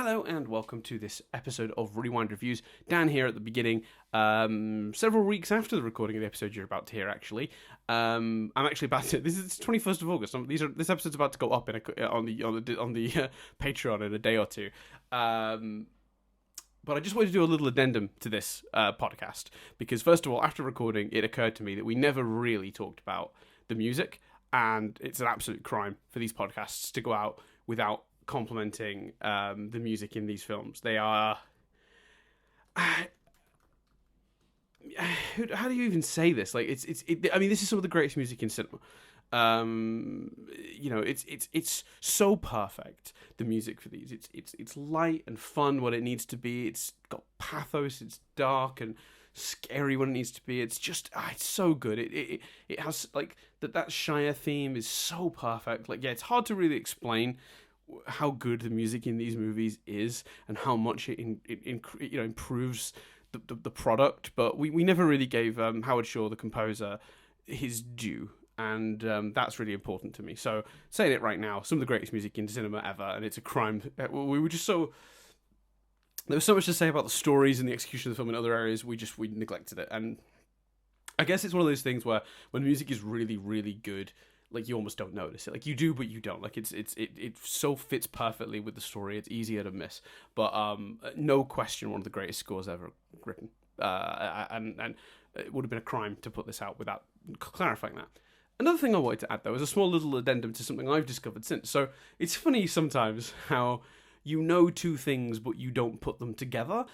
Hello and welcome to this episode of Rewind Reviews. Dan here at the beginning, several weeks after the recording of the episode you're about to hear. Actually, I'm actually about to. This is 21st of August. This episode's about to go up on the Patreon in a day or two. But I just wanted to do a little addendum to this podcast because, first of all, after recording, it occurred to me that we never really talked about the music, and it's an absolute crime for these podcasts to go out without complimenting the music in these films. They are... how do you even say this? Like, I mean, this is some of the greatest music in cinema. It's so perfect, the music for these. It's light and fun when it needs to be. It's got pathos. It's dark and scary when it needs to be. It's just it's so good. It has like that Shire theme is so perfect. Like, yeah, it's hard to really explain how good the music in these movies is and how much it improves the product, but we never really gave Howard Shore, the composer, his due, and that's really important to me. So saying it right now, some of the greatest music in cinema ever, and it's a crime. We were just so... There was so much to say about the stories and the execution of the film in other areas, we neglected it. And I guess it's one of those things where when music is really, really good, like, you almost don't notice it. Like, you do, but you don't. Like, it so fits perfectly with the story. It's easier to miss. But no question, one of the greatest scores ever written. And it would have been a crime to put this out without clarifying that. Another thing I wanted to add, though, is a small little addendum to something I've discovered since. So it's funny sometimes how you know two things, but you don't put them together.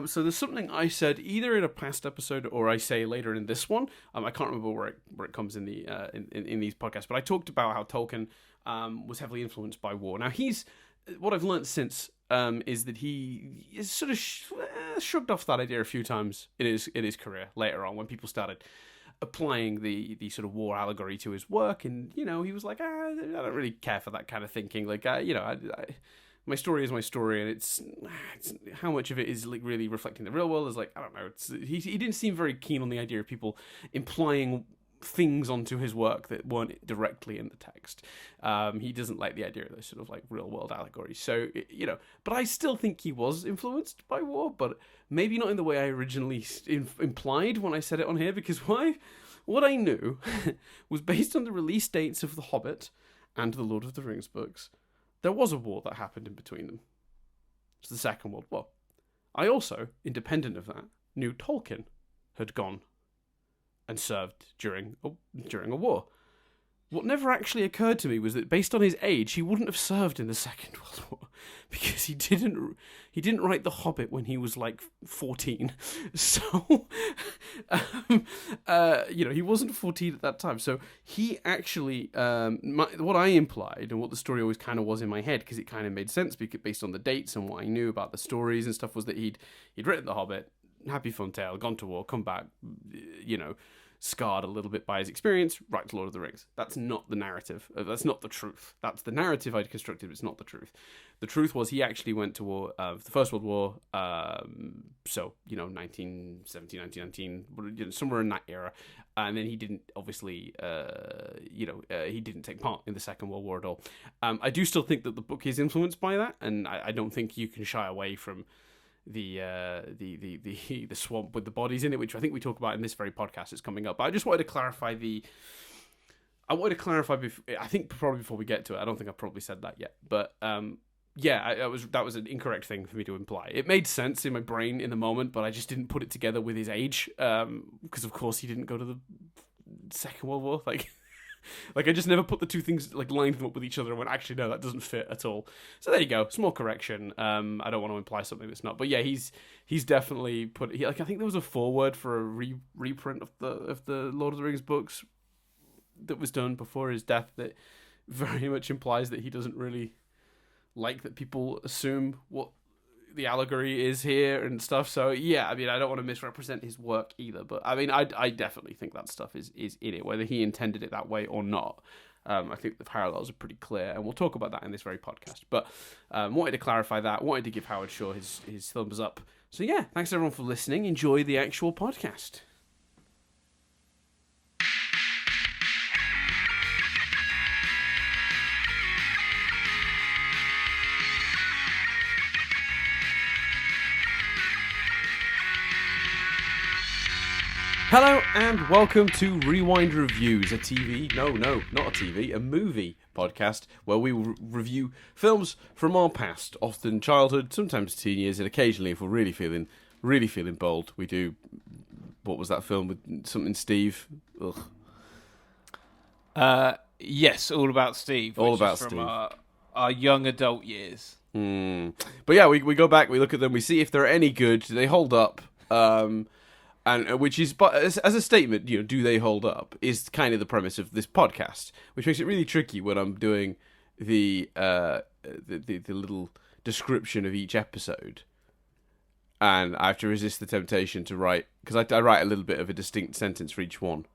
So there's something I said either in a past episode or I say later in this one. I can't remember where it comes in the in these podcasts, but I talked about how Tolkien was heavily influenced by war. Now, what I've learned since is that he is sort of shrugged off that idea a few times in his career later on when people started applying the sort of war allegory to his work, and he was like, I don't really care for that kind of thinking. Like, my story is my story, and it's how much of it is like really reflecting the real world is like, I don't know. He didn't seem very keen on the idea of people implying things onto his work that weren't directly in the text. He doesn't like the idea of those sort of like real world allegories. So but I still think he was influenced by war, but maybe not in the way I originally implied when I said it on here. Because what I knew was based on the release dates of The Hobbit and the Lord of the Rings books. There was a war that happened in between them. It's the Second World War. I also, independent of that, knew Tolkien had gone and served during a war. What never actually occurred to me was that based on his age, he wouldn't have served in the Second World War because he didn't write The Hobbit when he was like 14. So, he wasn't 14 at that time. So he actually, what I implied and what the story always kind of was in my head, because it kind of made sense based on the dates and what I knew about the stories and stuff, was that he'd written The Hobbit, happy fun tale, gone to war, come back, scarred a little bit by his experience, right to Lord of the Rings. That's not the narrative. That's not the truth. That's the narrative I'd constructed, but it's not the truth. The truth was he actually went to war, the First World War, 1917, 1919, somewhere in that era. And then he didn't, obviously, he didn't take part in the Second World War at all. I do still think that the book is influenced by that, and I don't think you can shy away from the swamp with the bodies in it, which I think we talk about in this very podcast that's coming up. But I just wanted to clarify I think probably before we get to it. I don't think I've probably said that yet, but that was an incorrect thing for me to imply. It made sense in my brain in the moment, but I just didn't put it together with his age, because of course he didn't go to the Second World War. Like, I just never put the two things, like, lined them up with each other and went, actually, no, that doesn't fit at all. So there you go. Small correction. I don't want to imply something that's not. But yeah, he's definitely I think there was a foreword for a reprint of the Lord of the Rings books that was done before his death that very much implies that he doesn't really like that people assume what the allegory is here and stuff. So yeah, I mean, I don't want to misrepresent his work either, but I mean, I definitely think that stuff is in it, whether he intended it that way or not. I think the parallels are pretty clear, and we'll talk about that in this very podcast. But wanted to clarify that, wanted to give Howard Shore his thumbs up. So yeah, thanks everyone for listening. Enjoy the actual podcast. Hello and welcome to Rewind Reviews, a movie podcast where we review films from our past, often childhood, sometimes teen years, and occasionally, if we're really feeling bold, we do. What was that film with something Steve? Ugh. Yes, All About Steve. All About from Steve. Our young adult years. But yeah, we go back, we look at them, we see if they're any good, do they hold up, and which is, but as a statement, do they hold up, is kind of the premise of this podcast, which makes it really tricky when I'm doing the little description of each episode, and I have to resist the temptation to write, because I write a little bit of a distinct sentence for each one,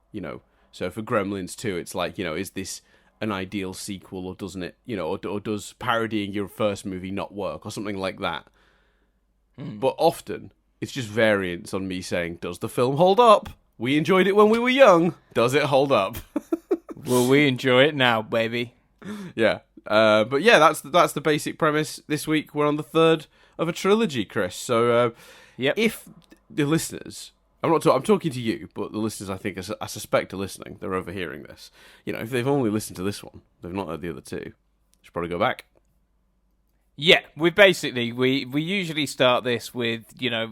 So for Gremlins 2, it's like, is this an ideal sequel, or doesn't it, or does parodying your first movie not work, or something like that. But often, it's just variants on me saying, does the film hold up? We enjoyed it when we were young. Does it hold up? Well, we enjoy it now, baby. Yeah. But yeah, that's the basic premise. This week, we're on the third of a trilogy, Chris. So yep. If the listeners... I'm talking to you, but the listeners, I think, I suspect, are listening. They're overhearing this. If they've only listened to this one, they've not heard the other two. Should probably go back. Yeah, we usually start this with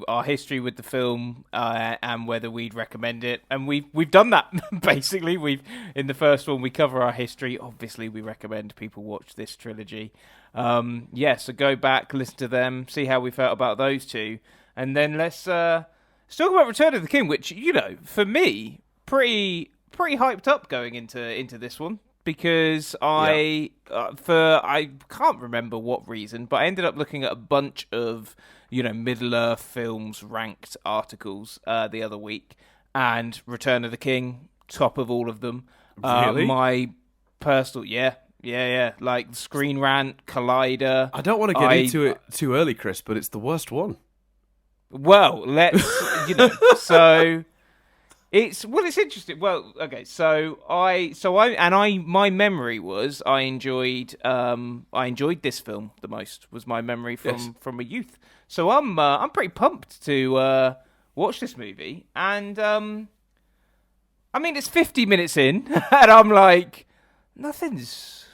our history with the film and whether we'd recommend it, and we've done that basically. In the first one we cover our history. Obviously, we recommend people watch this trilogy. So go back, listen to them, see how we felt about those two, and then let's talk about Return of the King, which, for me, pretty hyped up going into this one, because I can't remember what reason, but I ended up looking at a bunch of, Middle-earth films ranked articles the other week, and Return of the King, top of all of them. Really? My personal, yeah, like Screen Rant, Collider. I don't want to get into it too early, Chris, but it's the worst one. Well, let's, so it's interesting. Well, okay, my memory was I enjoyed this film the most, was my memory from a youth. So I'm pretty pumped to watch this movie, and it's 50 minutes in, and I'm like, nothing's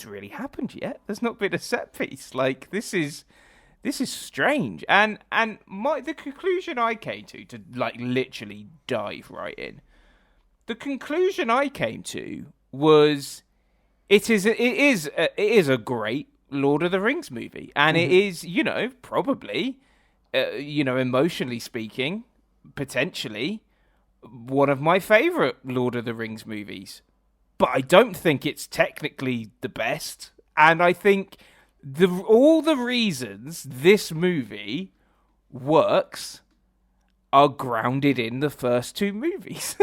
really happened yet. There's not been a set piece. Like, this is strange, and the conclusion I came to like literally dive right in. The conclusion I came to was it is a great Lord of the Rings movie, and it is probably emotionally speaking, potentially one of my favorite Lord of the Rings movies. But I don't think it's technically the best, and I think all the reasons this movie works are grounded in the first two movies.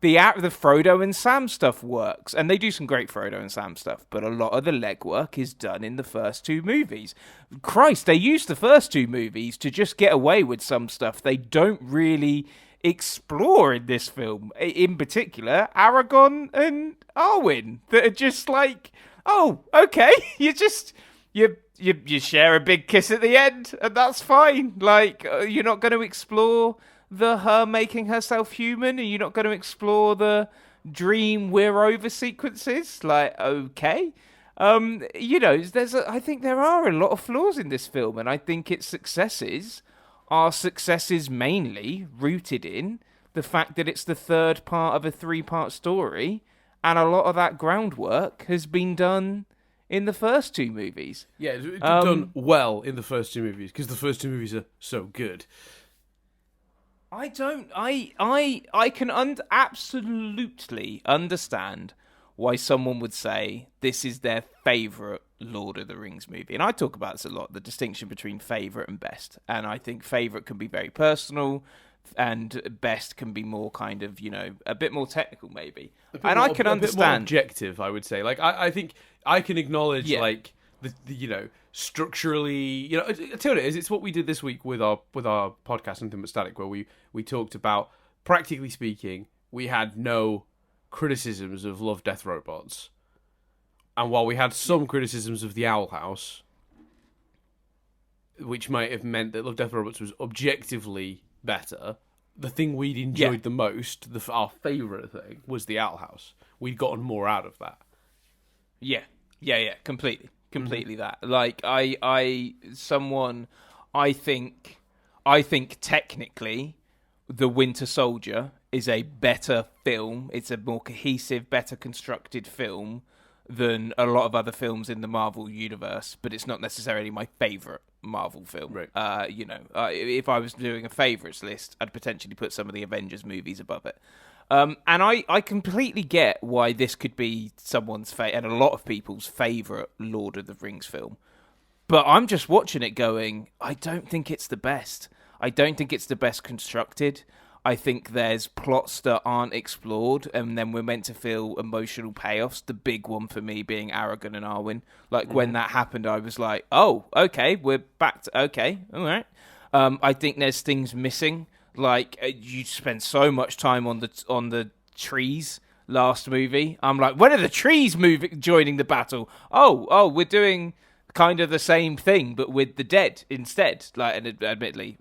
The Frodo and Sam stuff works, and they do some great Frodo and Sam stuff, but a lot of the legwork is done in the first two movies. Christ, they used the first two movies to just get away with some stuff they don't really explore in this film. In particular, Aragorn and Arwen, that are just like, oh, okay, You share a big kiss at the end, and that's fine. Like, you're not going to explore her making herself human, and you're not going to explore the dream we're over sequences. Like, okay. I think there are a lot of flaws in this film, and I think its successes are successes mainly rooted in the fact that it's the third part of a 3-part story, and a lot of that groundwork has been done in the first two movies. Yeah, it's done well in the first two movies, because the first two movies are so good. I can absolutely understand why someone would say this is their favourite Lord of the Rings movie. And I talk about this a lot, the distinction between favourite and best. And I think favourite can be very personal, and best can be more kind of, a bit more technical maybe. And I can understand. A bit more objective, I would say. Like, I think I can acknowledge, like, the structurally, I tell you what it is, it's what we did this week with our podcast, Nothing But Static, where we talked about, practically speaking, we had no criticisms of Love, Death, Robots. And while we had some criticisms of The Owl House, which might have meant that Love, Death, Robots was objectively better, the thing we'd enjoyed the most, our favourite thing, was the Owl House. We'd gotten more out of that. Yeah, completely that. Like, I think technically, The Winter Soldier is a better film. It's a more cohesive, better constructed film than a lot of other films in the Marvel universe, but it's not necessarily my favourite Marvel film. Right. If I was doing a favourites list, I'd potentially put some of the Avengers movies above it. And I completely get why this could be someone's and a lot of people's favourite Lord of the Rings film. But I'm just watching it going, I don't think it's the best. I don't think it's the best constructed. I think there's plots that aren't explored, and then we're meant to feel emotional payoffs. The big one for me being Aragorn and Arwen. Like, when that happened, I was like, oh, okay, we're back to, okay, all right. I think there's things missing. Like, you spend so much time on the trees last movie. I'm like, when are the trees joining the battle? Oh, we're doing kind of the same thing, but with the dead instead. Like, and admittedly,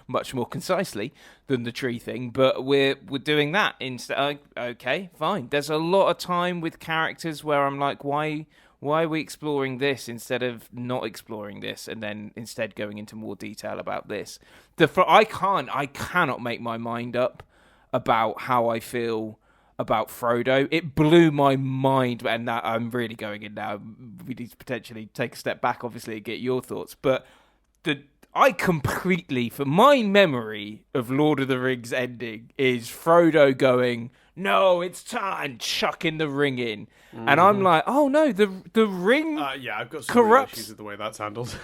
much more concisely than the tree thing, but we're doing that instead. Okay, fine. There's a lot of time with characters where I'm like, why are we exploring this instead of not exploring this, and then instead going into more detail about this? I cannot make my mind up about how I feel about Frodo. It blew my mind, and that I'm really going in now. We need to potentially take a step back, obviously, and get your thoughts. But I completely, for my memory of Lord of the Rings ending, is Frodo going, no, it's time, chucking the ring in. And I'm like, oh no, the ring I've got some real issues with the way that's handled.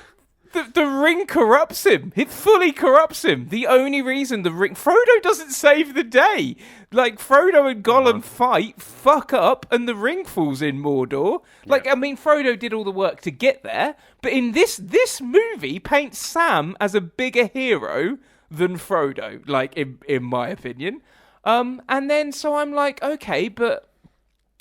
The ring corrupts him. It fully corrupts him. The only reason Frodo doesn't save the day. Like, Frodo and Gollum fight, fuck up, and the ring falls in Mordor. Like, I mean, Frodo did all the work to get there, but in this movie paints Sam as a bigger hero than Frodo, like, in my opinion. And then, so I'm like, okay, but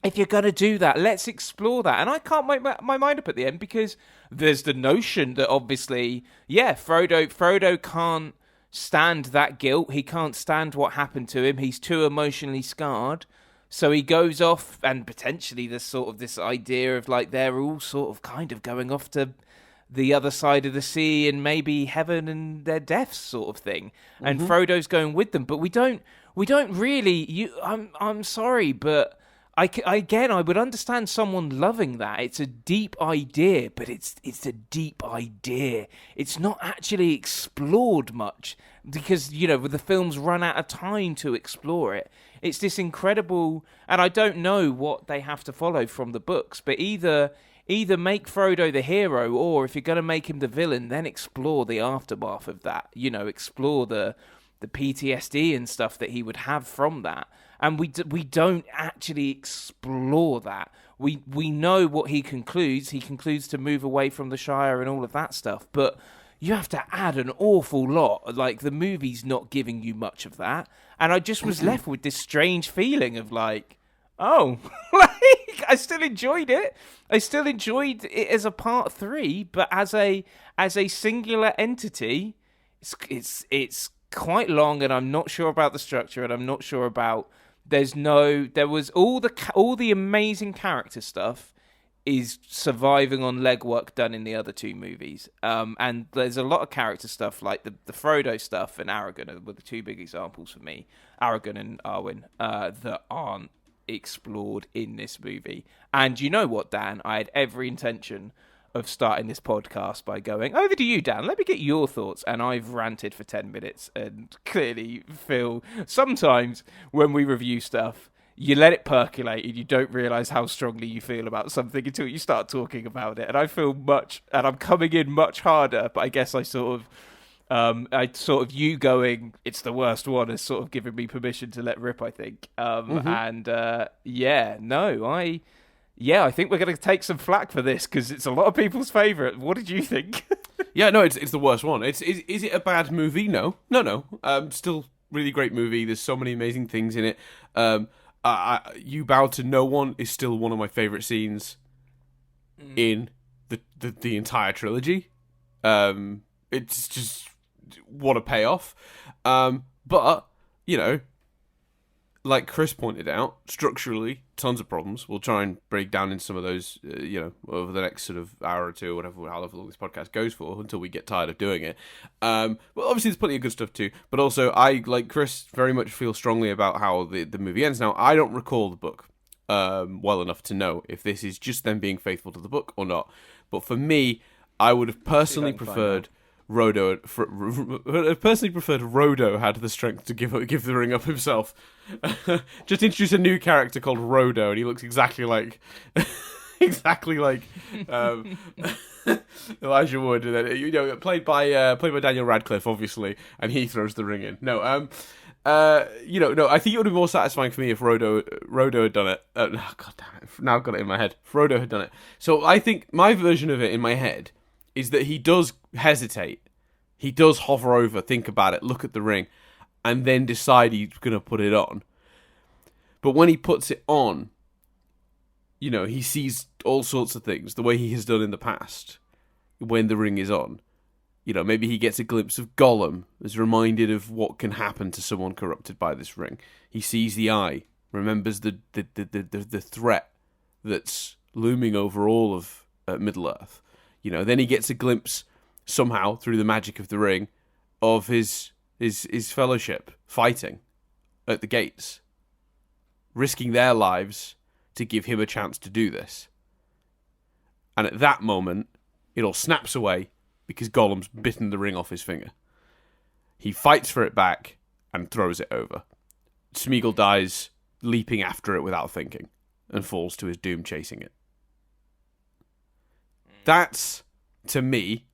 if you're going to do that, let's explore that. And I can't make my mind up at the end, because there's the notion that obviously, Frodo can't stand that guilt. He can't stand what happened to him. He's too emotionally scarred. So he goes off, and potentially there's sort of this idea of like they're all sort of kind of going off to the other side of the sea and maybe heaven and their deaths sort of thing. And Frodo's going with them, but we don't really. I'm sorry, but I would understand someone loving that. It's a deep idea, but it's a deep idea. It's not actually explored much because, the films run out of time to explore it. It's this incredible, and I don't know what they have to follow from the books, but either make Frodo the hero, or if you're going to make him the villain, then explore the aftermath of that. Explore the PTSD and stuff that he would have from that. And we don't actually explore that. We know what he concludes. He concludes to move away from the Shire and all of that stuff. But you have to add an awful lot. Like, the movie's not giving you much of that. And I just was left with this strange feeling of like, oh, like, I still enjoyed it. I still enjoyed it as a part 3, but as a singular entity, it's quite long, and I'm not sure about the structure, and I'm not sure about. There was all the amazing character stuff is surviving on legwork done in the other 2 movies. And there's a lot of character stuff, like the Frodo stuff and Aragorn were the 2 big examples for me. Aragorn and Arwen, that aren't explored in this movie. And you know what, Dan? I had every intention of starting this podcast by going, over to you, Dan, let me get your thoughts. And I've ranted for 10 minutes and clearly feel sometimes when we review stuff, you let it percolate and you don't realise how strongly you feel about something until you start talking about it. And I feel and I'm coming in much harder, but I guess you going, it's the worst one, has sort of given me permission to let rip, I think. I think we're going to take some flack for this because it's a lot of people's favourite. What did you think? Yeah, no, it's the worst one. Is it a bad movie? No. Still really great movie. There's so many amazing things in it. You Bow to No One is still one of my favourite scenes in the entire trilogy. It's just what a payoff. But you know, like Chris pointed out, structurally, tons of problems. We'll try and break down in some of those, over the next sort of hour or two, or whatever, however long this podcast goes for, until we get tired of doing it. Well, obviously, there's plenty of good stuff too, but also, I, like Chris, very much feel strongly about how the movie ends. Now, I don't recall the book well enough to know if this is just them being faithful to the book or not. But for me, I would have personally preferred Rodo had the strength to give the ring up himself. Just introduce a new character called Rodo, and he looks exactly like Elijah Wood, and then, played by Daniel Radcliffe, obviously, and he throws the ring in. No, no, I think it would be more satisfying for me if Rodo had done it. God damn it! Now I've got it in my head. If Rodo had done it. So I think my version of it in my head is that he does hesitate. He does hover over, think about it, look at the ring, and then decide he's going to put it on. But when he puts it on, he sees all sorts of things, the way he has done in the past, when the ring is on. Maybe he gets a glimpse of Gollum, is reminded of what can happen to someone corrupted by this ring. He sees the eye, remembers the threat that's looming over all of Middle-earth. Then he gets a glimpse, somehow, through the magic of the ring, of his fellowship fighting at the gates, risking their lives to give him a chance to do this. And at that moment, it all snaps away because Gollum's bitten the ring off his finger. He fights for it back and throws it over. Smeagol dies leaping after it without thinking and falls to his doom chasing it. That's, to me,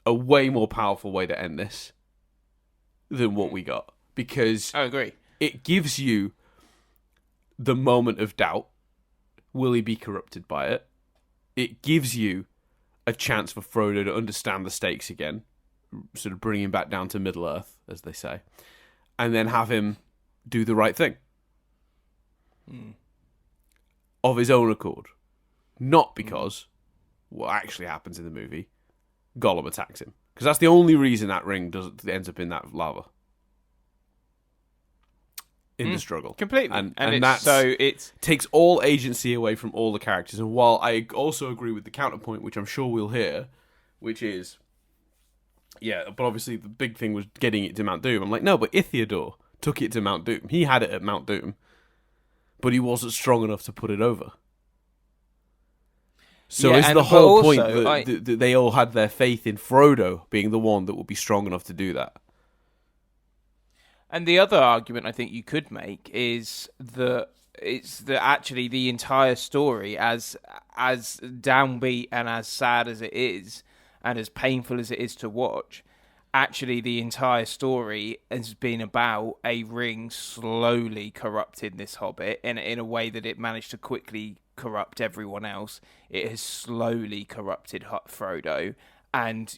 a way more powerful way to end this than what we got. Because I agree. It gives you the moment of doubt. Will he be corrupted by it? It gives you a chance for Frodo to understand the stakes again, sort of bring him back down to Middle-earth, as they say, and then have him do the right thing. Of his own accord. Not because what actually happens in the movie, Gollum attacks him. Because that's the only reason that ring ends up in that lava. In the struggle. Completely. And it takes all agency away from all the characters. And while I also agree with the counterpoint, which I'm sure we'll hear, which is, but obviously the big thing was getting it to Mount Doom. I'm like, no, but Ithiodor took it to Mount Doom. He had it at Mount Doom. But he wasn't strong enough to put it over. So it's the whole point that they all had their faith in Frodo being the one that would be strong enough to do that. And the other argument I think you could make is that it's that actually the entire story, as downbeat and as sad as it is, and as painful as it is to watch, actually the entire story has been about a ring slowly corrupting this hobbit in a way that it managed to quickly corrupt everyone else. It has slowly corrupted Frodo. And,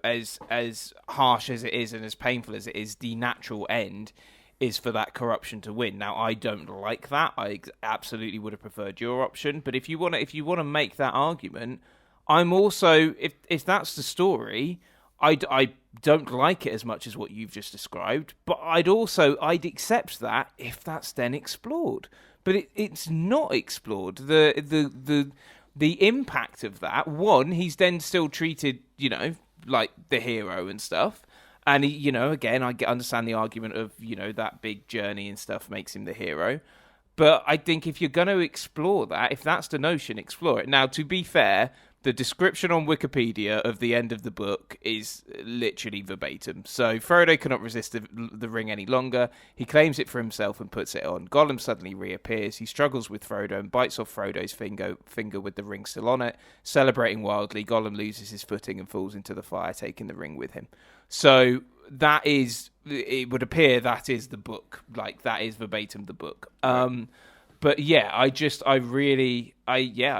as harsh as it is and as painful as it is, the natural end is for that corruption to win. Now, I don't like that. I absolutely would have preferred your option. But if you want to make that argument, I'm also, if that's the story, I don't like it as much as what you've just described. But I'd accept that if that's then explored. But it's not explored. The impact of that, one, he's then still treated, like the hero and stuff. And, again, I understand the argument of, that big journey and stuff makes him the hero. But I think if you're going to explore that, if that's the notion, explore it. Now, to be fair, the description on Wikipedia of the end of the book is literally verbatim. So Frodo cannot resist the ring any longer. He claims it for himself and puts it on. Gollum suddenly reappears. He struggles with Frodo and bites off Frodo's finger with the ring still on it. Celebrating wildly, Gollum loses his footing and falls into the fire, taking the ring with him. So that is, it would appear that is the book. Like, that is verbatim the book. But yeah, I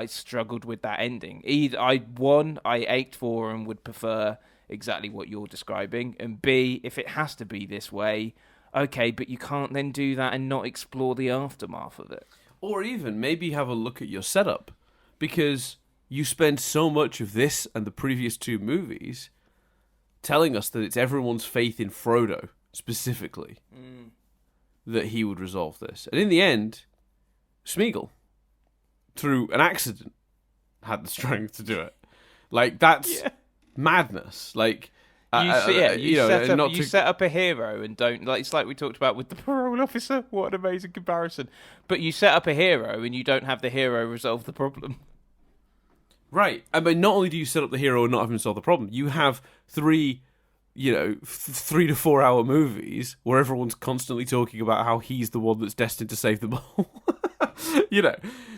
struggled with that ending. I ached for and would prefer exactly what you're describing. And B, if it has to be this way, okay, but you can't then do that and not explore the aftermath of it. Or even maybe have a look at your setup. Because you spend so much of this and the previous two movies telling us that it's everyone's faith in Frodo specifically that he would resolve this. And in the end, Smeagol, through an accident, had the strength to do it. Like, that's madness. Like, you set up a hero and don't, like, it's like we talked about with the parole officer. What an amazing comparison. But you set up a hero and you don't have the hero resolve the problem. Right. I mean, not only do you set up the hero and not have him solve the problem, you have 3 to 4 hour movies where everyone's constantly talking about how he's the one that's destined to save them all.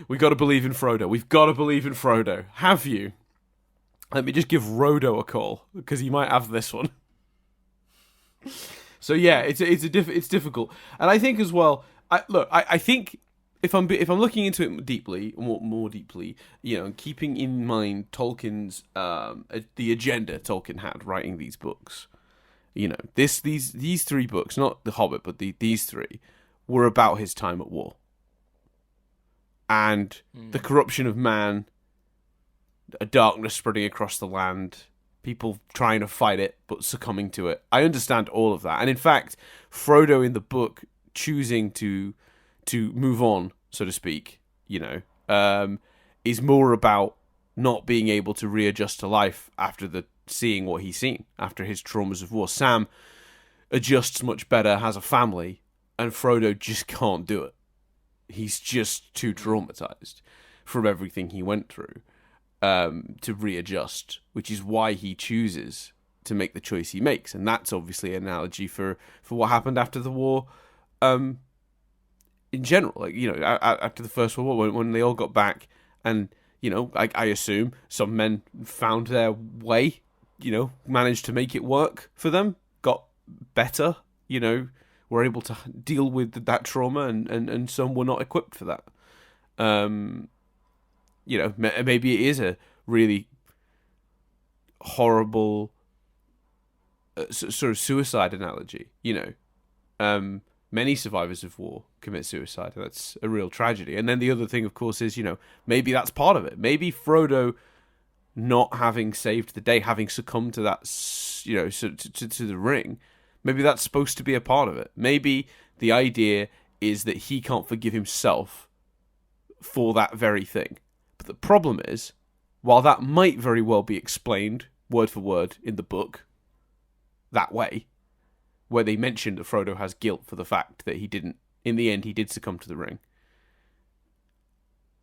We got to believe in Frodo. We've got to believe in Frodo. Have you? Let me just give Rodo a call, because he might have this one. So yeah, it's difficult, and I think as well. I think if I'm looking into it deeply, more deeply, and keeping in mind Tolkien's the agenda Tolkien had writing these books, these 3 books, not The Hobbit, but these 3, were about his time at war and the corruption of man. A darkness spreading across the land, people trying to fight it but succumbing to it. I understand all of that, and in fact, Frodo in the book choosing to move on, so to speak, is more about not being able to readjust to life after seeing what he's seen after his traumas of war. Sam adjusts much better, has a family, and Frodo just can't do it. He's just too traumatized from everything he went through. To readjust, which is why he chooses to make the choice he makes, and that's obviously an analogy for what happened after the war, in general. Like, after the First World War, when they all got back, and I assume some men found their way, managed to make it work for them, got better, were able to deal with that trauma, and some were not equipped for that. Maybe it is a really horrible sort of suicide analogy. Many survivors of war commit suicide. That's a real tragedy. And then the other thing, of course, is, maybe that's part of it. Maybe Frodo not having saved the day, having succumbed to that, to the ring, maybe that's supposed to be a part of it. Maybe the idea is that he can't forgive himself for that very thing. But the problem is, while that might very well be explained word for word in the book that way, where they mention that Frodo has guilt for the fact that in the end, he did succumb to the ring,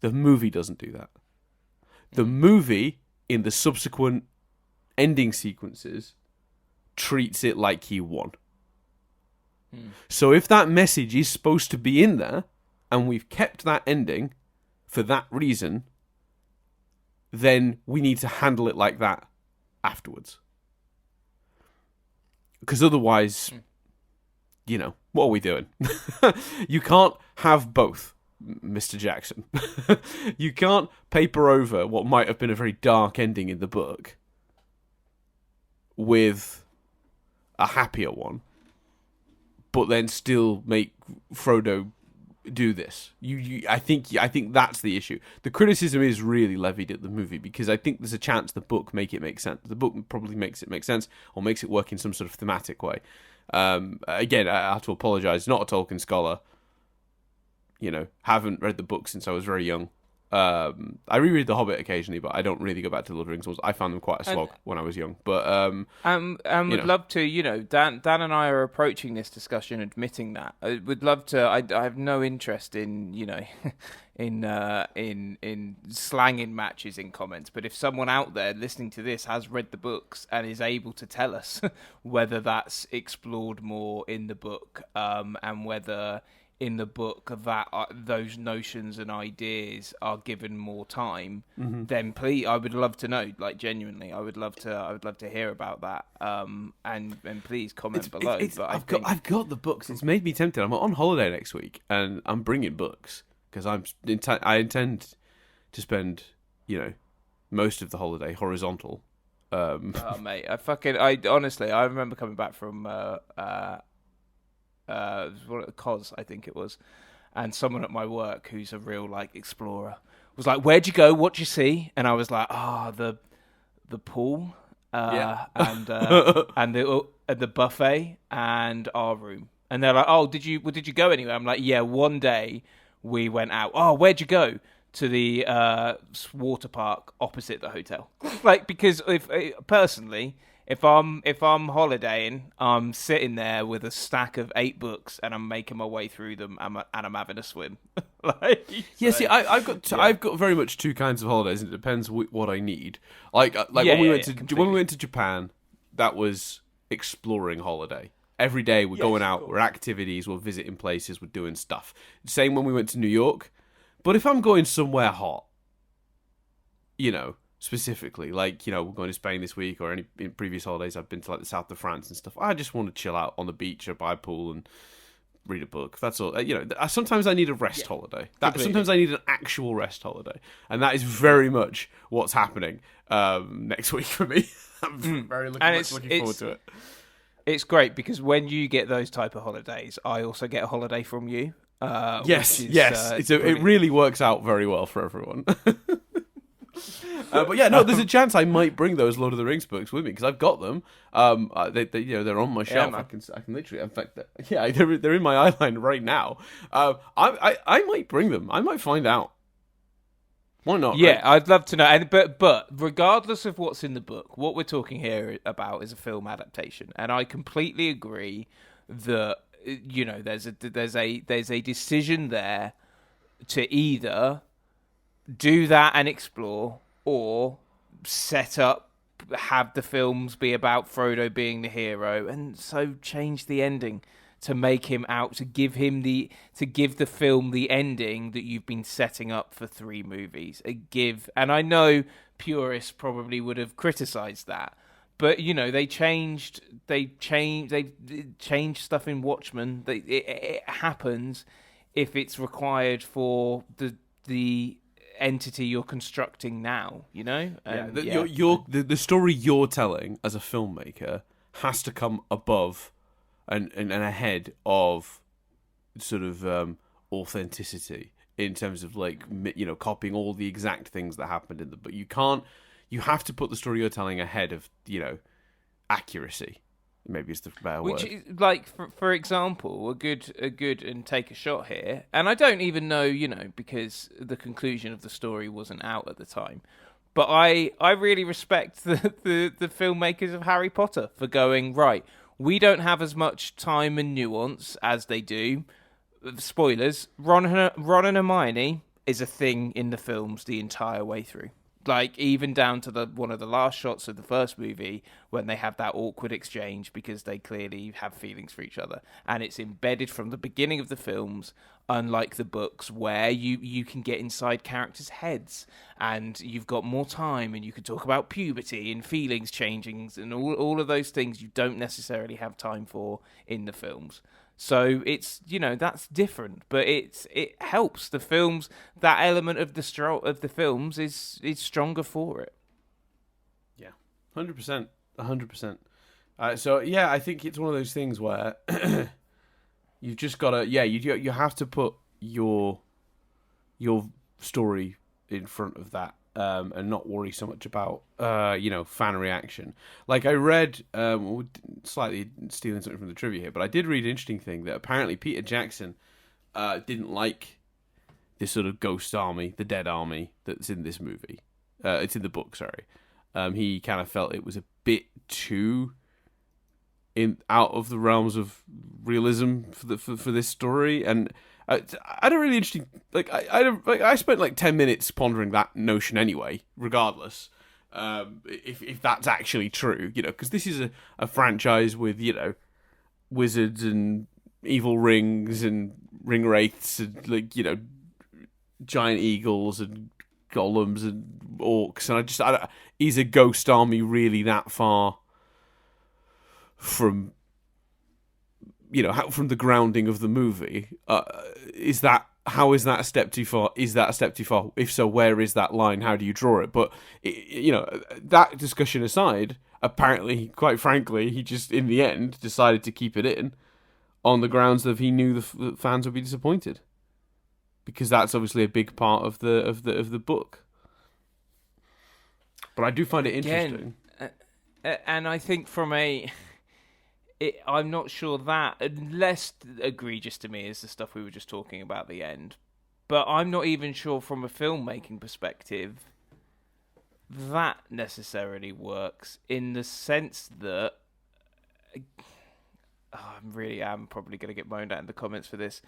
the movie doesn't do that. The movie, in the subsequent ending sequences, treats it like he won. So if that message is supposed to be in there, and we've kept that ending for that reason, then we need to handle it like that afterwards. Because otherwise, what are we doing? You can't have both, Mr. Jackson. You can't paper over what might have been a very dark ending in the book with a happier one, but then still make Frodo do this. I think that's the issue. The criticism is really levied at the movie, because I think there's a chance the book make sense. The book probably makes it make sense, or makes it work in some sort of thematic way. Again, I have to apologise. Not a Tolkien scholar. Haven't read the book since I was very young. I reread The Hobbit occasionally, but I don't really go back to Lord of the Rings ones. I found them quite a slog when I was young. But would love to, Dan and I are approaching this discussion admitting that. I would love to. I have no interest in in slanging matches in comments. But if someone out there listening to this has read the books and is able to tell us whether that's explored more in the book, and whether in the book that those notions and ideas are given more time, then please, I would love to know. Like, genuinely, I would love to hear about that. And please comment below. I've got the books. It's made me tempted. I'm on holiday next week, and I'm bringing books because I intend to spend most of the holiday horizontal. Oh mate, I honestly remember coming back from Cos, I think it was, and someone at my work who's a real explorer was like, "Where'd you go? What'd you see?" And I was like, "The pool Yeah. and the buffet and our room. And they're like, "Oh, did you go anywhere?" I'm like, "Yeah, one day we went out." "Oh, where'd you go?" "To the water park opposite the hotel." Like, because personally, if I'm holidaying, I'm sitting there with a stack of 8 books and I'm making my way through them, and I'm having a swim. Like, Yeah, so, see, I've got very much two kinds of holidays, and it depends what I need. Like when we went to completely. when we went to Japan, that was exploring holiday. Every day we're going out, we're activities, we're visiting places, we're doing stuff. Same when we went to New York. But if I'm going somewhere hot, specifically, like, we're going to Spain this week, or any in previous holidays I've been to, like, the south of France and stuff. I just want to chill out on the beach or by a pool and read a book. That's all. Sometimes I need a rest holiday. Sometimes I need an actual rest holiday, and that is very much what's happening next week for me. I'm very looking forward to it. It's great because when you get those type of holidays, I also get a holiday from you. Yes. It really works out very well for everyone. But yeah, no, there's a chance I might bring those Lord of the Rings books with me because I've got them. They're on my shelf. I can literally, in fact, they're in my eyeline right now. I might bring them. I might find out. Why not? Yeah, right? I'd love to know. But regardless of what's in the book, what we're talking here about is a film adaptation, and I completely agree that there's a decision there to either do that and explore, or have the films be about Frodo being the hero, and so change the ending to make him out, to give the film the ending that you've been setting up for 3 movies. And I know purists probably would have criticized that, but they changed stuff in Watchmen. It happens if it's required for the entity you're constructing now, the story you're telling as a filmmaker has to come above and ahead of sort of authenticity in terms of, like, copying all the exact things that happened in the book. You have to put the story you're telling ahead of accuracy. Maybe it's the better word. Which is, like, for example, a good and take a shot here. And I don't even know, because the conclusion of the story wasn't out at the time. But I really respect the filmmakers of Harry Potter for going, right, we don't have as much time and nuance as they do. Spoilers, Ron and Hermione is a thing in the films the entire way through. Like, even down to one of the last shots of the first movie when they have that awkward exchange because they clearly have feelings for each other. And it's embedded from the beginning of the films, unlike the books where you can get inside characters' heads and you've got more time and you can talk about puberty and feelings changing and all of those things you don't necessarily have time for in the films. So it's, that's different, but it helps the films. That element of the films is stronger for it. Yeah, 100%, 100%. So yeah, I think it's one of those things where you've just got to, you have to put your story in front of that. And not worry so much about fan reaction. Like, I read, slightly stealing something from the trivia here, but I did read an interesting thing that apparently Peter Jackson didn't like this sort of ghost army, the dead army that's in this movie. It's in the book, sorry. He kind of felt it was a bit too out of the realms of realism for this story, and I had a really interesting, I spent like 10 minutes pondering that notion anyway, regardless, if that's actually true, because this is a franchise with, wizards and evil rings and ring wraiths and, giant eagles and golems and orcs, and is a ghost army really that far from from the grounding of the movie? How is that a step too far? Is that a step too far? If so, where is that line? How do you draw it? But that discussion aside, apparently, quite frankly, he just in the end decided to keep it in on the grounds that he knew the fans would be disappointed, because that's obviously a big part of the book. But I do find it interesting. and I think I'm not sure that less egregious to me is the stuff we were just talking about at the end. But I'm not even sure from a filmmaking perspective that necessarily works in the sense that I'm probably going to get moaned at in the comments for this,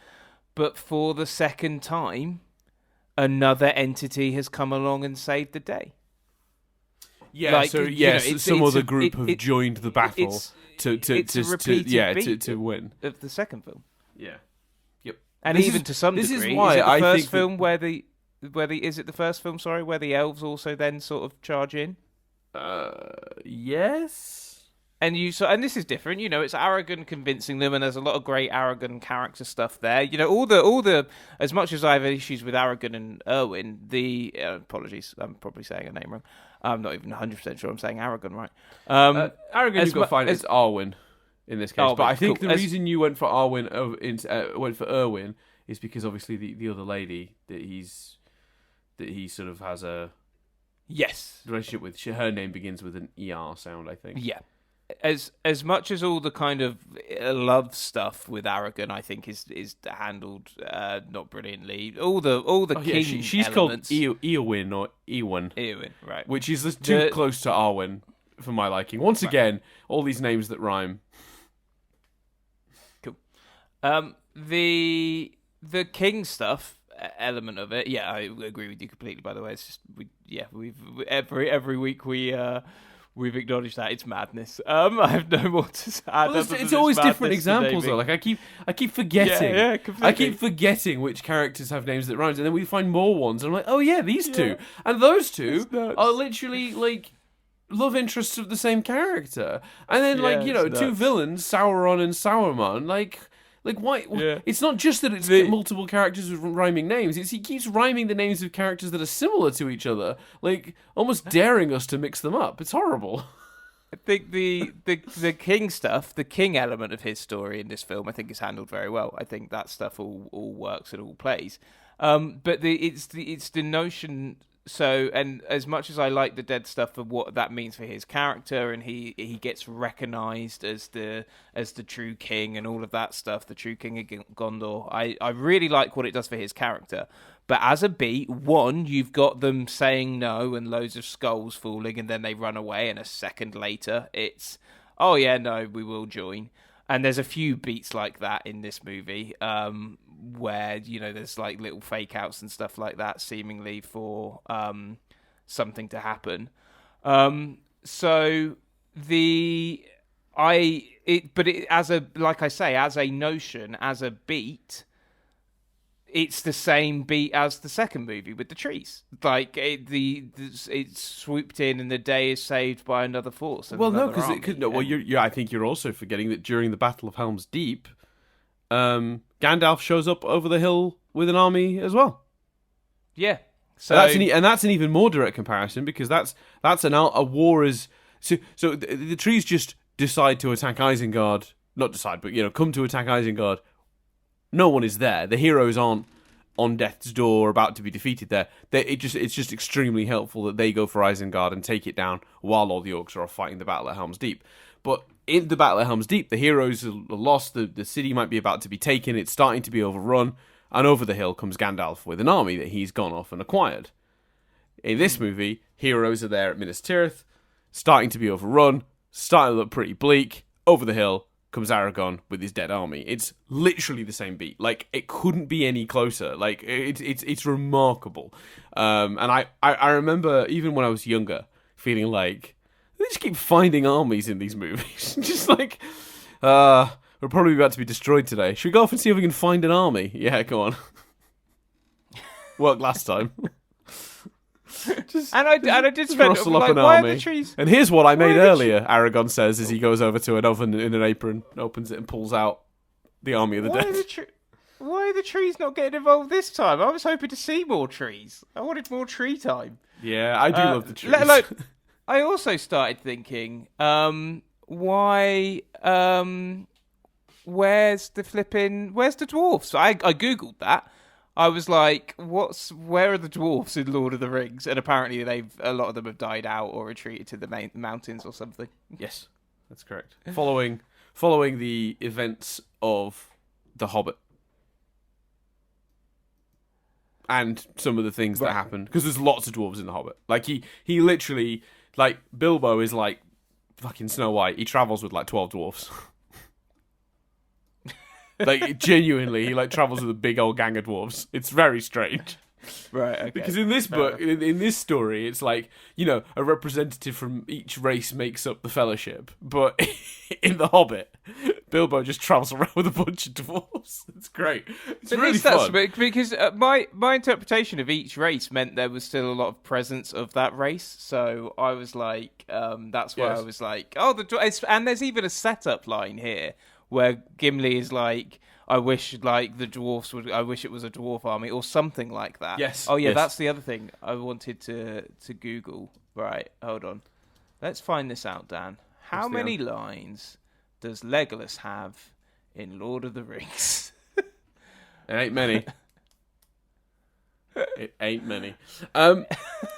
but for the second time, another entity has come along and saved the day. Yeah, like, so some other group have joined the battle to win of the second film. Yeah, yep. And this even is, to some this degree, is why is it the I first think film where the is it the first film? Sorry, where the elves also then sort of charge in. Yes. And and this is different, it's Aragorn convincing them, and there's a lot of great Aragorn character stuff there. All the as much as I have issues with Aragorn and Erwin, apologies, I'm probably saying her name wrong. I'm not even 100% sure I'm saying Aragorn right. Aragorn, you've got to find it's Arwen in this case. But I think the reason you went for Arwen, went for Erwin, is because obviously the other lady that he sort of has a relationship with, her name begins with an ER sound, I think. Yeah. As much as all the kind of love stuff with Aragorn, I think is handled not brilliantly. All the king she's elements. Called Eowyn or Eowyn. Eowyn, right? Which is too close to Arwen for my liking. Once again, all these names that rhyme. Cool. The king stuff element of it, I agree with you completely. By the way, it's just we've every week we've acknowledged that it's madness. I have no more to add. Well, it's always different examples though. Like I keep forgetting. Yeah, completely. I keep forgetting which characters have names that rhyme, and then we find more ones, and I'm like, oh yeah, these two, and those two are literally like love interests of the same character, and then two villains, Sauron and Sauron, Like why? Yeah. It's not just that it's multiple characters with rhyming names. He keeps rhyming the names of characters that are similar to each other, like almost daring us to mix them up. It's horrible. I think the king stuff, the king element of his story in this film, I think is handled very well. I think that stuff all works and all plays. But it's the notion. So, and as much as I like the dead stuff for what that means for his character, and he gets recognised as the true king and all of that stuff, the true king of Gondor, I really like what it does for his character. But as a beat, you've got them saying no and loads of skulls falling, and then they run away, and a second later, it's, oh yeah, no, we will join. And there's a few beats like that in this movie, where there's like little fake outs and stuff like that, seemingly for something to happen. As a notion, as a beat, it's the same beat as the second movie with the trees. Like it's swooped in, and the day is saved by another force. Well, no, because I think you're also forgetting that during the Battle of Helms Deep, Gandalf shows up over the hill with an army as well. Yeah, so that's an even more direct comparison, because that's a war is so the trees just decide to attack Isengard. Not decide, but come to attack Isengard. No one is there. The heroes aren't on death's door, about to be defeated there. It's just extremely helpful that they go for Isengard and take it down while all the orcs are off fighting the Battle at Helm's Deep. But in the Battle at Helm's Deep, the heroes are lost. The city might be about to be taken. It's starting to be overrun. And over the hill comes Gandalf with an army that he's gone off and acquired. In this movie, heroes are there at Minas Tirith, starting to be overrun, starting to look pretty bleak. Over the hill comes Aragorn with his dead army. It's literally the same beat. Like, it couldn't be any closer. Like, it's remarkable. And I remember, even when I was younger, feeling like, they just keep finding armies in these movies. Just like, we're probably about to be destroyed today. Should we go off and see if we can find an army? Yeah, go on. Worked last time. I did spend rustle up an army. And here's what I made earlier, Aragorn says as he goes over to an oven in an apron, opens it and pulls out the army of the dead. Why are the trees not getting involved this time? I was hoping to see more trees. I wanted more tree time. Yeah, I do love the trees. I also started thinking, why? Where's the dwarves? I googled that. I was like, where are the dwarfs in Lord of the Rings? And apparently a lot of them have died out or retreated to the mountains or something. Yes, that's correct. Following the events of The Hobbit. And some of the things that happened. Because there's lots of dwarves in The Hobbit. Like, he literally, like, Bilbo is like fucking Snow White. He travels with like 12 dwarfs. Like, genuinely, he like travels with a big old gang of dwarves. It's very strange. Right, okay. Because in this book, in this story, it's like, you know, a representative from each race makes up the fellowship. But in The Hobbit, Bilbo just travels around with a bunch of dwarves. It's great. It's really fun. Because my interpretation of each race meant there was still a lot of presence of that race. So I was like, that's why I was like, oh, and there's even a setup line here where Gimli is like, I wish like the dwarfs would. I wish it was a dwarf army or something like that. Yes. Oh yeah, yes. That's the other thing I wanted to Google. Right, hold on. Let's find this out, Dan. How many lines does Legolas have in Lord of the Rings? It ain't many. It ain't many.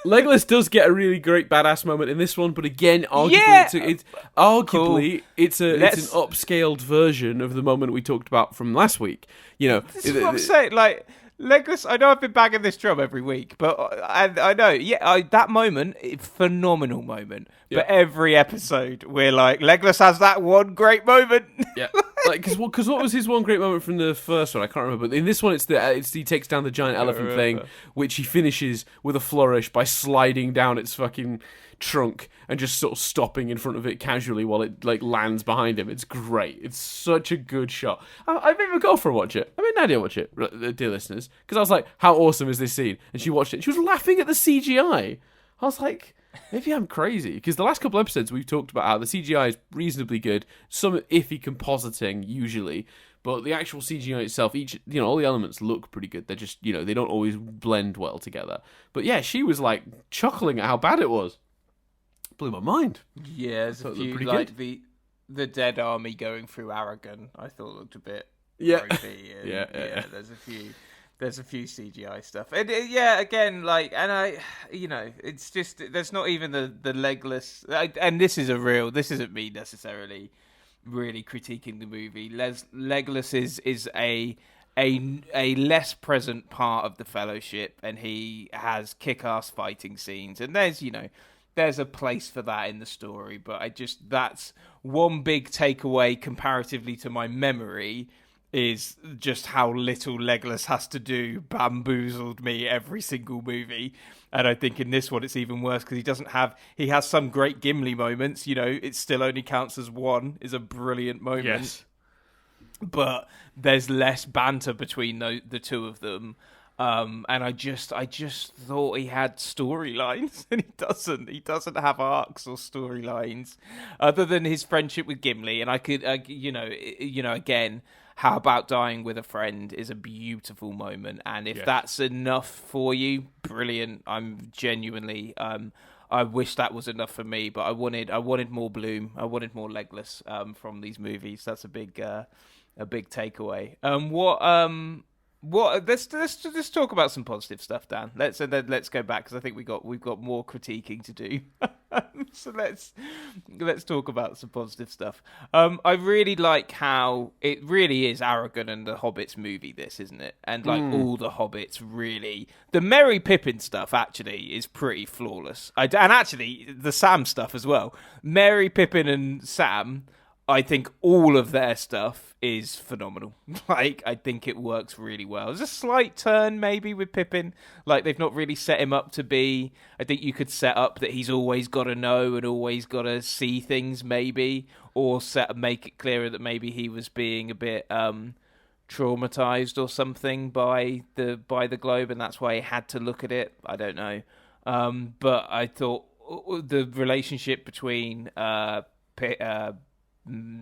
Legolas does get a really great badass moment in this one, but again, arguably, it's an upscaled version of the moment we talked about from last week. You know, this is what I'm saying. Like Legolas, I know I've been banging this drum every week, but I know, that moment, phenomenal moment. Yeah. But every episode, we're like, Legolas has that one great moment. Yeah, like because what was his one great moment from the first one? I can't remember. But in this one, it's he takes down the giant elephant thing, which he finishes with a flourish by sliding down its fucking trunk and just sort of stopping in front of it casually while it like lands behind him. It's great. It's such a good shot. I made my girlfriend watch it. I made Nadia watch it, dear listeners, because I was like, how awesome is this scene? And she watched it. She was laughing at the CGI. I was like, maybe I'm crazy, because the last couple episodes we've talked about how the CGI is reasonably good, some iffy compositing usually, but the actual CGI itself, all the elements look pretty good. They're just, they don't always blend well together. But yeah, she was like chuckling at how bad it was. Blew my mind. Yeah, there's a few like good. the dead army going through Aragon. I thought looked a bit creepy. And, yeah. There's a few CGI stuff. And again, like, and I, it's just there's not even the Legolas. And this isn't me necessarily really critiquing the movie. Legolas is a less present part of the Fellowship, and he has kick-ass fighting scenes, and there's a place for that in the story, but that's one big takeaway comparatively to my memory is just how little Legolas has to do bamboozled me every single movie. And I think in this one it's even worse because he has some great Gimli moments, it still only counts as one, is a brilliant moment. Yes. But there's less banter between the two of them. And I just thought he had storylines, and he doesn't have arcs or storylines other than his friendship with Gimli. And I could, again, how about dying with a friend is a beautiful moment. And if that's enough for you, brilliant. I'm genuinely, I wish that was enough for me, but I wanted more Bloom. I wanted more Legolas, from these movies. That's a big takeaway. Let's talk about some positive stuff, Dan. Let's go back because I think we've got more critiquing to do. So let's talk about some positive stuff. I really like how it really is Aragon and the Hobbits movie. This, isn't it? And like all the Hobbits, really, the Merry Pippin stuff actually is pretty flawless. And actually the Sam stuff as well. Merry Pippin and Sam, I think all of their stuff is phenomenal. Like, I think it works really well. There's a slight turn maybe with Pippin. Like, they've not really set him up to be... I think you could set up that he's always got to know and always got to see things maybe. Or make it clearer that maybe he was being a bit traumatized or something by the globe, and that's why he had to look at it. I don't know. But I thought the relationship between...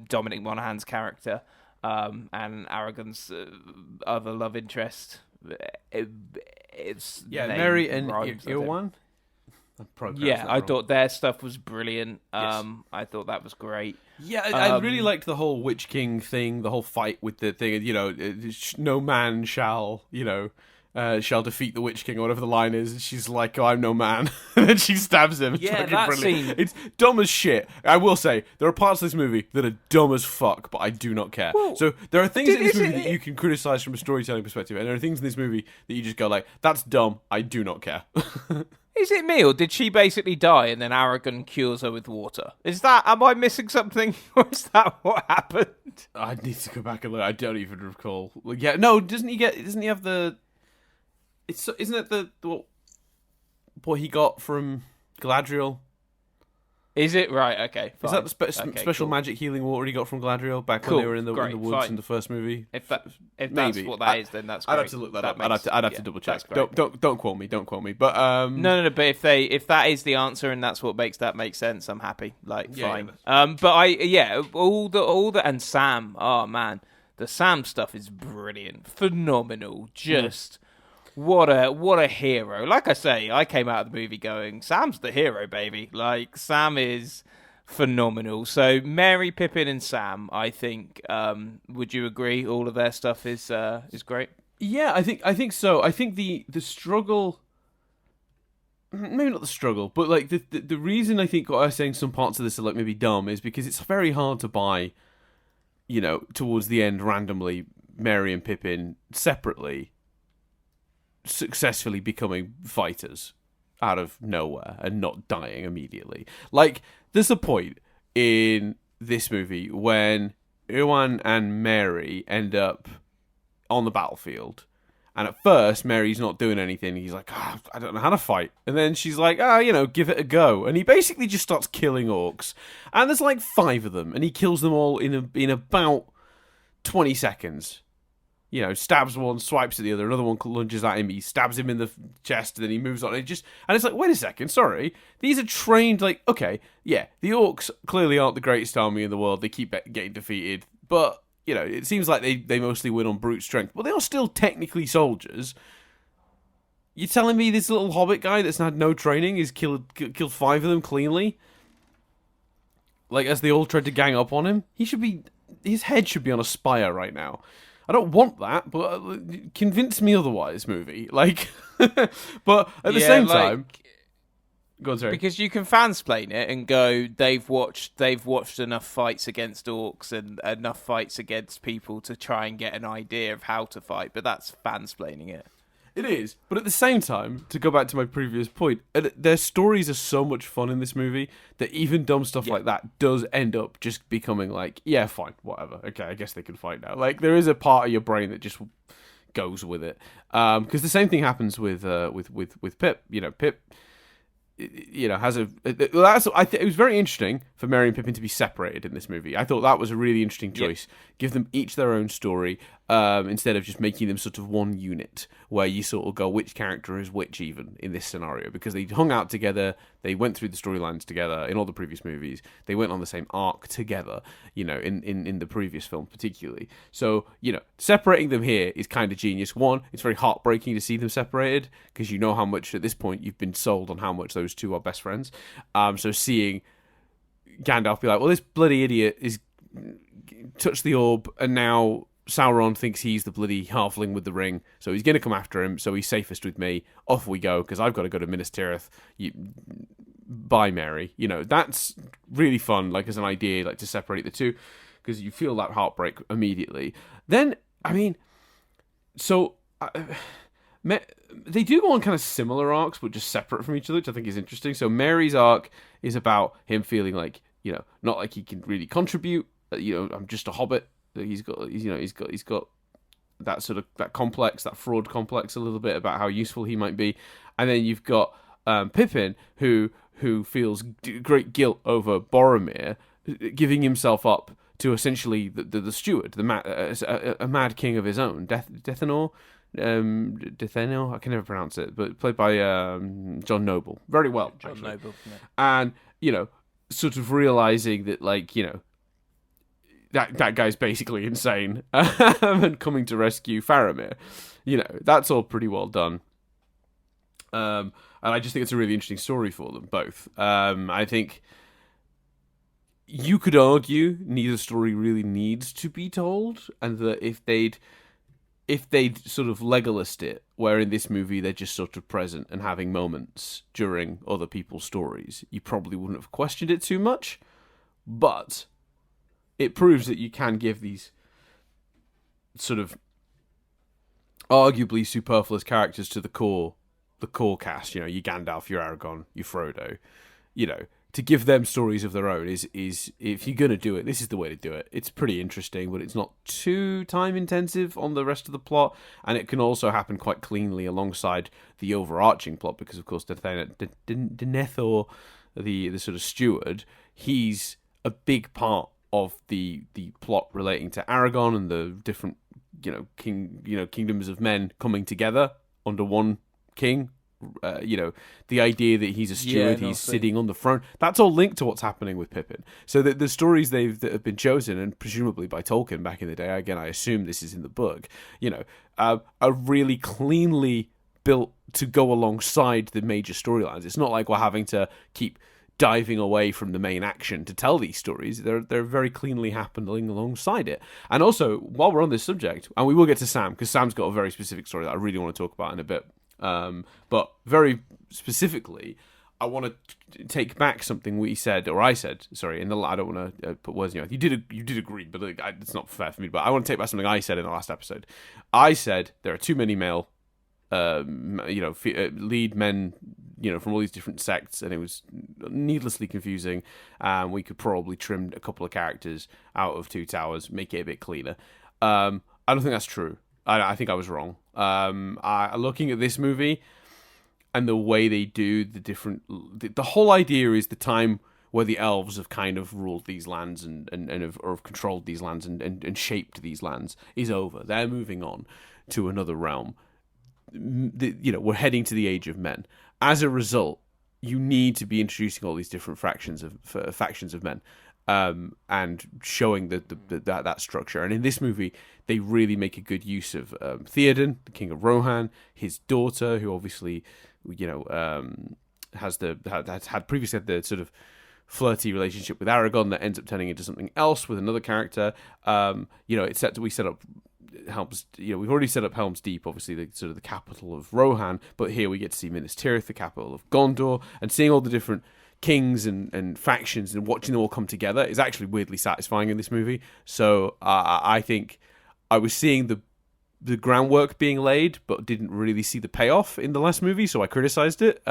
Dominic Monaghan's character and Aragon's other love interest. It's Mary and Eowyn. I thought their stuff was brilliant. Yes. I thought that was great. Yeah, I really liked the whole Witch King thing, the whole fight with the thing. No man shall, shall defeat the Witch King or whatever the line is. And she's like, "Oh, I'm no man," and then she stabs him. It's Yeah, fucking that brilliant. scene. It's dumb as shit. I will say there are parts of this movie that are dumb as fuck, but I do not care. Well, so there are things in this is movie it- that you can criticize from a storytelling perspective, and there are things in this movie that you just go like, "That's dumb. I do not care." Is it me, or did she basically die and then Aragon cures her with water? Am I missing something, or is that what happened? I need to go back and look. I don't even recall. Like, yeah, no, doesn't he have the? Isn't it the what he got from Galadriel? Is it right? Okay, fine. Is that the Okay, special cool. magic healing water he got from Galadriel back Cool, when they were in the great, woods fine. in the first movie? If that's Maybe. what that is, then that's great. I'd have to look that up. makes- I'd have to yeah, double check. that's great. Don't quote me. Don't quote me. But No. But if that is the answer and that's what makes that make sense, I'm happy. Like, Yeah, fine. yeah, But all the and Sam. Oh man, the Sam stuff is brilliant, phenomenal. Just what a hero. Like I say, I came out of the movie going, Sam's the hero, baby. Like, Sam is phenomenal. So Mary, Pippin, and Sam, I think. Would you agree? All of their stuff is great. yeah, I think so. I think the struggle, maybe not the struggle, but like the reason I think what I was saying some parts of this are like maybe dumb is because it's very hard to buy, towards the end randomly Mary and Pippin separately successfully becoming fighters out of nowhere and not dying immediately. Like, there's a point in this movie when Ewan and Mary end up on the battlefield, and at first Mary's not doing anything. He's like, I don't know how to fight, and then she's like, give it a go, and he basically just starts killing orcs, and there's like 5 of them, and he kills them all in about 20 seconds. Stabs one, swipes at the other, another one lunges at him, he stabs him in the chest, and then he moves on. And it's like, wait a second, sorry. These are trained, like, okay, yeah, the orcs clearly aren't the greatest army in the world. They keep getting defeated. But, it seems like they mostly win on brute strength. But they are still technically soldiers. You're telling me this little hobbit guy that's had no training has killed 5 of them cleanly? Like, as they all tried to gang up on him? His head should be on a spire right now. I don't want that, but convince me otherwise, movie. Like, but at the same time, go on, sorry. Because you can fansplain it and go, they've watched enough fights against orcs and enough fights against people to try and get an idea of how to fight, but that's fansplaining it. It is, but at the same time, to go back to my previous point, their stories are so much fun in this movie that even dumb stuff like that does end up just becoming like, yeah, fine, whatever. Okay, I guess they can fight now. Like, there is a part of your brain that just goes with it, because the same thing happens with Pip. Pip, has a. It was very interesting for Merry and Pippin to be separated in this movie. I thought that was a really interesting choice. Yeah. Give them each their own story, instead of just making them sort of one unit where you sort of go, which character is which even in this scenario, because they hung out together, they went through the storylines together in all the previous movies, they went on the same arc together, in the previous film particularly. So, separating them here is kind of genius. One, it's very heartbreaking to see them separated, because you know how much at this point you've been sold on how much those two are best friends. So seeing Gandalf be like, well, this bloody idiot is touched the orb, and now Sauron thinks he's the bloody halfling with the ring, so he's going to come after him, so he's safest with me. Off we go, because I've got to go to Minas Tirith. Bye, Mary. That's really fun, like, as an idea, like, to separate the two, because you feel that heartbreak immediately. Then, they do go on kind of similar arcs, but just separate from each other, which I think is interesting. So Mary's arc is about him feeling like, not like he can really contribute. I'm just a hobbit. He's got that sort of that complex, that fraud complex, a little bit about how useful he might be. And then you've got Pippin, who feels great guilt over Boromir giving himself up to essentially the steward, a mad king of his own, Dethenor. Dethenor, I can never pronounce it, but played by John Noble, very well. John Noble, yeah. And sort of realizing that, like, that guy's basically insane, and coming to rescue Faramir. That's all pretty well done. And I just think it's a really interesting story for them both. I think you could argue neither story really needs to be told, and that if if they'd sort of Legolased it, where in this movie they're just sort of present and having moments during other people's stories, you probably wouldn't have questioned it too much. But it proves that you can give these sort of arguably superfluous characters to the core cast. You know, your Gandalf, your Aragorn, your Frodo. You know, to give them stories of their own is if you're gonna do it, this is the way to do it. It's pretty interesting, but it's not too time intensive on the rest of the plot, and it can also happen quite cleanly alongside the overarching plot, because of course Denethor, the sort of steward, he's a big part of the plot relating to Aragorn and the different kingdoms of men coming together under one king. The idea that he's a steward, he's sitting on the throne, that's all linked to what's happening with Pippin. So the stories that have been chosen, and presumably by Tolkien back in the day, again, I assume this is in the book, are really cleanly built to go alongside the major storylines. It's not like we're having to keep diving away from the main action to tell these stories. They're very cleanly happening alongside it. And also, while we're on this subject, and we will get to Sam, because Sam's got a very specific story that I really want to talk about in a bit. But very specifically, I want to take back something we said, or I said, sorry, I don't want to put words in your mouth. You did agree, but it's not fair for me. But I want to take back something I said in the last episode. I said there are too many male, lead men, from all these different sects, and it was needlessly confusing. We could probably trim a couple of characters out of Two Towers, make it a bit cleaner. I don't think that's true. I think I was wrong. Looking at this movie and the way they do the whole idea is the time where the elves have kind of ruled these lands and have controlled these lands and shaped these lands is over. They're moving on to another realm. We're heading to the Age of Men. As a result, you need to be introducing all these different factions of men. And showing that structure. And in this movie, they really make a good use of Theoden, the King of Rohan, his daughter, who obviously, has had previously had the sort of flirty relationship with Aragorn that ends up turning into something else with another character. We set up Helms. We've already set up Helms Deep, obviously the sort of the capital of Rohan, but here we get to see Minas Tirith, the capital of Gondor, and seeing all the different kings and factions and watching them all come together is actually weirdly satisfying in this movie. So I think I was seeing the groundwork being laid, but didn't really see the payoff in the last movie, so I criticized it.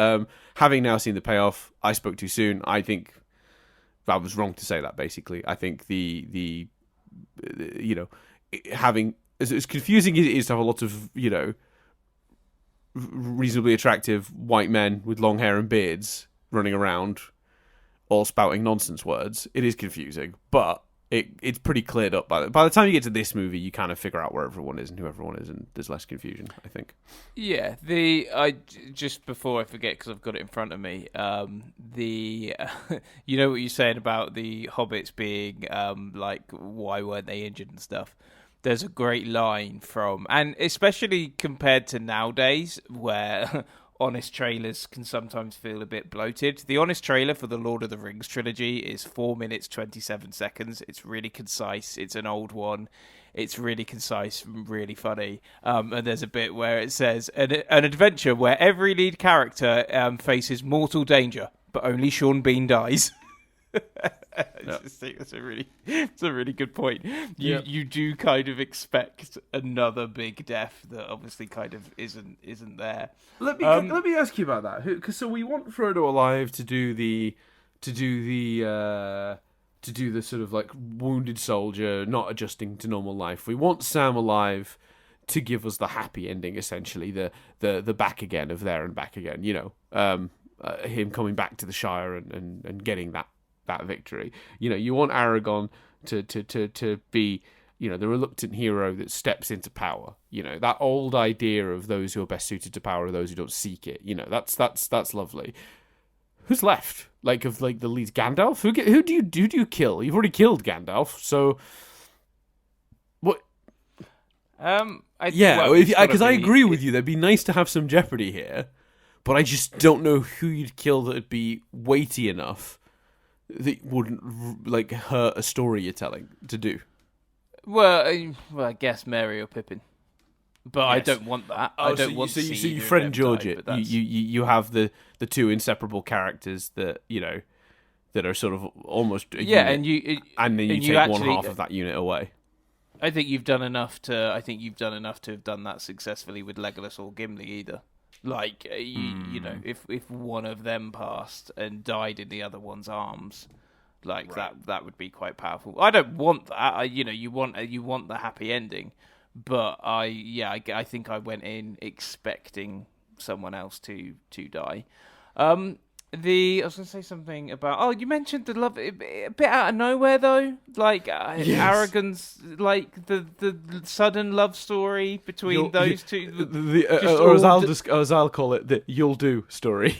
Having now seen the payoff, I spoke too soon. I think I was wrong to say that, basically. I think having as confusing as it is to have a lot of reasonably attractive white men with long hair and beards running around all spouting nonsense words, it is confusing, but it's pretty cleared up by the time you get to this movie. You kind of figure out where everyone is and who everyone is, and there's less confusion, I think. Yeah, just before I forget, because I've got it in front of me, you know what you're saying about the hobbits being why weren't they injured and stuff. There's a great line from, and especially compared to nowadays, where honest trailers can sometimes feel a bit bloated. The honest trailer for the Lord of the Rings trilogy is 4 minutes 27 seconds. It's really concise. It's an old one. It's really concise and really funny. And there's a bit where it says an adventure where every lead character faces mortal danger, but only Sean Bean dies. I just think it's a really good point. You do kind of expect another big death that obviously kind of isn't there. Let me ask you about that. Because so we want Frodo alive to do the sort of like wounded soldier not adjusting to normal life. We want Sam alive to give us the happy ending, essentially the back again of there and back again. Him coming back to the Shire and getting that victory. You want Aragorn to be, the reluctant hero that steps into power. That old idea of those who are best suited to power are those who don't seek it. That's lovely. Who's left? The lead, Gandalf? Who do you kill? You've already killed Gandalf, so what? Because I agree with you. That'd be nice to have some jeopardy here, but I just don't know who you'd kill that'd be weighty enough that wouldn't hurt a story you're telling to do. Well, I guess Merry or Pippin. But I Yes. don't want that. Oh, I don't want to see so you either of friend them George die, it. but that's... You have the two inseparable characters that that are sort of almost a Yeah, unit, and then you and you take actually, one half of that unit away. I think you've done enough to. I think you've done enough to have done that successfully with Legolas or Gimli either. Like you know, if one of them passed and died in the other one's arms, like that would be quite powerful. I don't want that. You want the happy ending, but I think I went in expecting someone else to die. I was going to say something about... Oh, you mentioned the love... A bit out of nowhere, though. Like, Aragorn's... Like, the sudden love story between those two. As I'll call it, the "you'll do" story.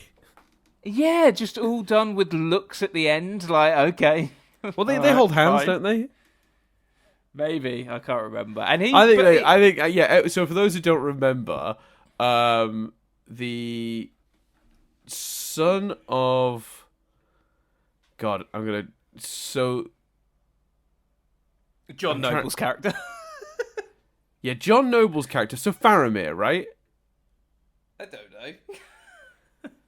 Yeah, just all done with looks at the end. Like, okay. Well, they hold hands, fine. don't they? Maybe. I can't remember. And So for those who don't remember, the son of God, John Noble's character. Yeah, John Noble's character. So Faramir, right? I don't know.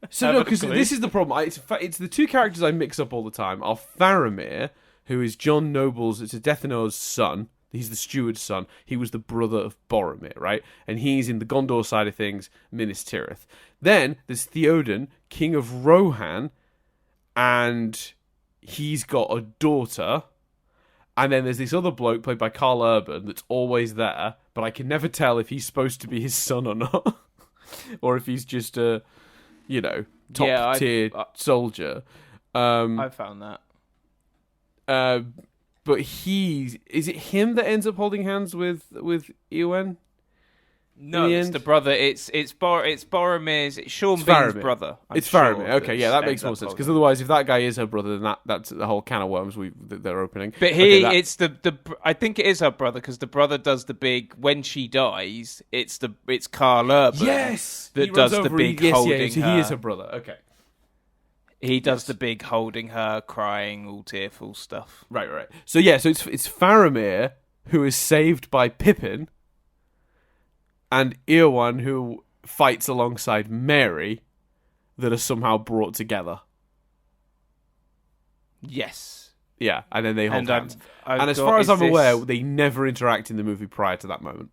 So no, because this is the problem. It's the two characters I mix up all the time. Are Faramir, who is John Noble's... It's a Deathnor's son. He's the steward's son. He was the brother of Boromir, right? And he's in the Gondor side of things, Minas Tirith. Then there's Theoden, king of Rohan, and he's got a daughter. And then there's this other bloke played by Carl Urban that's always there, but I can never tell if he's supposed to be his son or not, or if he's just a, top tier soldier. I found that. But is it him that ends up holding hands with Eowyn? No, it's the brother. It's Boromir's. It's Sean Bean's brother. It's Faramir. Okay, yeah, that makes more sense. Because otherwise, if that guy is her brother, then that's the whole can of worms they're opening. But it's the I think it is her brother because the brother does the big when she dies. It's Carl Urban. Yes, that does the big holding her. He is her brother. Okay. He does the big holding her, crying, all tearful stuff. Right. So it's Faramir who is saved by Pippin, and Eowyn who fights alongside Mary, that are somehow brought together. Yes. Yeah, and then they hold hands. And as far as I'm aware, they never interact in the movie prior to that moment.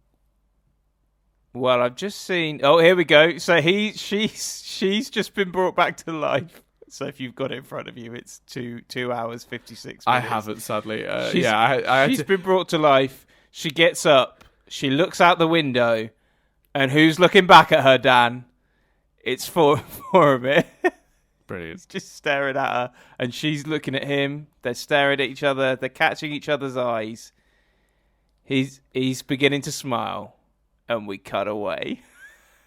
Well, I've just seen... Oh, here we go. So she's just been brought back to life. So if you've got it in front of you, it's 2 hours 56 minutes. I haven't, sadly. She's been brought to life. She gets up. She looks out the window. And who's looking back at her, Dan? It's Faramir. Brilliant. Just staring at her. And she's looking at him. They're staring at each other. They're catching each other's eyes. He's beginning to smile. And we cut away.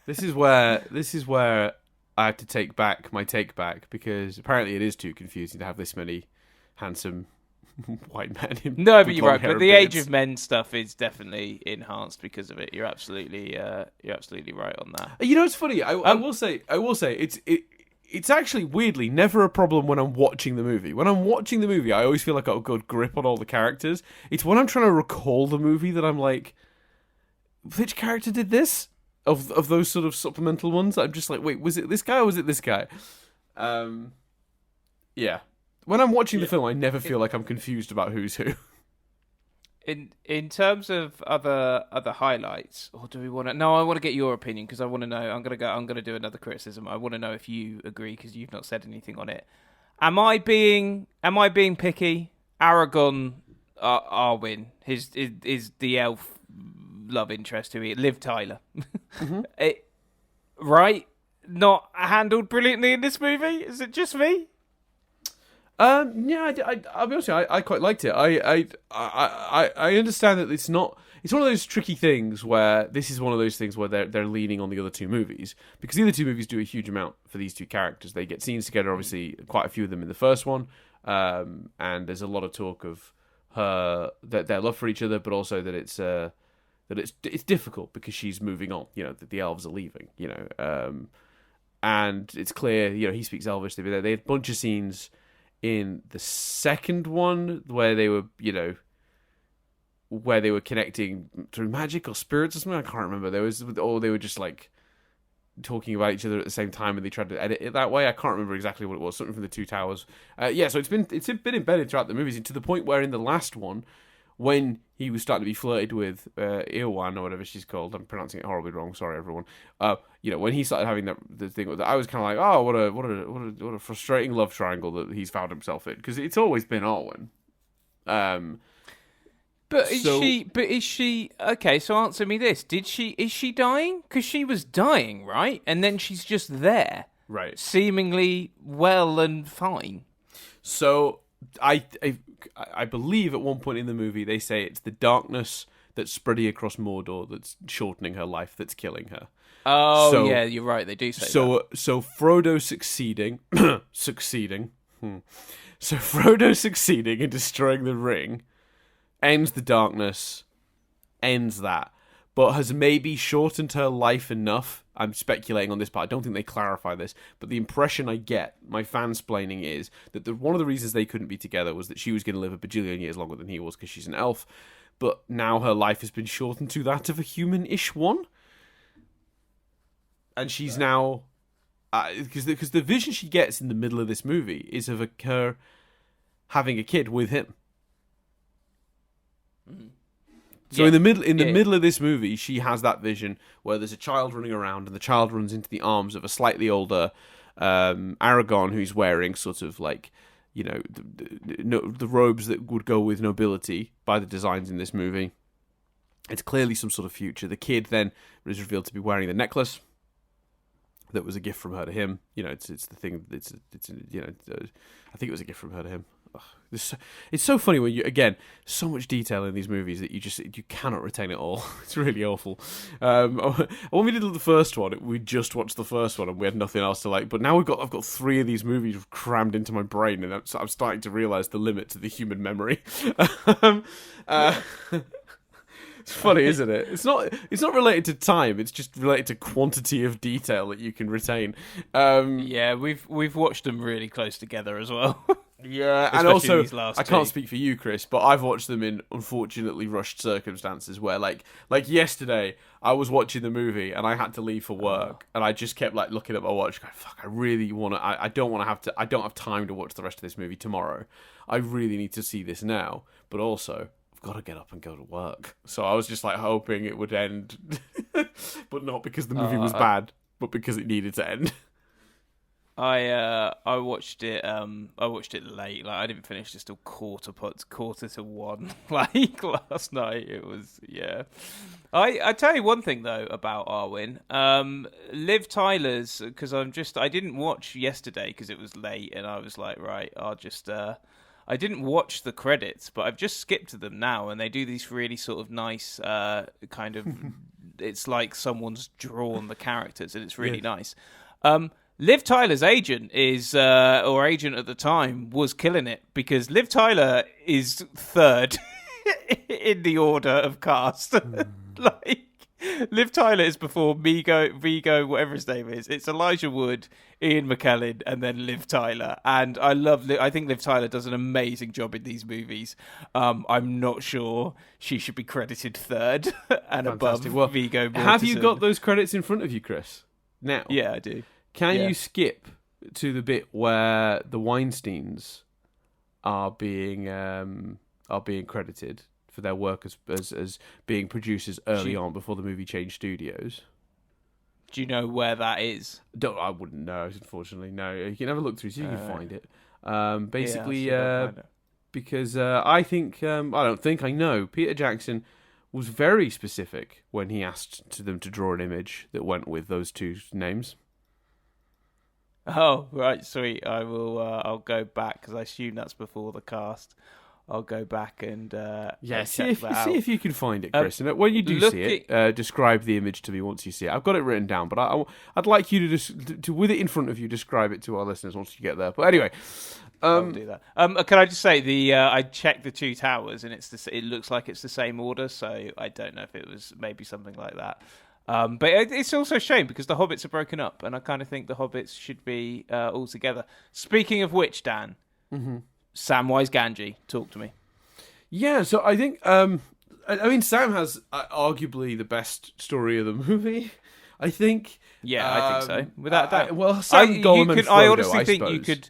This is where I had to take back my take back, because apparently it is too confusing to have this many handsome white men. No, but you're right. But the Age of Men stuff is definitely enhanced because of it. You're absolutely right on that. You know, it's funny. I will say it's actually weirdly never a problem when I'm watching the movie. When I'm watching the movie, I always feel like I've got a good grip on all the characters. It's when I'm trying to recall the movie that I'm like, which character did this? Of those sort of supplemental ones, I'm just like, wait, was it this guy or was it this guy? Yeah. When I'm watching the film, I never feel like I'm confused about who's who. In terms of other highlights, or do we want to? No, I want to get your opinion because I want to know. I'm gonna do another criticism. I want to know if you agree because you've not said anything on it. Am I being picky? Aragorn, Arwen, is the elf love interest to Liv Tyler, right? Not handled brilliantly in this movie. Is it just me? I'll be honest with you, I quite liked it. I understand that it's not. It's one of those tricky things where this is one of those things where they're leaning on the other two movies, because the other two movies do a huge amount for these two characters. They get scenes together, obviously, quite a few of them in the first one, and there's a lot of talk of their love for each other, but also that it's difficult because she's moving on. You know, that the elves are leaving. You know, and it's clear. You know, he speaks Elvish. They had a bunch of scenes in the second one where they were, you know, where they were connecting through magic or spirits or something. I can't remember. Or they were just like talking about each other at the same time, and they tried to edit it that way. I can't remember exactly what it was. Something from the Two Towers. So it's been embedded throughout the movies, to the point where in the last one, when he was starting to be flirted with Eowyn or whatever she's called, I'm pronouncing it horribly wrong. Sorry, everyone. When he started having the thing with that, I was kind of like, oh, what a frustrating love triangle that he's found himself in, because it's always been Arwen. But is she okay? So answer me this: is she dying? Because she was dying, right? And then she's just there, right, seemingly well and fine. So I believe at one point in the movie they say it's the darkness that's spreading across Mordor that's shortening her life, that's killing her. Oh, yeah, you're right. They do say that. So Frodo succeeding. So Frodo succeeding in destroying the ring ends the darkness, ends that, but has maybe shortened her life enough. I'm speculating on this part. I don't think they clarify this, but the impression I get, my fansplaining, is that one of the reasons they couldn't be together was that she was going to live a bajillion years longer than he was because she's an elf, but now her life has been shortened to that of a human-ish one. And she's now... Because the vision she gets in the middle of this movie is of her having a kid with him. So in the middle of this movie, she has that vision where there's a child running around, and the child runs into the arms of a slightly older Aragorn, who's wearing sort of like, the robes that would go with nobility by the designs in this movie. It's clearly some sort of future. The kid then is revealed to be wearing the necklace that was a gift from her to him. It's the thing. I think it was a gift from her to him. It's so funny when so much detail in these movies that you cannot retain it all. It's really awful. When we did the first one, we just watched the first one and we had nothing else to like. But now I've got 3 of these movies crammed into my brain, and I'm starting to realise the limit to the human memory. It's funny, isn't it? It's not related to time. It's just related to quantity of detail that you can retain. We've watched them really close together as well. Yeah, and also, I can't speak for you, Chris, but I've watched them in unfortunately rushed circumstances where, like yesterday, I was watching the movie and I had to leave for work, and I just kept looking at my watch, going, "Fuck, I really want to. I don't have time to watch the rest of this movie tomorrow. I really need to see this now, but also I've got to get up and go to work." So I was just hoping it would end, but not because the movie was bad, but because it needed to end. I watched it. I watched it late. I didn't finish this till quarter to 1. Last night, it was I tell you one thing though about Arwen. Liv Tyler's, because I didn't watch yesterday because it was late, and I was like, right, I'll just. I didn't watch the credits, but I've just skipped to them now, and they do these really sort of nice kind of. It's like someone's drawn the characters, and it's really nice. Liv Tyler's agent or agent at the time, was killing it, because Liv Tyler is 3rd in the order of cast. Liv Tyler is before Vigo, whatever his name is. It's Elijah Wood, Ian McKellen, and then Liv Tyler. And I think Liv Tyler does an amazing job in these movies. I'm not sure she should be credited 3rd and Fantastic. above Viggo Mortensen. Have you got those credits in front of you, Chris? Now? Yeah, I do. Can you skip to the bit where the Weinsteins are being credited for their work as being producers early on before the movie changed studios? Do you know where that is? I wouldn't know, unfortunately. No, you can have a look through, see if you can find it. Because I don't think I know. Peter Jackson was very specific when he asked them to draw an image that went with those 2 names. Oh, right, sweet. I will. I'll go back because I assume that's before the cast. I'll go back and see if you can find it, Chris. And when you do see it, describe the image to me once you see it. I've got it written down, but I'd like you to with it in front of you, describe it to our listeners once you get there. But anyway, I'll do that. Can I just say I checked the Two Towers, and it looks like it's the same order, so I don't know if it was maybe something like that. But it's also a shame because the Hobbits are broken up, and I kind of think the Hobbits should be all together. Speaking of which, Dan, Samwise Gamgee, talk to me. Yeah, so I think I mean, Sam has arguably the best story of the movie, I think. Yeah, I think so, without a doubt. Well, Sam, Gollum, and Frodo, I honestly I think suppose.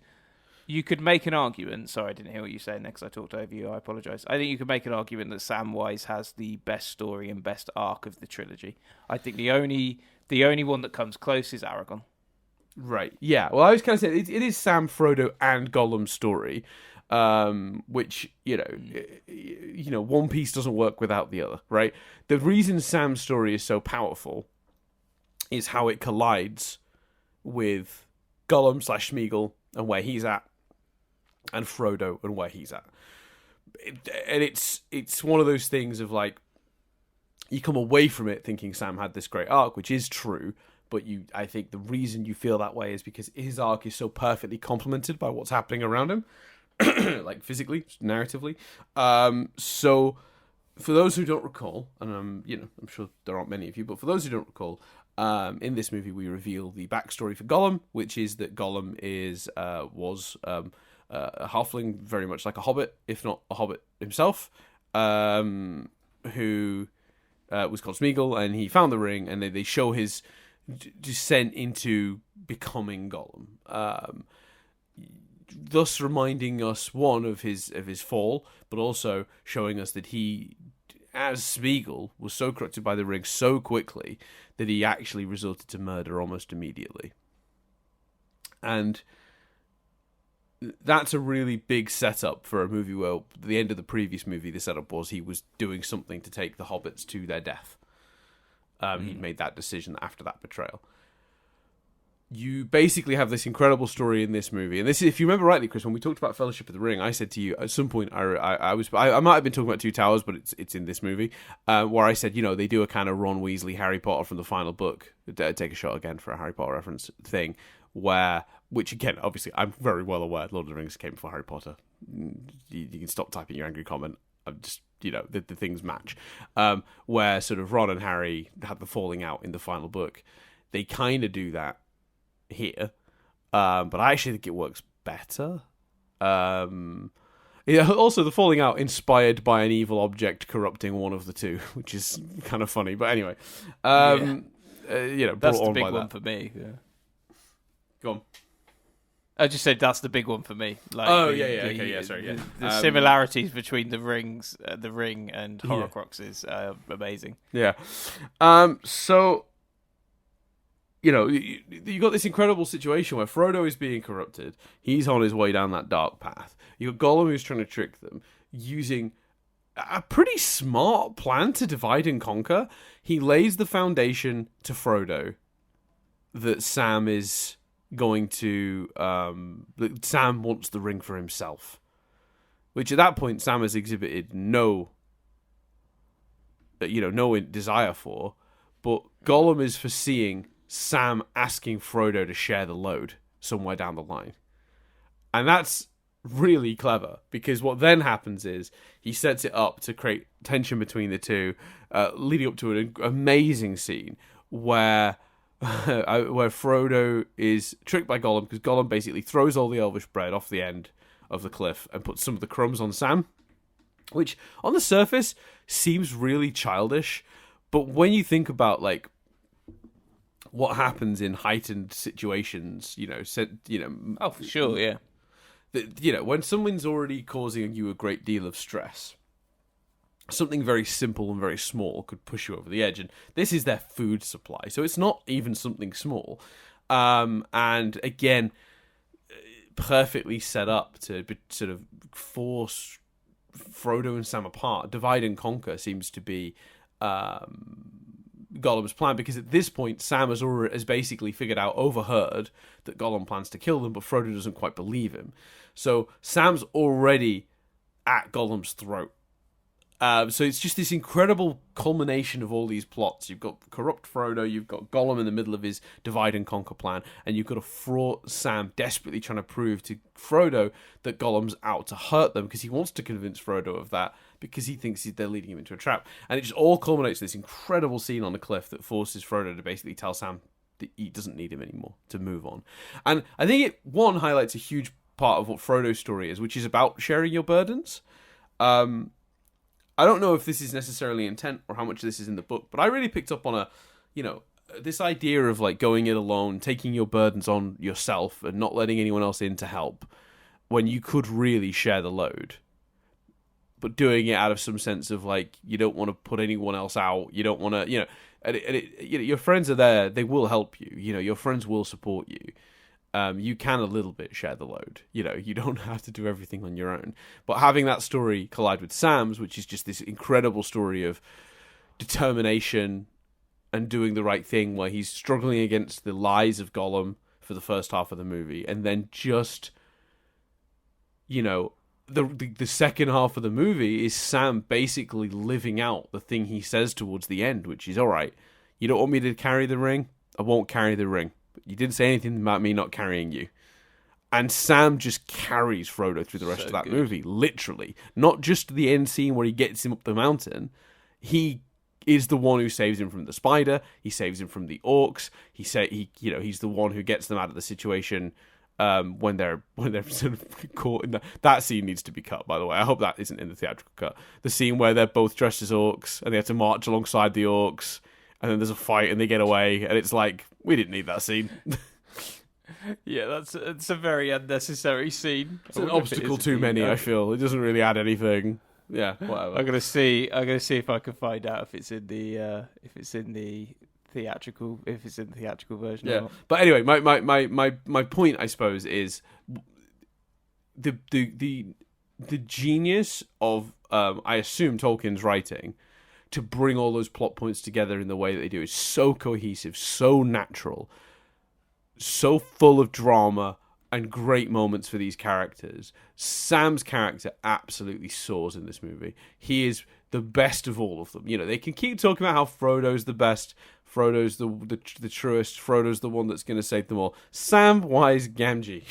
you could make an argument. Sorry, I didn't hear what you said next. I talked over you. I apologise. I think you could make an argument that Samwise has the best story and best arc of the trilogy. I think the only one that comes close is Aragon. Right. Yeah. Well, I was kind of saying it is Sam, Frodo, and Gollum's story, which One Piece doesn't work without the other. Right. The reason Sam's story is so powerful is how it collides with Gollum / Smeagol and where he's at, and Frodo and where he's at. And it's one of those things of like, you come away from it thinking Sam had this great arc, which is true, but I think the reason you feel that way is because his arc is so perfectly complemented by what's happening around him, like physically, narratively. So for those who don't recall, and I'm sure there aren't many of you, but for those who don't recall, in this movie we reveal the backstory for Gollum, which is that Gollum was a halfling, very much like a hobbit, if not a hobbit himself, who was called Smeagol, and he found the ring, and they show his descent into becoming Gollum, thus reminding us, one, of his fall, but also showing us that he, as Smeagol, was so corrupted by the ring so quickly that he actually resorted to murder almost immediately. And that's a really big setup for a movie where, at the end of the previous movie, the setup was he was doing something to take the hobbits to their death. He'd made that decision after that betrayal. You basically have this incredible story in this movie, and this is, if you remember rightly, Chris, when we talked about Fellowship of the Ring, I said to you at some point, I might have been talking about Two Towers, but it's in this movie, where I said, they do a kind of Ron Weasley Harry Potter from the final book, take a shot again for a Harry Potter reference thing, which again, obviously, I'm very well aware Lord of the Rings came before Harry Potter. You can stop typing your angry comment. I'm just, the things match. Where sort of Ron and Harry had the falling out in the final book. They kind of do that here, but I actually think it works better. Also, the falling out inspired by an evil object corrupting one of the two, which is kind of funny. But anyway, that's the big one for me. Yeah. Go on. I just said that's the big one for me. Like, sorry. The similarities between the ring and Horcruxes are amazing. Yeah. So, you got this incredible situation where Frodo is being corrupted. He's on his way down that dark path. You got Gollum, who's trying to trick them using a pretty smart plan to divide and conquer. He lays the foundation to Frodo that Sam is going to Sam wants the ring for himself, which at that point Sam has exhibited no desire for, but Gollum is foreseeing Sam asking Frodo to share the load somewhere down the line, and that's really clever, because what then happens is he sets it up to create tension between the two, leading up to an amazing scene where Frodo is tricked by Gollum, because Gollum basically throws all the elvish bread off the end of the cliff and puts some of the crumbs on Sam, which on the surface seems really childish, but when you think about like what happens in heightened situations, oh, for sure, yeah. When someone's already causing you a great deal of stress, something very simple and very small could push you over the edge, and this is their food supply, so it's not even something small. And again, perfectly set up to sort of force Frodo and Sam apart. Divide and conquer seems to be Gollum's plan, because at this point Sam has basically overheard that Gollum plans to kill them, but Frodo doesn't quite believe him. So Sam's already at Gollum's throat. So it's just this incredible culmination of all these plots. You've got corrupt Frodo, you've got Gollum in the middle of his divide and conquer plan, and you've got a fraught Sam desperately trying to prove to Frodo that Gollum's out to hurt them, because he wants to convince Frodo of that, because he thinks they're leading him into a trap. And it just all culminates in this incredible scene on the cliff that forces Frodo to basically tell Sam that he doesn't need him anymore, to move on. And I think it, one, highlights a huge part of what Frodo's story is, which is about sharing your burdens. I don't know if this is necessarily intent or how much of this is in the book, but I really picked up on this idea of like going it alone, taking your burdens on yourself and not letting anyone else in to help when you could really share the load, but doing it out of some sense of like, you don't want to put anyone else out. You don't want to, your friends are there. They will help you. Your friends will support you. You can a little bit share the load. You don't have to do everything on your own. But having that story collide with Sam's, which is just this incredible story of determination and doing the right thing, where he's struggling against the lies of Gollum for the first half of the movie, and then just, the second half of the movie is Sam basically living out the thing he says towards the end, which is, all right, you don't want me to carry the ring? I won't carry the ring. You didn't say anything about me not carrying you. And Sam just carries Frodo through the rest of that movie, literally. Not just the end scene where he gets him up the mountain. He is the one who saves him from the spider. He saves him from the orcs. He's the one who gets them out of the situation when they're sort of caught in that scene needs to be cut, by the way. I hope that isn't in the theatrical cut. The scene where they're both dressed as orcs and they have to march alongside the orcs, and then there's a fight and they get away, and it's like, we didn't need that scene. Yeah, it's a very unnecessary scene. It's an obstacle too many, I feel. It doesn't really add anything. Yeah, whatever. I'm gonna see if I can find out if it's in the theatrical version. Yeah, or not. but anyway, my point, I suppose, is the genius of I assume Tolkien's writing to bring all those plot points together in the way that they do is so cohesive, so natural, so full of drama and great moments for these characters. Sam's character absolutely soars in this movie. He is the best of all of them. They can keep talking about how Frodo's the best, Frodo's the truest, Frodo's the one that's going to save them all. Samwise Gamgee.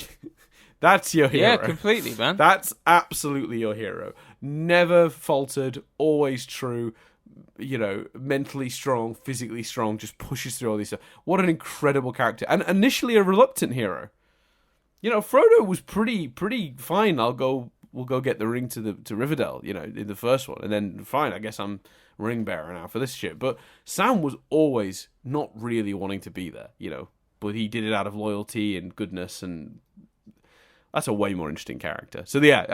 That's your hero. Yeah, completely, man. That's absolutely your hero. Never faltered, always true. Mentally strong, physically strong, just pushes through all these stuff. What an incredible character. And initially a reluctant hero. Frodo was pretty fine. We'll go get the ring to Rivendell, in the first one. And then, fine, I guess I'm ring bearer now for this shit. But Sam was always not really wanting to be there, but he did it out of loyalty and goodness, and that's a way more interesting character. So yeah,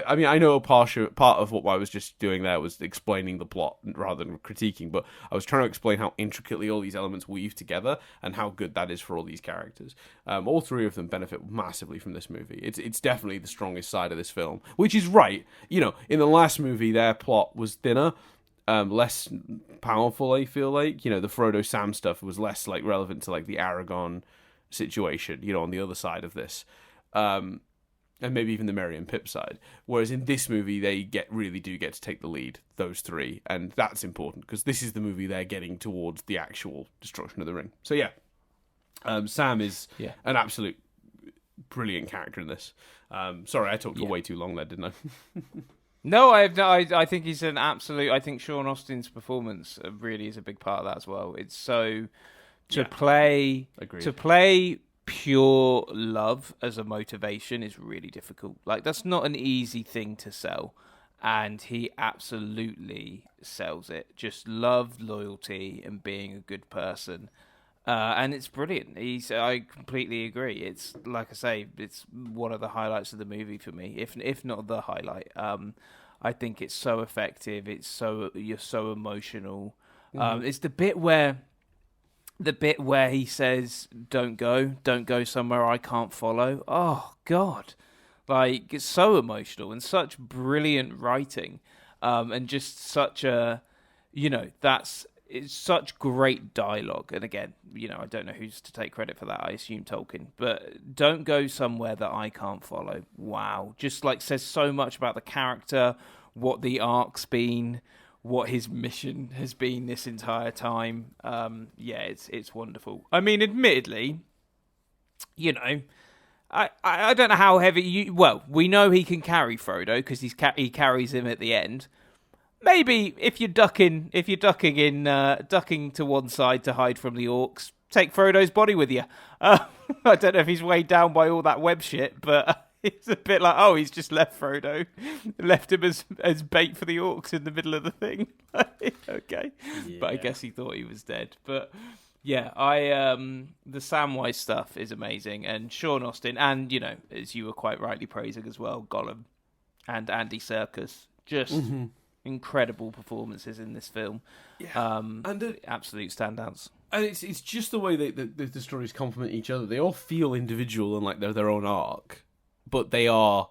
I mean, I know part of what I was just doing there was explaining the plot rather than critiquing, but I was trying to explain how intricately all these elements weave together and how good that is for all these characters. All three of them benefit massively from this movie. It's definitely the strongest side of this film, which is right. In the last movie, their plot was thinner, less powerful. I feel like the Frodo Sam stuff was less like relevant to like the Aragorn situation. On the other side of this. And maybe even the Merry and Pip side. Whereas in this movie, they really do get to take the lead, those three, and that's important because this is the movie they're getting towards the actual destruction of the ring. So yeah, Sam is an absolute brilliant character in this. Sorry, I talked for way too long there, didn't I? No, I think he's an absolute. I think Sean Austin's performance really is a big part of that as well. It's so to play pure love as a motivation is really difficult. Like, that's not an easy thing to sell, and he absolutely sells it. Just love, loyalty, and being a good person, and it's brilliant. I completely agree. It's like I say, it's one of the highlights of the movie for me, if not the highlight. I think it's so effective. You're so emotional. It's the bit where he says, don't go somewhere I can't follow. Oh, God. Like, it's so emotional and such brilliant writing. And just such it's such great dialogue. And again, I don't know who's to take credit for that. I assume Tolkien. But don't go somewhere that I can't follow. Wow. Just like says so much about the character, what the arc's been, what his mission has been this entire time. It's wonderful. I mean, admittedly, I don't know how heavy we know he can carry Frodo because he carries him at the end. Maybe if you're ducking to one side to hide from the orcs, take Frodo's body with you. I don't know if he's weighed down by all that web shit, but It's a bit like, oh, he's just left Frodo, left him as bait for the orcs in the middle of the thing. Okay, but I guess he thought he was dead. But yeah, the Samwise stuff is amazing, and Sean Astin, and as you were quite rightly praising as well, Gollum and Andy Serkis, just incredible performances in this film. Yeah, and absolute standouts. And it's just the way the stories complement each other. They all feel individual and like they're their own arc, but they are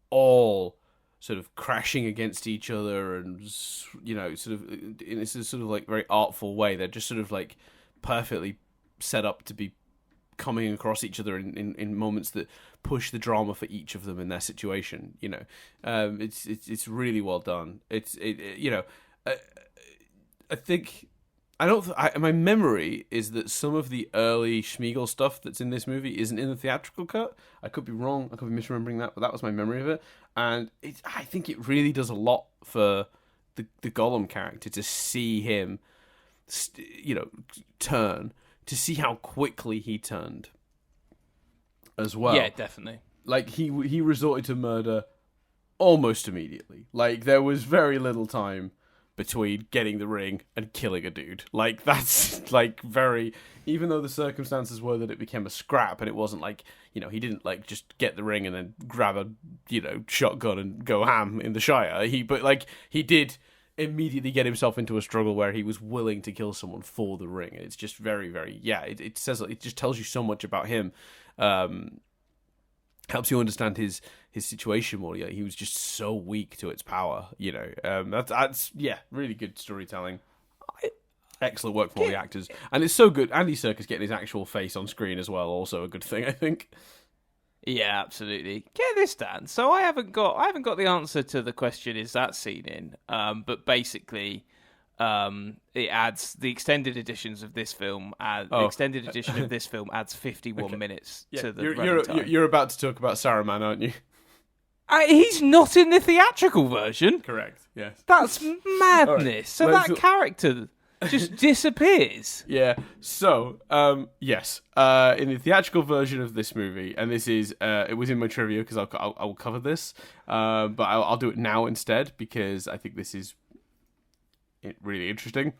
all sort of crashing against each other, and sort of in this sort of like very artful way. They're just sort of like perfectly set up to be coming across each other in moments that push the drama for each of them in their situation. It's really well done. I think. My memory is that some of the early Schmeagol stuff that's in this movie isn't in the theatrical cut. I could be wrong. I could be misremembering that, but that was my memory of it. And I think it really does a lot for the Gollum character to see him, turn, to see how quickly he turned as well. Yeah, definitely. Like, he resorted to murder almost immediately. Like, there was very little time between getting the ring and killing a dude. Like, that's, like, very... Even though the circumstances were that it became a scrap, and it wasn't like, he didn't, like, just get the ring and then grab a, shotgun and go ham in the Shire. He did immediately get himself into a struggle where he was willing to kill someone for the ring. It's just very, very... Yeah, it just tells you so much about him. Helps you understand his situation more. Yeah, he was just so weak to its power. That's really good storytelling. Excellent work from all the actors, and it's so good. Andy Serkis getting his actual face on screen as well, also a good thing, I think. Yeah, absolutely. Get this, Dan. So I haven't got the answer to the question. Is that scene in? But basically, it adds the extended editions of this film. The extended edition of this film adds 51 minutes to the running time. You're about to talk about Saruman, aren't you? He's not in the theatrical version. Correct. Yes. That's madness. Right. So that character just disappears. Yeah. So, yes. In the theatrical version of this movie, and this is, it was in my trivia because I'll cover this, but I'll do it now instead because I think this is really interesting.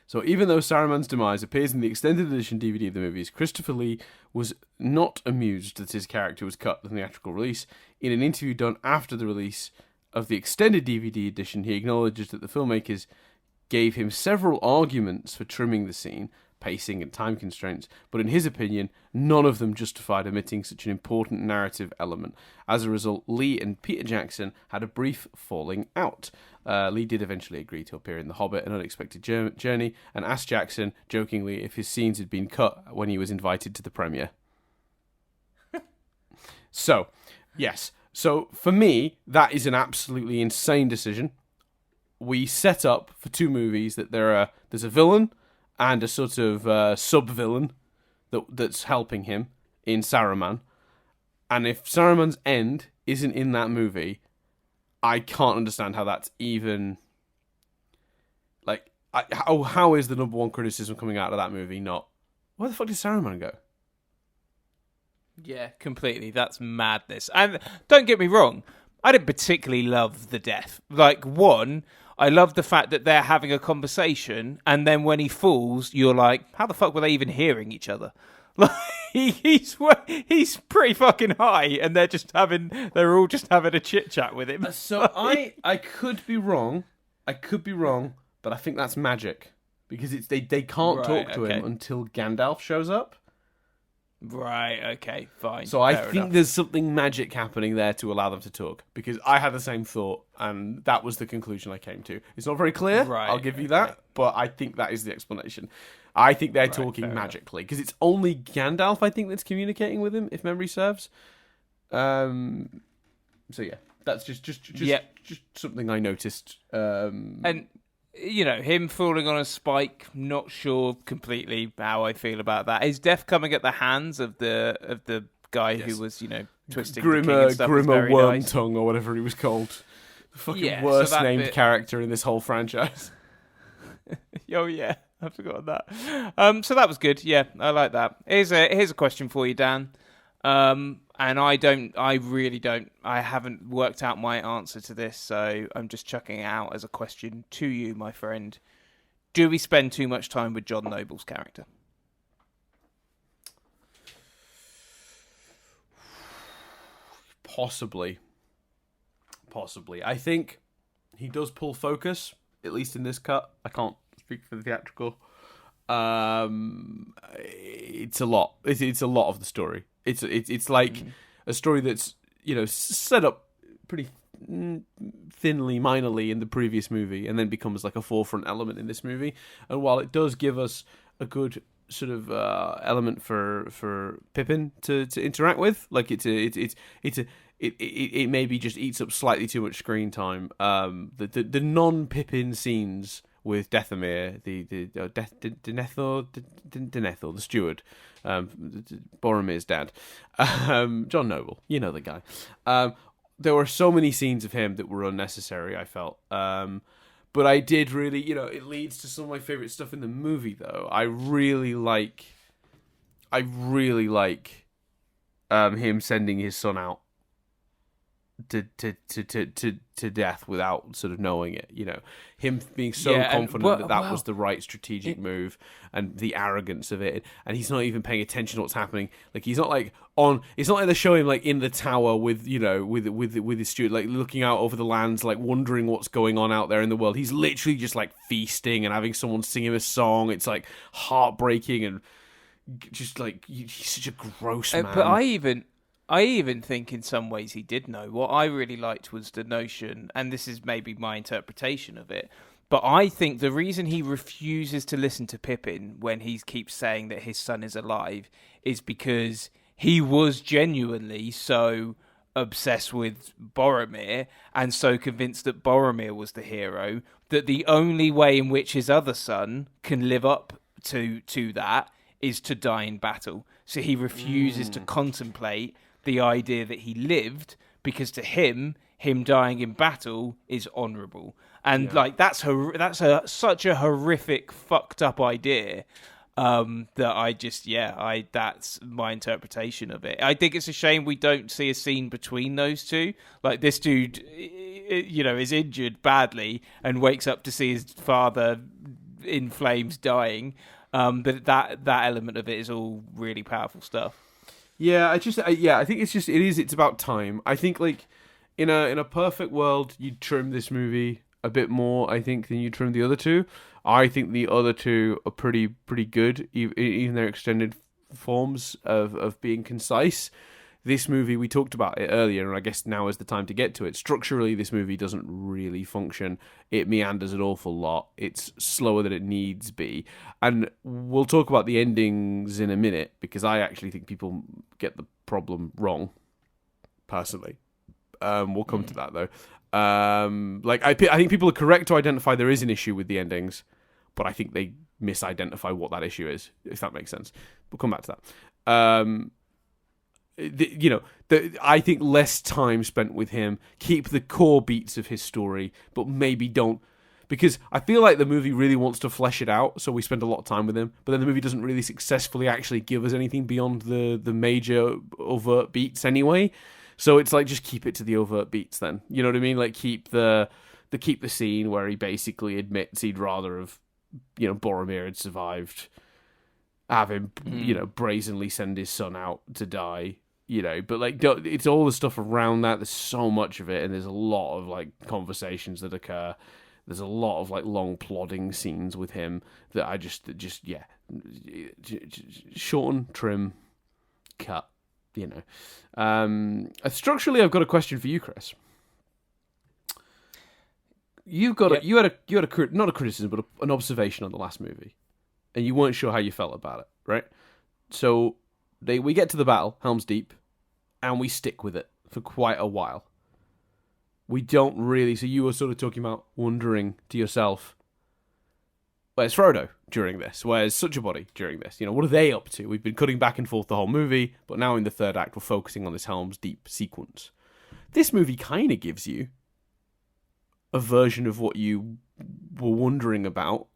So even though Saruman's demise appears in the extended edition DVD of the movies, Christopher Lee was not amused that his character was cut in the theatrical release. In an interview done after the release of the extended DVD edition, he acknowledges that the filmmakers gave him several arguments for trimming the scene, pacing and time constraints, but in his opinion, none of them justified omitting such an important narrative element. As a result, Lee and Peter Jackson had a brief falling out. Lee did eventually agree to appear in The Hobbit, An Unexpected Journey, and asked Jackson, jokingly, if his scenes had been cut when he was invited to the premiere. So, yes. So, for me, that is an absolutely insane decision. We set up for two movies that there's a villain and a sort of sub-villain that's helping him in Saruman. And if Saruman's end isn't in that movie, I can't understand how that's even... Like, how is the number one criticism coming out of that movie not... Where the fuck did Saruman go? Yeah, completely. That's madness. And don't get me wrong, I didn't particularly love the death. Like, one... I love the fact that they're having a conversation, and then when he falls, you're like, how the fuck were they even hearing each other? Like, he's pretty fucking high, and they're all just having a chit chat with him. So I could be wrong, but I think that's magic because they can't talk to him until Gandalf shows up. Right, okay, fine. So I think there's something magic happening there to allow them to talk, because I had the same thought, and that was the conclusion I came to. It's not very clear, right, I'll give you that, but I think that is the explanation. I think they're talking magically, because it's only Gandalf, I think, that's communicating with him, if memory serves. So yeah, that's just something I noticed. And... him falling on a spike, not sure completely how I feel about that. His death coming at the hands of the guy who was, twisting the king and stuff. Grimmer Wormtongue, or whatever he was called. The fucking worst named character in this whole franchise. Oh yeah, I forgot that. So that was good. Yeah, I like that. Here's a question for you, Dan. And I really don't. I haven't worked out my answer to this, so I'm just chucking it out as a question to you, my friend. Do we spend too much time with John Noble's character? Possibly. I think he does pull focus, at least in this cut. I can't speak for the theatrical. It's a lot. It's a lot of the story. It's like a story that's, you know, set up pretty thinly, minorly in the previous movie, and then becomes like a forefront element in this movie. And while it does give us a good sort of element for Pippin to interact with, like it maybe just eats up slightly too much screen time. The non-Pippin scenes with Dathomir, Denethor, the steward, Boromir's dad, John Noble, you know the guy. There were so many scenes of him that were unnecessary, I felt. But I did really, you know, it leads to some of my favorite stuff in the movie, though. I really like him sending his son out to death without sort of knowing it, you know, him being so confident that was the right strategic move, and the arrogance of it, and he's not even paying attention to what's happening. Like, he's not like it's not like they show him like in the tower with, you know, with his steward, like looking out over the lands, like wondering what's going on out there in the world. He's literally just like feasting and having someone sing him a song. It's like heartbreaking, and just like he's such a gross man. But I even think in some ways he did know. What I really liked was the notion, and this is maybe my interpretation of it, but I think the reason he refuses to listen to Pippin when he keeps saying that his son is alive is because he was genuinely so obsessed with Boromir and so convinced that Boromir was the hero that the only way in which his other son can live up to that is to die in battle. So he refuses to contemplate the idea that he lived, because to him dying in battle is honourable, and like that's such a horrific, fucked up idea. That's my interpretation of it. I think it's a shame we don't see a scene between those two. Like, this dude, you know, is injured badly and wakes up to see his father in flames dying. But that element of it is all really powerful stuff. Yeah, I think it's about time. I think, like, in a perfect world, you'd trim this movie a bit more, I think, than you trim the other two. I think the other two are pretty good, even their extended forms of being concise. This movie, we talked about it earlier, and I guess now is the time to get to it. Structurally, this movie doesn't really function. It meanders an awful lot. It's slower than it needs be. And we'll talk about the endings in a minute, because I actually think people get the problem wrong, personally. We'll come to that, though. I think people are correct to identify there is an issue with the endings, but I think they misidentify what that issue is, if that makes sense. We'll come back to that. I think less time spent with him, keep the core beats of his story, but maybe don't, because I feel like the movie really wants to flesh it out, so we spend a lot of time with him, but then the movie doesn't really successfully actually give us anything beyond the major overt beats anyway. So it's like, just keep it to the overt beats then. You know what I mean? Like, keep the scene where he basically admits he'd rather have, you know, Boromir had survived, have him, you know, brazenly send his son out to die, you know, but like, it's all the stuff around that. There's so much of it, and there's a lot of like conversations that occur. There's a lot of like long plodding scenes with him that I just shorten, trim, cut, you know. Structurally, I've got a question for you, Chris. You had a not a criticism, but an observation on the last movie, and you weren't sure how you felt about it, right? So we get to the battle, Helms Deep, and we stick with it for quite a while. We don't really. So you were sort of talking about wondering to yourself, where's Frodo during this? Where's Such a Body during this? You know, what are they up to? We've been cutting back and forth the whole movie, but now in the third act, we're focusing on this Helms Deep sequence. This movie kind of gives you a version of what you were wondering about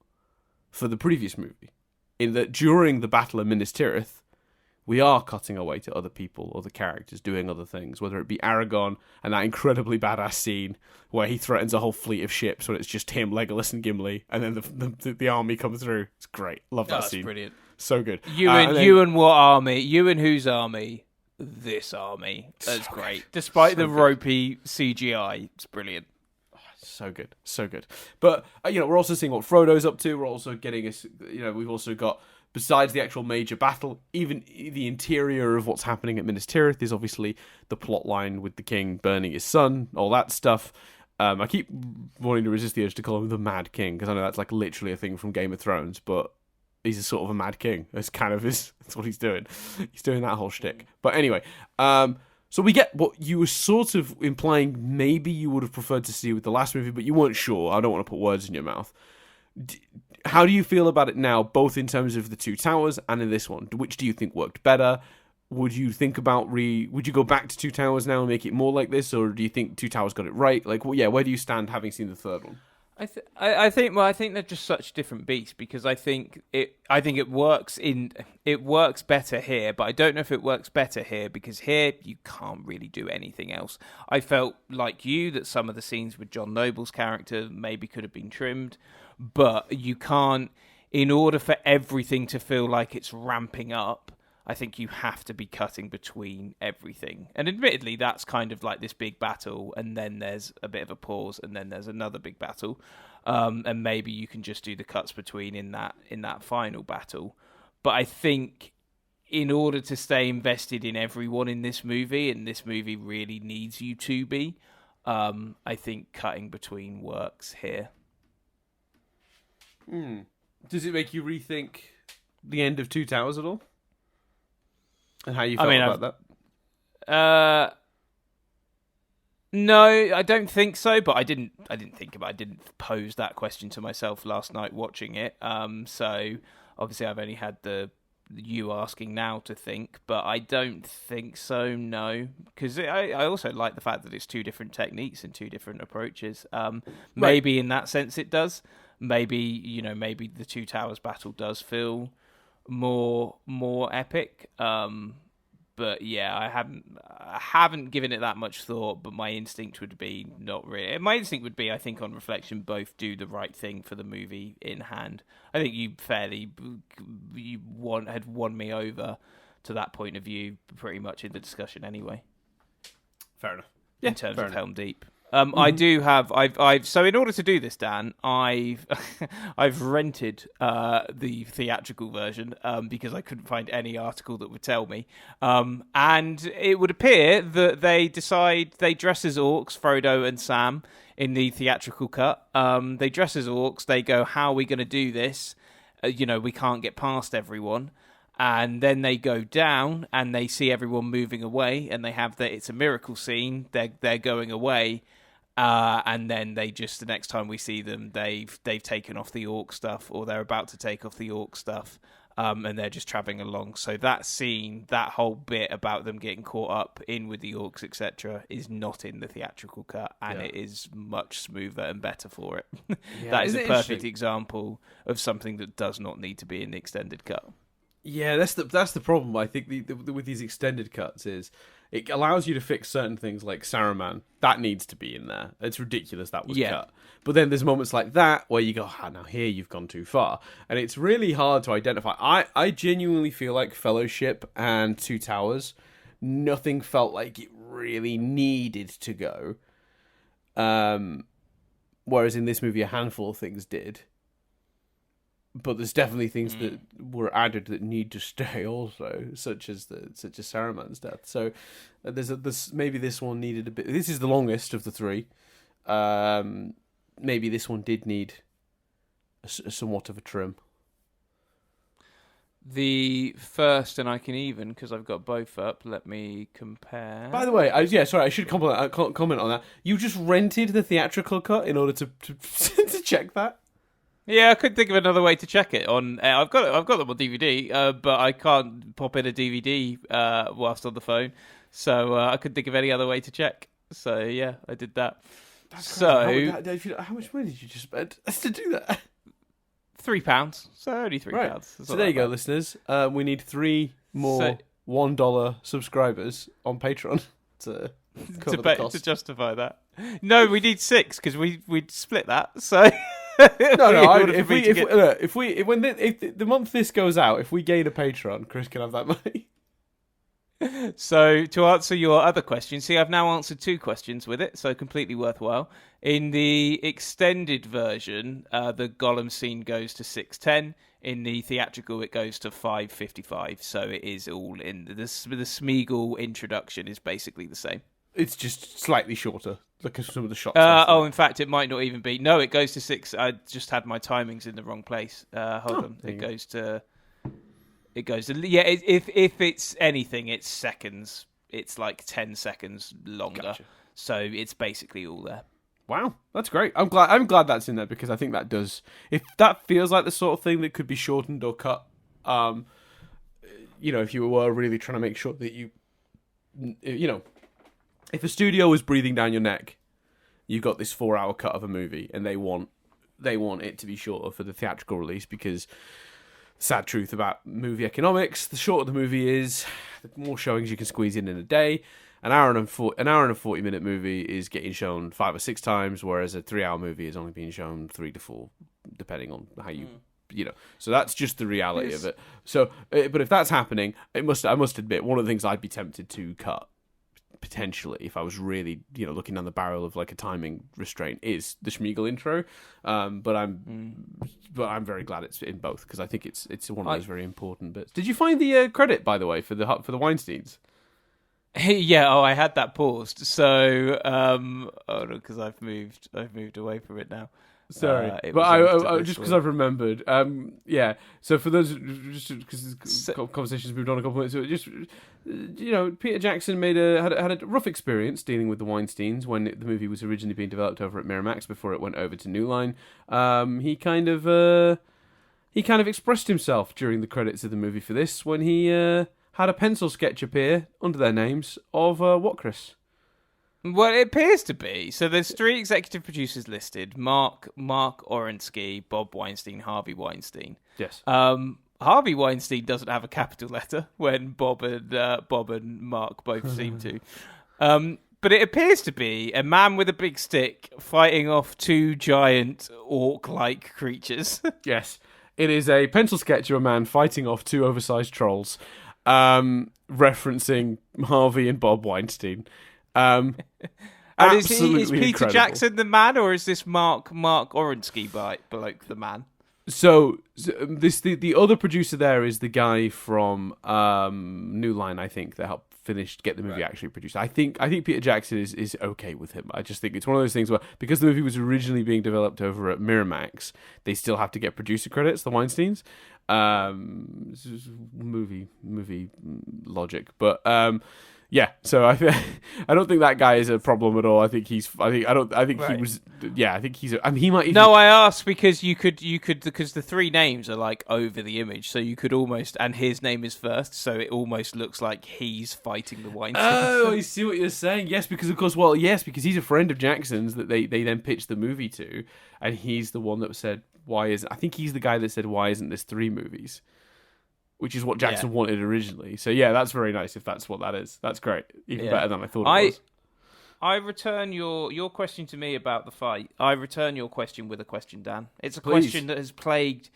for the previous movie, in that during the Battle of Minas Tirith, we are cutting away to other people, other characters doing other things, whether it be Aragorn and that incredibly badass scene where he threatens a whole fleet of ships when it's just him, Legolas, and Gimli, and then the army comes through. It's great. Love that scene. That's brilliant. So good. You and what army? You and whose army? This army. That's great. Despite the ropey CGI, it's brilliant. So good, so good. But we're also seeing what Frodo's up to. We're also getting we've also got, besides the actual major battle, even the interior of what's happening at Minas Tirith is obviously the plot line with the king burning his son, all that stuff. I keep wanting to resist the urge to call him the Mad King, because I know that's like literally a thing from Game of Thrones, but he's a sort of a mad king. That's kind of that's what he's doing. He's doing that whole shtick. But anyway, so we get what you were sort of implying maybe you would have preferred to see with the last movie, but you weren't sure. I don't want to put words in your mouth. How do you feel about it now, both in terms of the Two Towers and in this one? Which do you think worked better? Would you think about would you go back to Two Towers now and make it more like this, or do you think Two Towers got it right? Like, well, yeah, where do you stand having seen the third one? I think they're just such different beasts, because I think it works better here, but I don't know if it works better here because here you can't really do anything else. I felt like you that some of the scenes with John Noble's character maybe could have been trimmed, but you can't, in order for everything to feel like it's ramping up, I think you have to be cutting between everything. And admittedly, that's kind of like this big battle, and then there's a bit of a pause, and then there's another big battle. And maybe you can just do the cuts between in that final battle. But I think in order to stay invested in everyone in this movie, and this movie really needs you to be, I think cutting between works here. Does it make you rethink the end of Two Towers at all? And how you felt about that? No, I don't think so. But I didn't pose that question to myself last night watching it. So obviously I've only had you asking now to think, but I don't think so. No, because I also like the fact that it's two different techniques and two different approaches. Maybe in that sense it does. Maybe the Two Towers battle does feel more epic. But yeah, I haven't given it that much thought, but my instinct would be not really. My instinct would be, I think on reflection, both do the right thing for the movie in hand. I think you had won me over to that point of view pretty much in the discussion anyway. Fair enough. In terms of Helm Deep. I do have. So in order to do this, Dan, I've rented the theatrical version because I couldn't find any article that would tell me. And it would appear that they dress as orcs, Frodo and Sam, in the theatrical cut. They dress as orcs. They go, "How are we going to do this? We can't get past everyone." And then they go down and they see everyone moving away, and they have it's a miracle scene. They're going away, and then the next time we see them, they've taken off the orc stuff, or they're about to take off the orc stuff, and they're just traveling along. So that scene, that whole bit about them getting caught up in with the orcs, etc., is not in the theatrical cut, and it is much smoother and better for it. That is a perfect example of something that does not need to be in the extended cut. Yeah, that's the problem. I think with these extended cuts is it allows you to fix certain things like Saruman. That needs to be in there. It's ridiculous that was cut. But then there's moments like that where you go, now here you've gone too far. And it's really hard to identify. I genuinely feel like Fellowship and Two Towers, nothing felt like it really needed to go. Whereas in this movie, a handful of things did. But there's definitely things that were added that need to stay also, such as Saruman's death. So there's maybe this one needed a bit. This is the longest of the three. Maybe this one did need somewhat of a trim. The first, and I can even, because I've got both up, let me compare. By the way, I should comment on that. You just rented the theatrical cut in order to to check that? Yeah, I couldn't think of another way to check it. I've got them on DVD, but I can't pop in a DVD whilst on the phone, so I couldn't think of any other way to check. So yeah, I did that. How much money did you just spend to do that? £3, so only £3. Right. So there you go, listeners. We need 3 more $1 subscribers on Patreon to cover the cost. To justify that. No, we need 6 because we'd split that. So if the month this goes out, if we gain a Patreon, Chris can have that money. So to answer your other question, see, I've now answered 2 questions with it, so completely worthwhile. In the extended version, the Gollum scene goes to 6:10. In the theatrical, it goes to 5:55. So it is all in the Smeagol introduction is basically the same. It's just slightly shorter, like some of the shots. In fact, it might not even be. No, it goes to 6. I just had my timings in the wrong place. Hold on, it goes to. If it's anything, it's seconds. It's like 10 seconds longer. Gotcha. So it's basically all there. Wow, that's great. I'm glad that's in there because I think that does. If that feels like the sort of thing that could be shortened or cut, if you were really trying to make sure that if a studio was breathing down your neck, you've got this 4-hour cut of a movie, and they want it to be shorter for the theatrical release because. Sad truth about movie economics: the shorter the movie is, the more showings you can squeeze in a day. An hour and a 40-minute movie is getting shown 5 or 6 times, whereas a 3-hour movie is only being shown 3 to 4, depending on how you. So that's just the reality of it. So, but if that's happening, I must admit, one of the things I'd be tempted to cut potentially if I was really looking down the barrel of like a timing restraint is the Smeagol intro, but I'm very glad it's in both because I think it's one of those very important bits. Did you find the credit, by the way, for the Weinsteins? Yeah, I had that paused. So because I've moved away from it now. Sorry, but I just because I've remembered. So for those, just because conversations moved on a couple of minutes, so just Peter Jackson had a rough experience dealing with the Weinsteins when the movie was originally being developed over at Miramax before it went over to New Line. He kind of expressed himself during the credits of the movie for this when he had a pencil sketch appear under their names of what, Chris? Well, it appears to be. So there's 3 executive producers listed: Mark Orensky, Bob Weinstein, Harvey Weinstein. Yes. Harvey Weinstein doesn't have a capital letter when Bob and Mark both seem to. But it appears to be a man with a big stick fighting off 2 giant orc-like creatures. Yes. It is a pencil sketch of a man fighting off 2 oversized trolls, referencing Harvey and Bob Weinstein. Is Peter incredible. Jackson the man, or is this Mark Orensky bloke the man? So the other producer there is the guy from New Line, I think, that helped get the movie actually produced. I think Peter Jackson is okay with him. I just think it's one of those things where because the movie was originally being developed over at Miramax, they still have to get producer credits, the Weinsteins. Movie logic, but yeah, so I don't think that guy is a problem at all. I think he was. Yeah, I think he's. I mean, he might. Even... No, I asked because you could because the 3 names are like over the image, so you could almost, and his name is first, so it almost looks like he's fighting the Weinstein. Oh, I see what you're saying. Yes, because of course, because he's a friend of Jackson's that they then pitched the movie to, and he's the one that said why isn't. I think he's the guy that said why isn't this 3 movies. Which is what Jackson wanted originally. So yeah, that's very nice if that's what that is. That's great. Even better than I thought it was. I return your question to me about the fight. I return your question with a question, Dan. It's a question that has plagued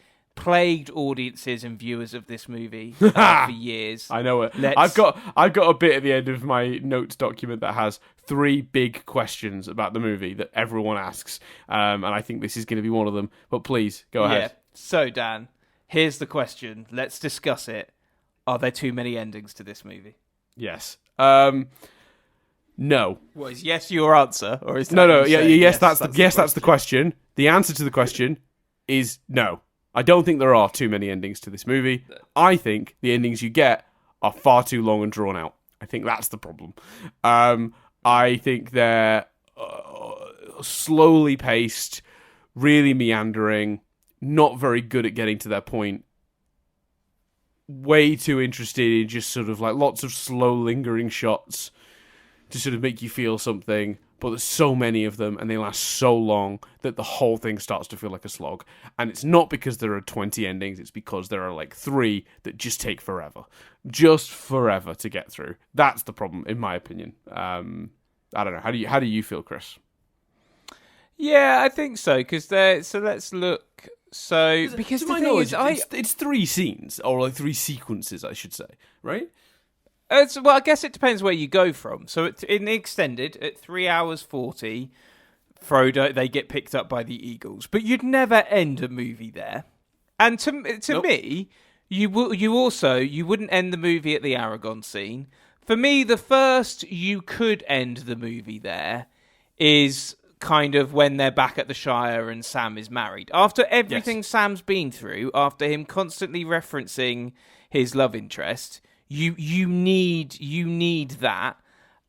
audiences and viewers of this movie for years. I know it. I've got a bit at the end of my notes document that has 3 big questions about the movie that everyone asks. And I think this is going to be one of them. But please, go ahead. Yeah. So, Dan, here's the question. Let's discuss it. Are there too many endings to this movie? Yes. No. Well, is yes your answer, or is that no? Yeah, yes. That's the question. The answer to the question is no. I don't think there are too many endings to this movie. I think the endings you get are far too long and drawn out. I think that's the problem. I think they're slowly paced, really meandering, not very good at getting to their point. Way too interested in just sort of like lots of slow lingering shots to sort of make you feel something, but there's so many of them and they last so long that the whole thing starts to feel like a slog. And it's not because there are 20 endings, it's because there are like 3 that just take forever. Just forever to get through. That's the problem, in my opinion. I don't know. How do you feel, Chris? Yeah, I think so, because so let's look. So, because to the my thing knowledge, is, it's 3 scenes, or like 3 sequences, I should say, right? Well, I guess it depends where you go from. So in the extended, at 3 hours 40, Frodo, they get picked up by the eagles. But you'd never end a movie there. And to Nope. me, you wouldn't end the movie at the Aragorn scene. For me, the first you could end the movie there is kind of when they're back at the Shire and Sam is married. After everything Sam's been through, after him constantly referencing his love interest, you need that.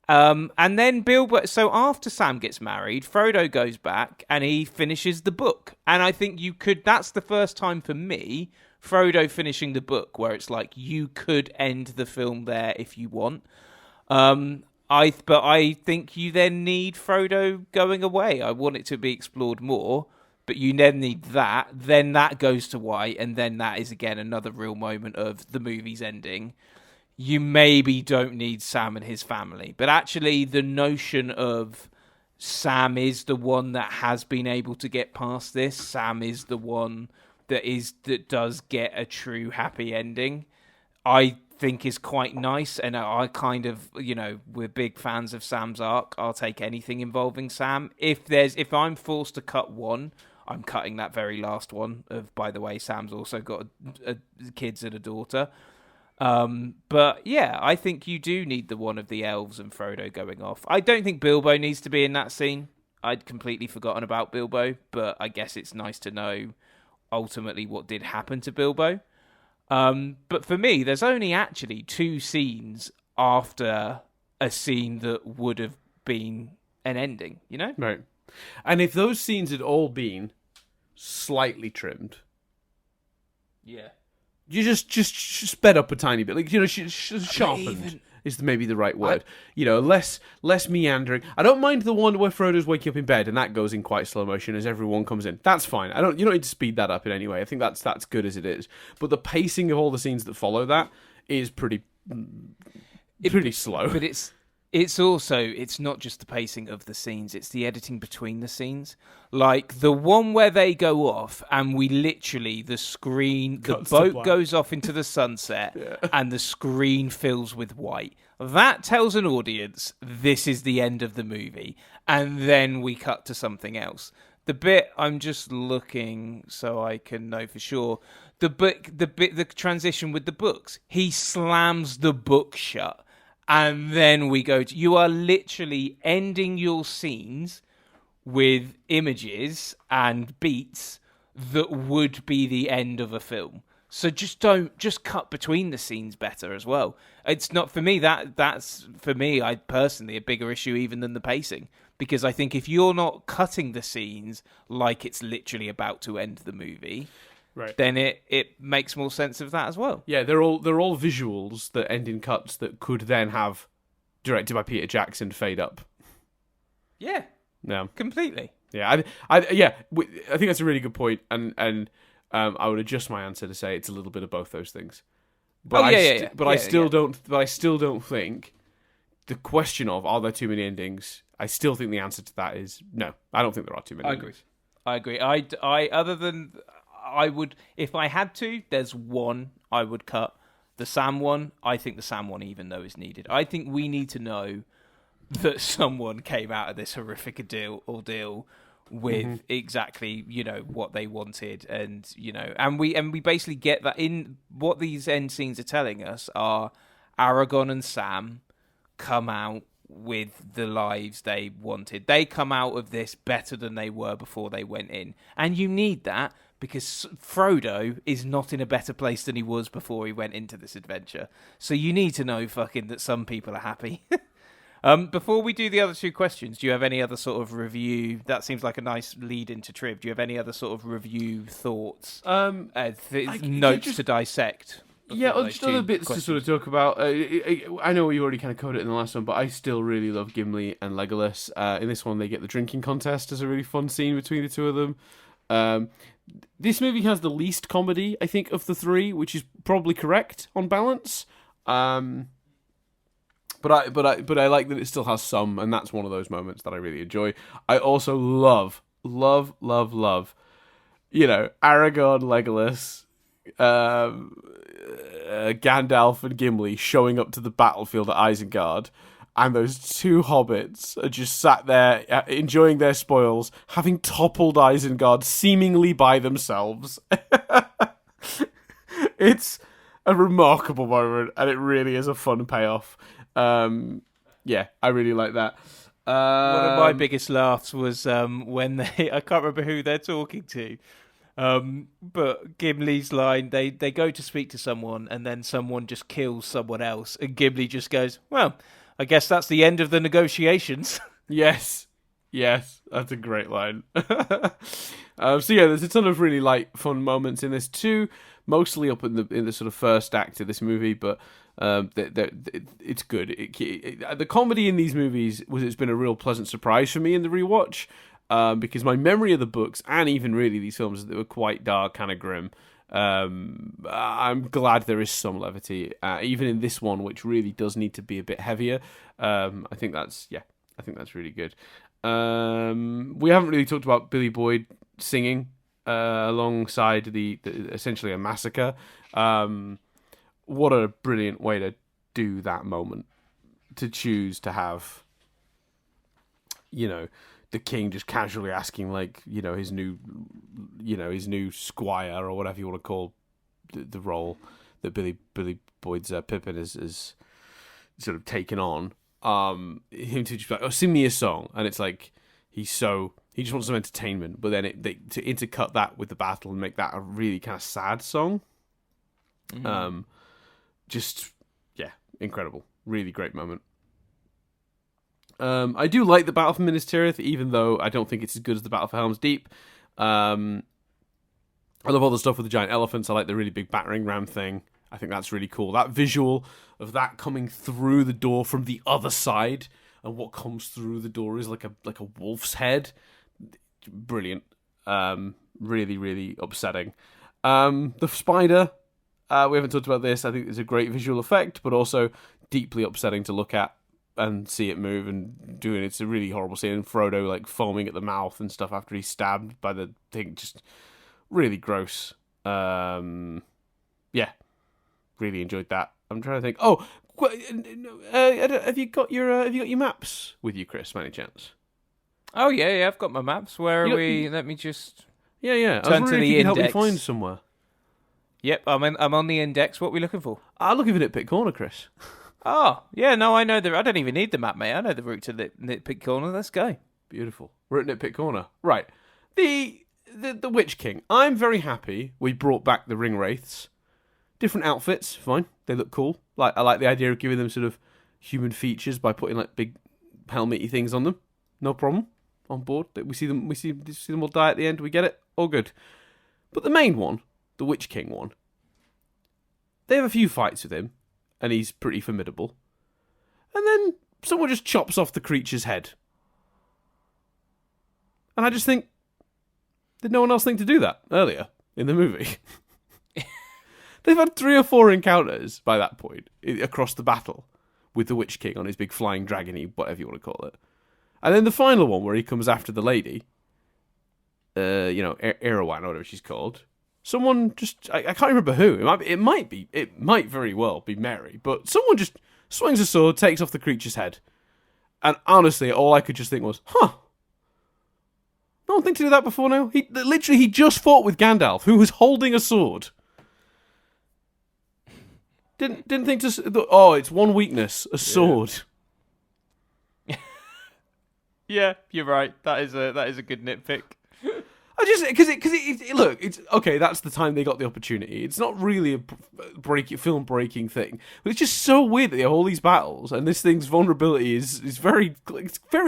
And then Bilbo. So after Sam gets married, Frodo goes back and he finishes the book. And I think that's the first time for me, Frodo finishing the book, where it's like you could end the film there if you want. But I think you then need Frodo going away. I want it to be explored more, but you then need that. Then that goes to white, and then that is again another real moment of the movie's ending. You maybe don't need Sam and his family, but actually the notion of Sam is the one that has been able to get past this. Sam is the one that does get a true happy ending. I think is quite nice, and I kind of, we're big fans of Sam's arc. I'll take anything involving Sam. If I'm forced to cut one, I'm cutting that very last one. By the way, Sam's also got kids and a daughter. But yeah, I think you do need the one of the elves and Frodo going off. I don't think Bilbo needs to be in that scene. I'd completely forgotten about Bilbo, but I guess it's nice to know ultimately what did happen to Bilbo. But for me, there's only actually 2 scenes after a scene that would have been an ending, Right. And if those scenes had all been slightly trimmed, yeah, you just sped up a tiny bit, like sharpened is maybe the right word. Less meandering. I don't mind the one where Frodo's waking up in bed and that goes in quite slow motion as everyone comes in. That's fine. You don't need to speed that up in any way. I think that's good as it is. But the pacing of all the scenes that follow that is pretty slow. But it's not just the pacing of the scenes, it's the editing between the scenes. Like the one where they go off and the boat goes off into the sunset and the screen fills with white. That tells an audience this is the end of the movie. And then we cut to something else. The bit, I'm just looking so I can know for sure. The transition with the books. He slams the book shut. And then we go to... You are literally ending your scenes with images and beats that would be the end of a film. So just cut between the scenes better as well. It's not, for me, that's, for me, I personally, a bigger issue even than the pacing. Because I think if you're not cutting the scenes like it's literally about to end the movie... Right. Then it makes more sense of that as well. Yeah, they're all visuals that end in cuts that could then have directed by Peter Jackson fade up. Yeah. Yeah. Completely. Yeah. I think that's a really good point, and I would adjust my answer to say it's a little bit of both those things. But I still don't think the question of are there too many endings. I still think the answer to that is no. I don't think there are too many. I agree. I other than. I would, if I had to, there's one I would cut. The Sam one, I think the Sam one, even though is needed. I think we need to know that someone came out of this horrific ordeal with exactly, what they wanted. And we basically get that in what these end scenes are telling us are Aragorn and Sam come out with the lives they wanted. They come out of this better than they were before they went in. And you need that. Because Frodo is not in a better place than he was before he went into this adventure. So you need to know that some people are happy. Before we do the other 2 questions, do you have any other sort of review? That seems like a nice lead into Triv. Do you have any other sort of review thoughts? Notes to dissect? Yeah, those just other two bits questions. to sort of talk about. I know you already kind of covered it in the last one, but I still really love Gimli and Legolas. In this one, they get the drinking contest as a really fun scene between the two of them. Um, this movie has the least comedy, I think, of the three, which is probably correct on balance. But I like that it still has some, and that's one of those moments that I really enjoy. I also love, Aragorn, Legolas, Gandalf, and Gimli showing up to the battlefield at Isengard, and those two hobbits are just sat there enjoying their spoils, having toppled Isengard seemingly by themselves. It's a remarkable moment, and it really is a fun payoff. Yeah, I really like that. One of my biggest laughs was when I can't remember who they're talking to, but Gimli's line, they go to speak to someone and then someone just kills someone else, and Gimli just goes, well, I guess that's the end of the negotiations. Yes, that's a great line. So yeah, there's a ton of really light, fun moments in this too, mostly up in the sort of first act of this movie, but it's good. The comedy in these movies it's been a real pleasant surprise for me in the rewatch, because my memory of the books and even really these films, they were quite dark, kind of grim. I'm glad there is some levity, even in this one, which really does need to be a bit heavier. I think that's really good. We haven't really talked about Billy Boyd singing alongside the essentially a massacre. What a brilliant way to do that moment, to choose to have, the king just casually asking, like, his new squire or whatever you want to call the role that Billy Boyd's Pippin is sort of taken on. Him to just be like, oh, sing me a song, and it's like he just wants some entertainment, but then to intercut that with the battle and make that a really kind of sad song. Just, yeah, incredible. Really great moment. I do like the Battle of Minas Tirith, even though I don't think it's as good as the Battle of Helms Deep. I love all the stuff with the giant elephants. I like the really big battering ram thing. I think that's really cool. That visual of that coming through the door from the other side, and what comes through the door is like a wolf's head. Brilliant. Really, really upsetting. The spider. We haven't talked about this. I think it's a great visual effect, but also deeply upsetting to look at and see it move and doing. It's a really horrible scene. And Frodo like foaming at the mouth and stuff after he's stabbed by the thing. Just really gross. Yeah, really enjoyed that. I'm trying to think. Oh, have you got your maps with you, Chris? By any chance? Oh yeah, I've got my maps. Where are we? Let me just. Yeah. I was Turn to wondering the if you could help me index. find somewhere. Yep, I'm on the index. What are we looking for? I'm looking for Nitpick Corner, Chris. Oh, yeah, no, I know I don't even need the map, mate. I know the route to Nitpick Corner. Let's go. Beautiful. We're at Nitpick Corner. Right. The Witch King. I'm very happy we brought back the Ring Wraiths. Different outfits, fine. They look cool. I like the idea of giving them sort of human features by putting like big helmety things on them. No problem. On board. We see them all die at the end. We get it. All good. But the main one, the Witch King one, they have a few fights with him, and he's pretty formidable. And then someone just chops off the creature's head. And I just think, did no one else think to do that earlier in the movie? They've had 3 or 4 encounters by that point across the battle with the Witch King on his big flying dragony, whatever you want to call it. And then the final one where he comes after the lady, Erewhon or whatever she's called. Someone just, I can't remember who. It might very well be Mary, but someone just swings a sword, takes off the creature's head. And honestly, all I could just think was, no one think to do that before now? He just fought with Gandalf, who was holding a sword. Didn't think to, it's one weakness, a sword. Yeah, you're right. That is a good nitpick. I just because look, it's okay. That's the time they got the opportunity. It's not really a film breaking thing, but it's just so weird that they have all these battles and this thing's vulnerability is it's very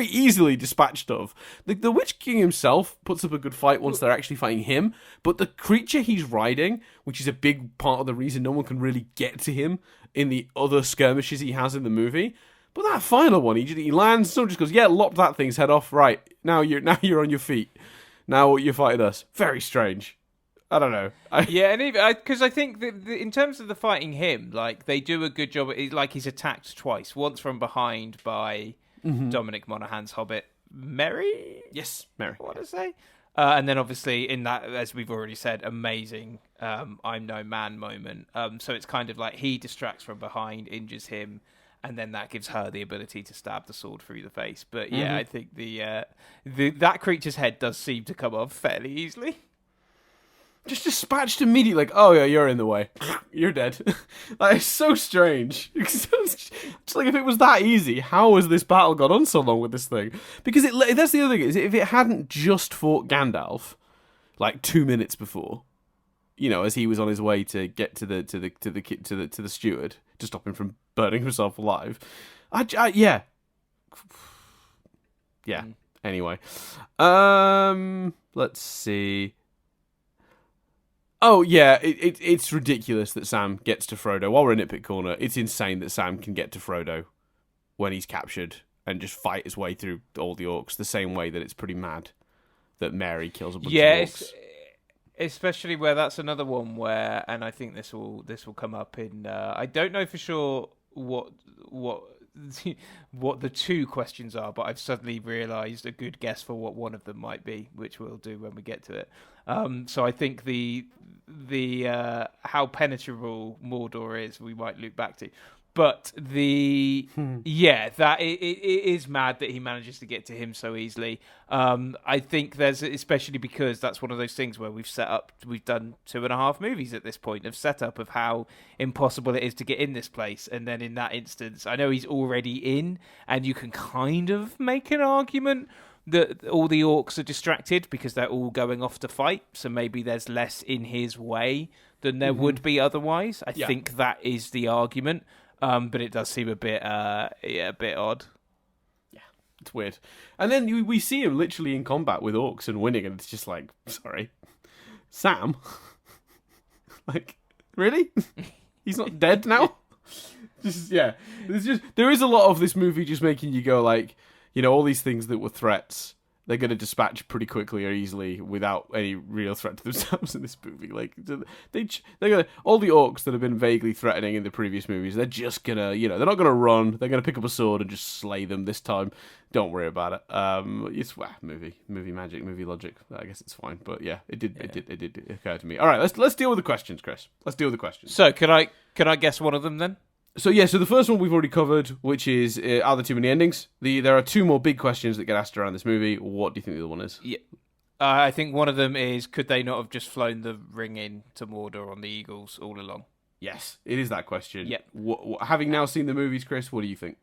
easily dispatched of. The Witch King himself puts up a good fight once they're actually fighting him, but the creature he's riding, which is a big part of the reason no one can really get to him in the other skirmishes he has in the movie. But that final one, he lands, someone just goes, yeah, lop that thing's head off. Right now you're on your feet. Now you're fighting us. Very strange. I don't know. Yeah, and because I think that in terms of the fighting him, like they do a good job. Like he's attacked twice. Once from behind by Dominic Monaghan's Hobbit, Merry. Yes, Merry. I want to say. And then obviously in that, as we've already said, amazing I'm no man moment. So it's kind of like he distracts from behind, injures him, and then that gives her the ability to stab the sword through the face. But yeah, I think that creature's head does seem to come off fairly easily. Just dispatched immediately, like, oh yeah, you're in the way. You're dead. Like, it's so strange. It's like, if it was that easy, how has this battle gone on so long with this thing? Because that's the other thing, is if it hadn't just fought Gandalf, like 2 minutes before, you know, as he was on his way to get to the steward to stop him from burning himself alive. Yeah. Anyway, let's see. Oh yeah, it's ridiculous that Sam gets to Frodo. While we're in Nitpick Corner, it's insane that Sam can get to Frodo when he's captured and just fight his way through all the orcs. The same way that it's pretty mad that Mary kills a bunch of orcs. Especially where that's another one where, and I think this will come up in. I don't know for sure what the two questions are, but I've suddenly realised a good guess for what one of them might be, which we'll do when we get to it. So I think the how penetrable Mordor is, we might look back to. But that it is mad that he manages to get to him so easily. I think especially because that's one of those things where we've done 2.5 movies at this point of setup of how impossible it is to get in this place. And then in that instance, I know he's already in, and you can kind of make an argument that all the orcs are distracted because they're all going off to fight. So maybe there's less in his way than there would be otherwise. I think that is the argument. But it does seem a bit odd. Yeah, it's weird. And then we see him literally in combat with orcs and winning, and it's just like, sorry, Sam? Like, really? He's not dead now? There is a lot of this movie just making you go like, you know, all these things that were threats, they're going to dispatch pretty quickly or easily without any real threat to themselves in this movie. Like, they're gonna, all the orcs that have been vaguely threatening in the previous movies, they're just gonna, you know, they're not gonna run. They're gonna pick up a sword and just slay them this time. Don't worry about it. It's movie magic, movie logic. I guess it's fine. But yeah, it did occur to me. All right, let's deal with the questions, Chris. Let's deal with the questions. So can I guess one of them then? So the first one we've already covered, which is, are there too many endings? There are two more big questions that get asked around this movie. What do you think the other one is? Yeah, I think one of them is, could they not have just flown the ring in to Mordor on the Eagles all along? Yes, it is that question. Yeah. Having now seen the movies, Chris, what do you think?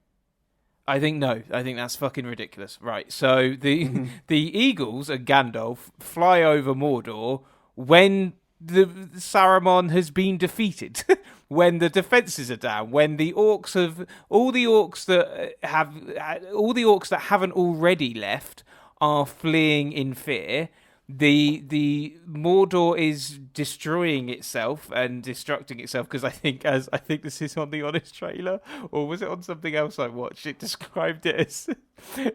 I think no. I think that's fucking ridiculous. Right, so the Eagles and Gandalf fly over Mordor when the Saruman has been defeated. When the defenses are down, when the orcs all the orcs that haven't already left are fleeing in fear. The Mordor is destroying itself and destructing itself, because I think this is on the Honest trailer, or was it on something else I watched? It described it as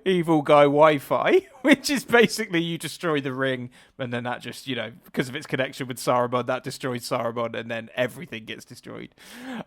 evil guy Wi-Fi, which is basically you destroy the ring and then that just, you know, because of its connection with Saruman, that destroys Saruman and then everything gets destroyed.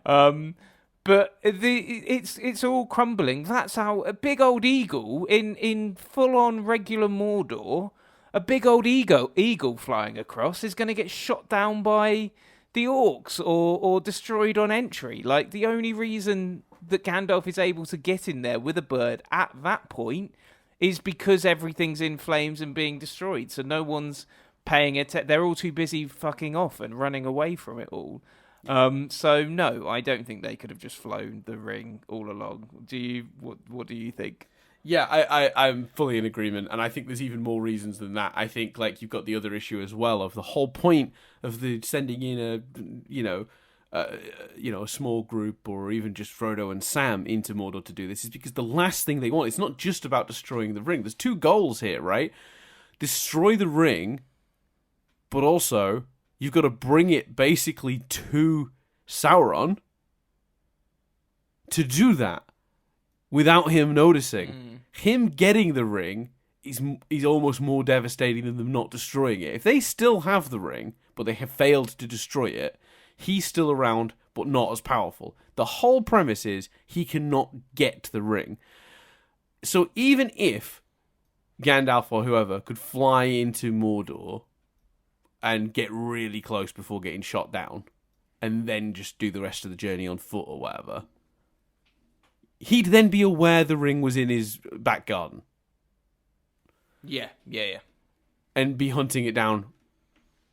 But it's all crumbling. That's how a big old eagle in full on regular Mordor. A big old eagle flying across is going to get shot down by the orcs or destroyed on entry. Like, the only reason that Gandalf is able to get in there with a bird at that point is because everything's in flames and being destroyed. So no one's paying attention. They're all too busy fucking off and running away from it all. So no, I don't think they could have just flown the ring all along. What do you think? Yeah, I'm fully in agreement, and I think there's even more reasons than that. I think like you've got the other issue as well of the whole point of the sending in a small group or even just Frodo and Sam into Mordor to do this is because the last thing they want. It's not just about destroying the ring. There's two goals here, right? Destroy the ring, but also you've got to bring it basically to Sauron. To do that without him noticing, him getting the ring is almost more devastating than them not destroying it. If they still have the ring, but they have failed to destroy it, he's still around, but not as powerful. The whole premise is he cannot get the ring. So even if Gandalf or whoever could fly into Mordor and get really close before getting shot down, and then just do the rest of the journey on foot or whatever, he'd then be aware the ring was in his back garden. Yeah. And be hunting it down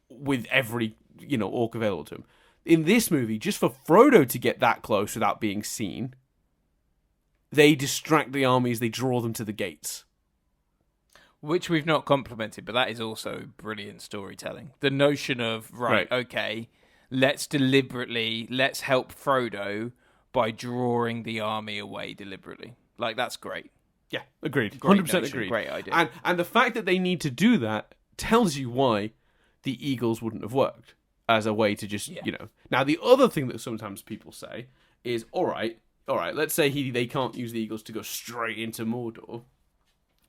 with every, orc available to him. In this movie, just for Frodo to get that close without being seen, they distract the armies, they draw them to the gates. Which we've not complimented, but that is also brilliant storytelling. The notion of, okay, let's help Frodo by drawing the army away deliberately. Like, that's great. Yeah, agreed. Great 100% notion, agreed. Great idea. And the fact that they need to do that tells you why the Eagles wouldn't have worked as a way to just, Now, the other thing that sometimes people say is, all right, let's say they can't use the Eagles to go straight into Mordor.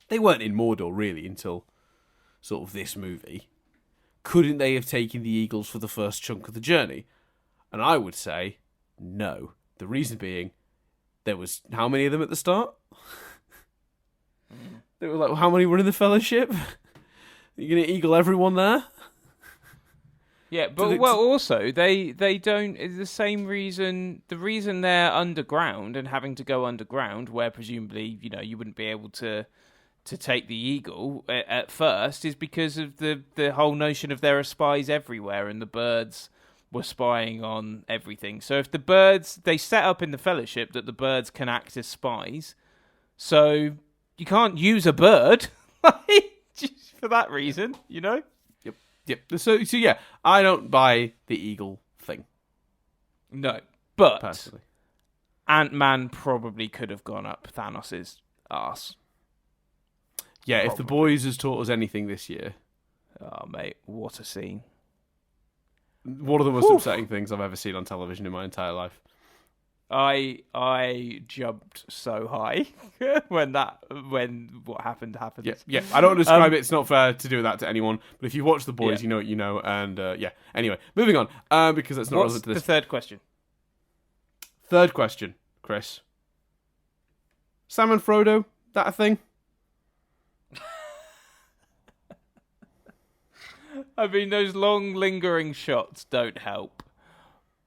They weren't in Mordor, really, until sort of this movie. Couldn't they have taken the Eagles for the first chunk of the journey? And I would say, no. The reason being, there was how many of them at the start? They were like, how many were in the Fellowship? You're going to eagle everyone there? Yeah, but also they don't. It's the same reason. The reason they're underground and having to go underground, where presumably you wouldn't be able to take the eagle at first, is because of the whole notion of there are spies everywhere and the birds were spying on everything. So if the birds, they set up in the Fellowship that the birds can act as spies, so you can't use a bird just for that reason, Yep. So yeah, I don't buy the eagle thing. No, but personally, Ant-Man probably could have gone up Thanos' arse. Yeah, Probably. If the boys has taught us anything this year. Oh, mate, what a scene. One of the most upsetting things I've ever seen on television in my entire life. I jumped so high when what happened. Yeah. I don't want to describe it. It's not fair to do that to anyone. But if you watch The Boys, you know what you know. And Anyway, moving on. Because that's not relevant to this. What's the third question? Third question, Chris. Sam and Frodo, that a thing? I mean, those long lingering shots don't help.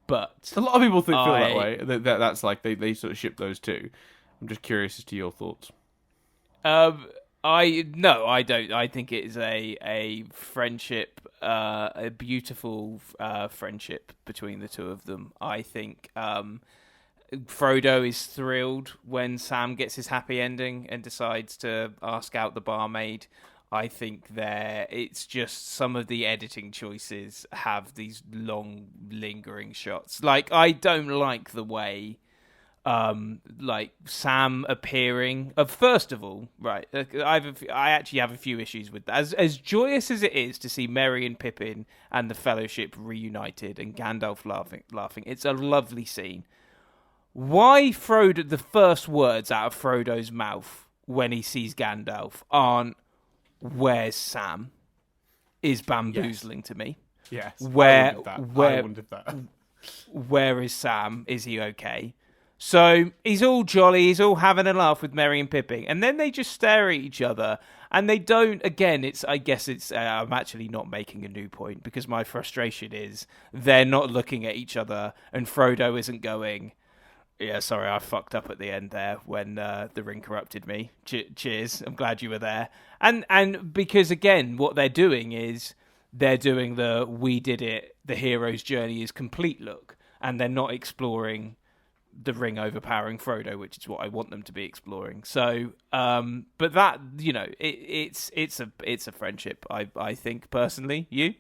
But a lot of people feel that way. That's like they sort of ship those two. I'm just curious as to your thoughts. I don't. I think it is a friendship, a beautiful friendship between the two of them. I think Frodo is thrilled when Sam gets his happy ending and decides to ask out the barmaid. I think it's just some of the editing choices have these long, lingering shots. Like, I don't like the way, Sam appearing. First of all, right, I actually have a few issues with that. As joyous as it is to see Merry and Pippin and the Fellowship reunited and Gandalf laughing, it's a lovely scene. Why Frodo? The first words out of Frodo's mouth when he sees Gandalf aren't, "Where's Sam?" is bamboozling to me. Yes. Where I wondered that. Where is Sam? Is he okay? So he's all jolly, he's all having a laugh with Merry and Pippin, and then they just stare at each other, and they don't. Again, I'm actually not making a new point because my frustration is they're not looking at each other, and Frodo isn't going, "Yeah, sorry, I fucked up at the end there when the ring corrupted me. Cheers, I'm glad you were there." And because, again, what they're doing is they're doing the "we did it, the hero's journey is complete" look, and they're not exploring the ring overpowering Frodo, which is what I want them to be exploring. So, but that, it's a friendship. I think personally, you.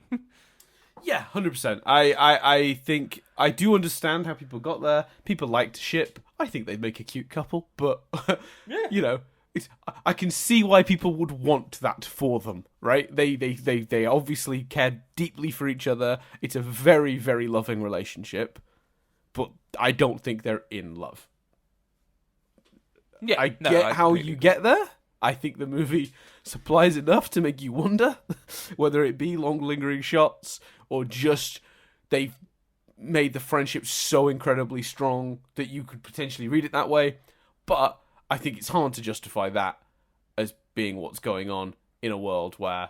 Yeah, 100%. I think I do understand how people got there. People like to ship. I think they'd make a cute couple, but Yeah. I can see why people would want that for them, right? They obviously care deeply for each other. It's a very, very loving relationship, but I don't think they're in love. Yeah, I get how you get there. I think the movie supplies enough to make you wonder whether it be long lingering shots or just they've made the friendship so incredibly strong that you could potentially read it that way. But I think it's hard to justify that as being what's going on in a world where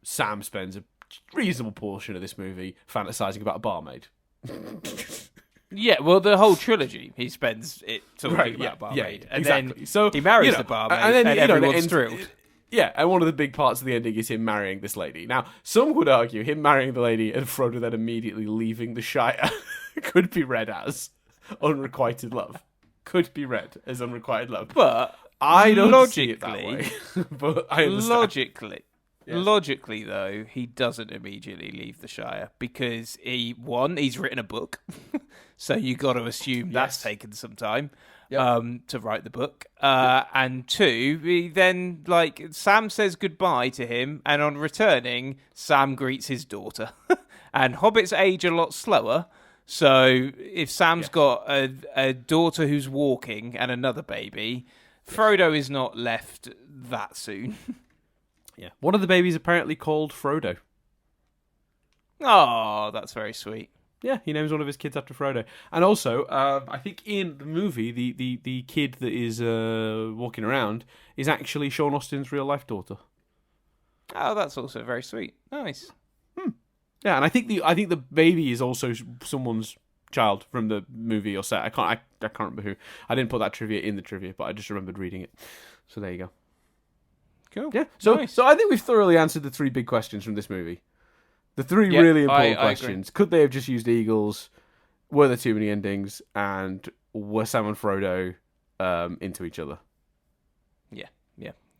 Sam spends a reasonable portion of this movie fantasizing about a barmaid. Yeah, well, the whole trilogy, he spends it talking about barmaid. And exactly. then So he marries the barmaid, and everyone's thrilled. Yeah, and one of the big parts of the ending is him marrying this lady. Now, some would argue him marrying the lady and Frodo then immediately leaving the Shire could be read as unrequited love. Could be read as unrequited love. But I don't see it that way. But I understand. Logically, though, he doesn't immediately leave the Shire because he's written a book, so you got to assume that's taken some time to write the book. And two, he then Sam says goodbye to him, and on returning, Sam greets his daughter. And hobbits age a lot slower, so if Sam's got a daughter who's walking and another baby, Frodo is not left that soon. Yeah. One of the babies apparently called Frodo. Oh, that's very sweet. Yeah, he names one of his kids after Frodo. And also, I think in the movie, the kid that is walking around is actually Sean Austin's real-life daughter. Oh, that's also very sweet. Nice. Yeah, and I think the baby is also someone's child from the movie or set. I can't remember who. I didn't put that trivia in the trivia, but I just remembered reading it. So there you go. Cool. Yeah. So nice. So I think we've thoroughly answered the three big questions from this movie. The three really important questions. Agree. Could they have just used eagles? Were there too many endings? And were Sam and Frodo into each other? Yeah.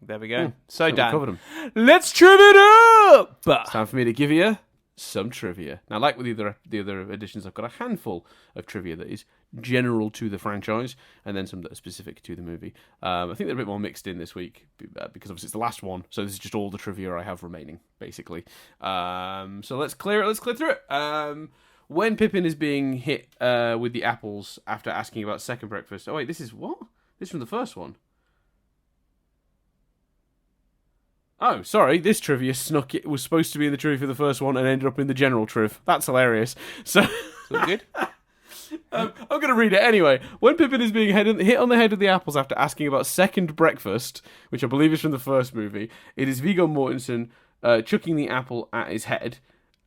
There we go. So Dan, covered them. Let's trim it up! It's time for me to give you some trivia. Now, like with the other editions, I've got a handful of trivia that is general to the franchise, and then some that are specific to the movie. I think they're a bit more mixed in this week because obviously it's the last one, so this is just all the trivia I have remaining, basically. So let's clear it. Let's clear through it. When Pippin is being hit with the apples after asking about second breakfast. Oh wait, this is what? This is from the first one. Oh, sorry, this trivia snuck it. Was supposed to be in the trivia for the first one and ended up in the general triv. That's hilarious. So good. I'm going to read it anyway. When Pippin is being hit on the head with the apples after asking about second breakfast, which I believe is from the first movie, it is Viggo Mortensen chucking the apple at his head.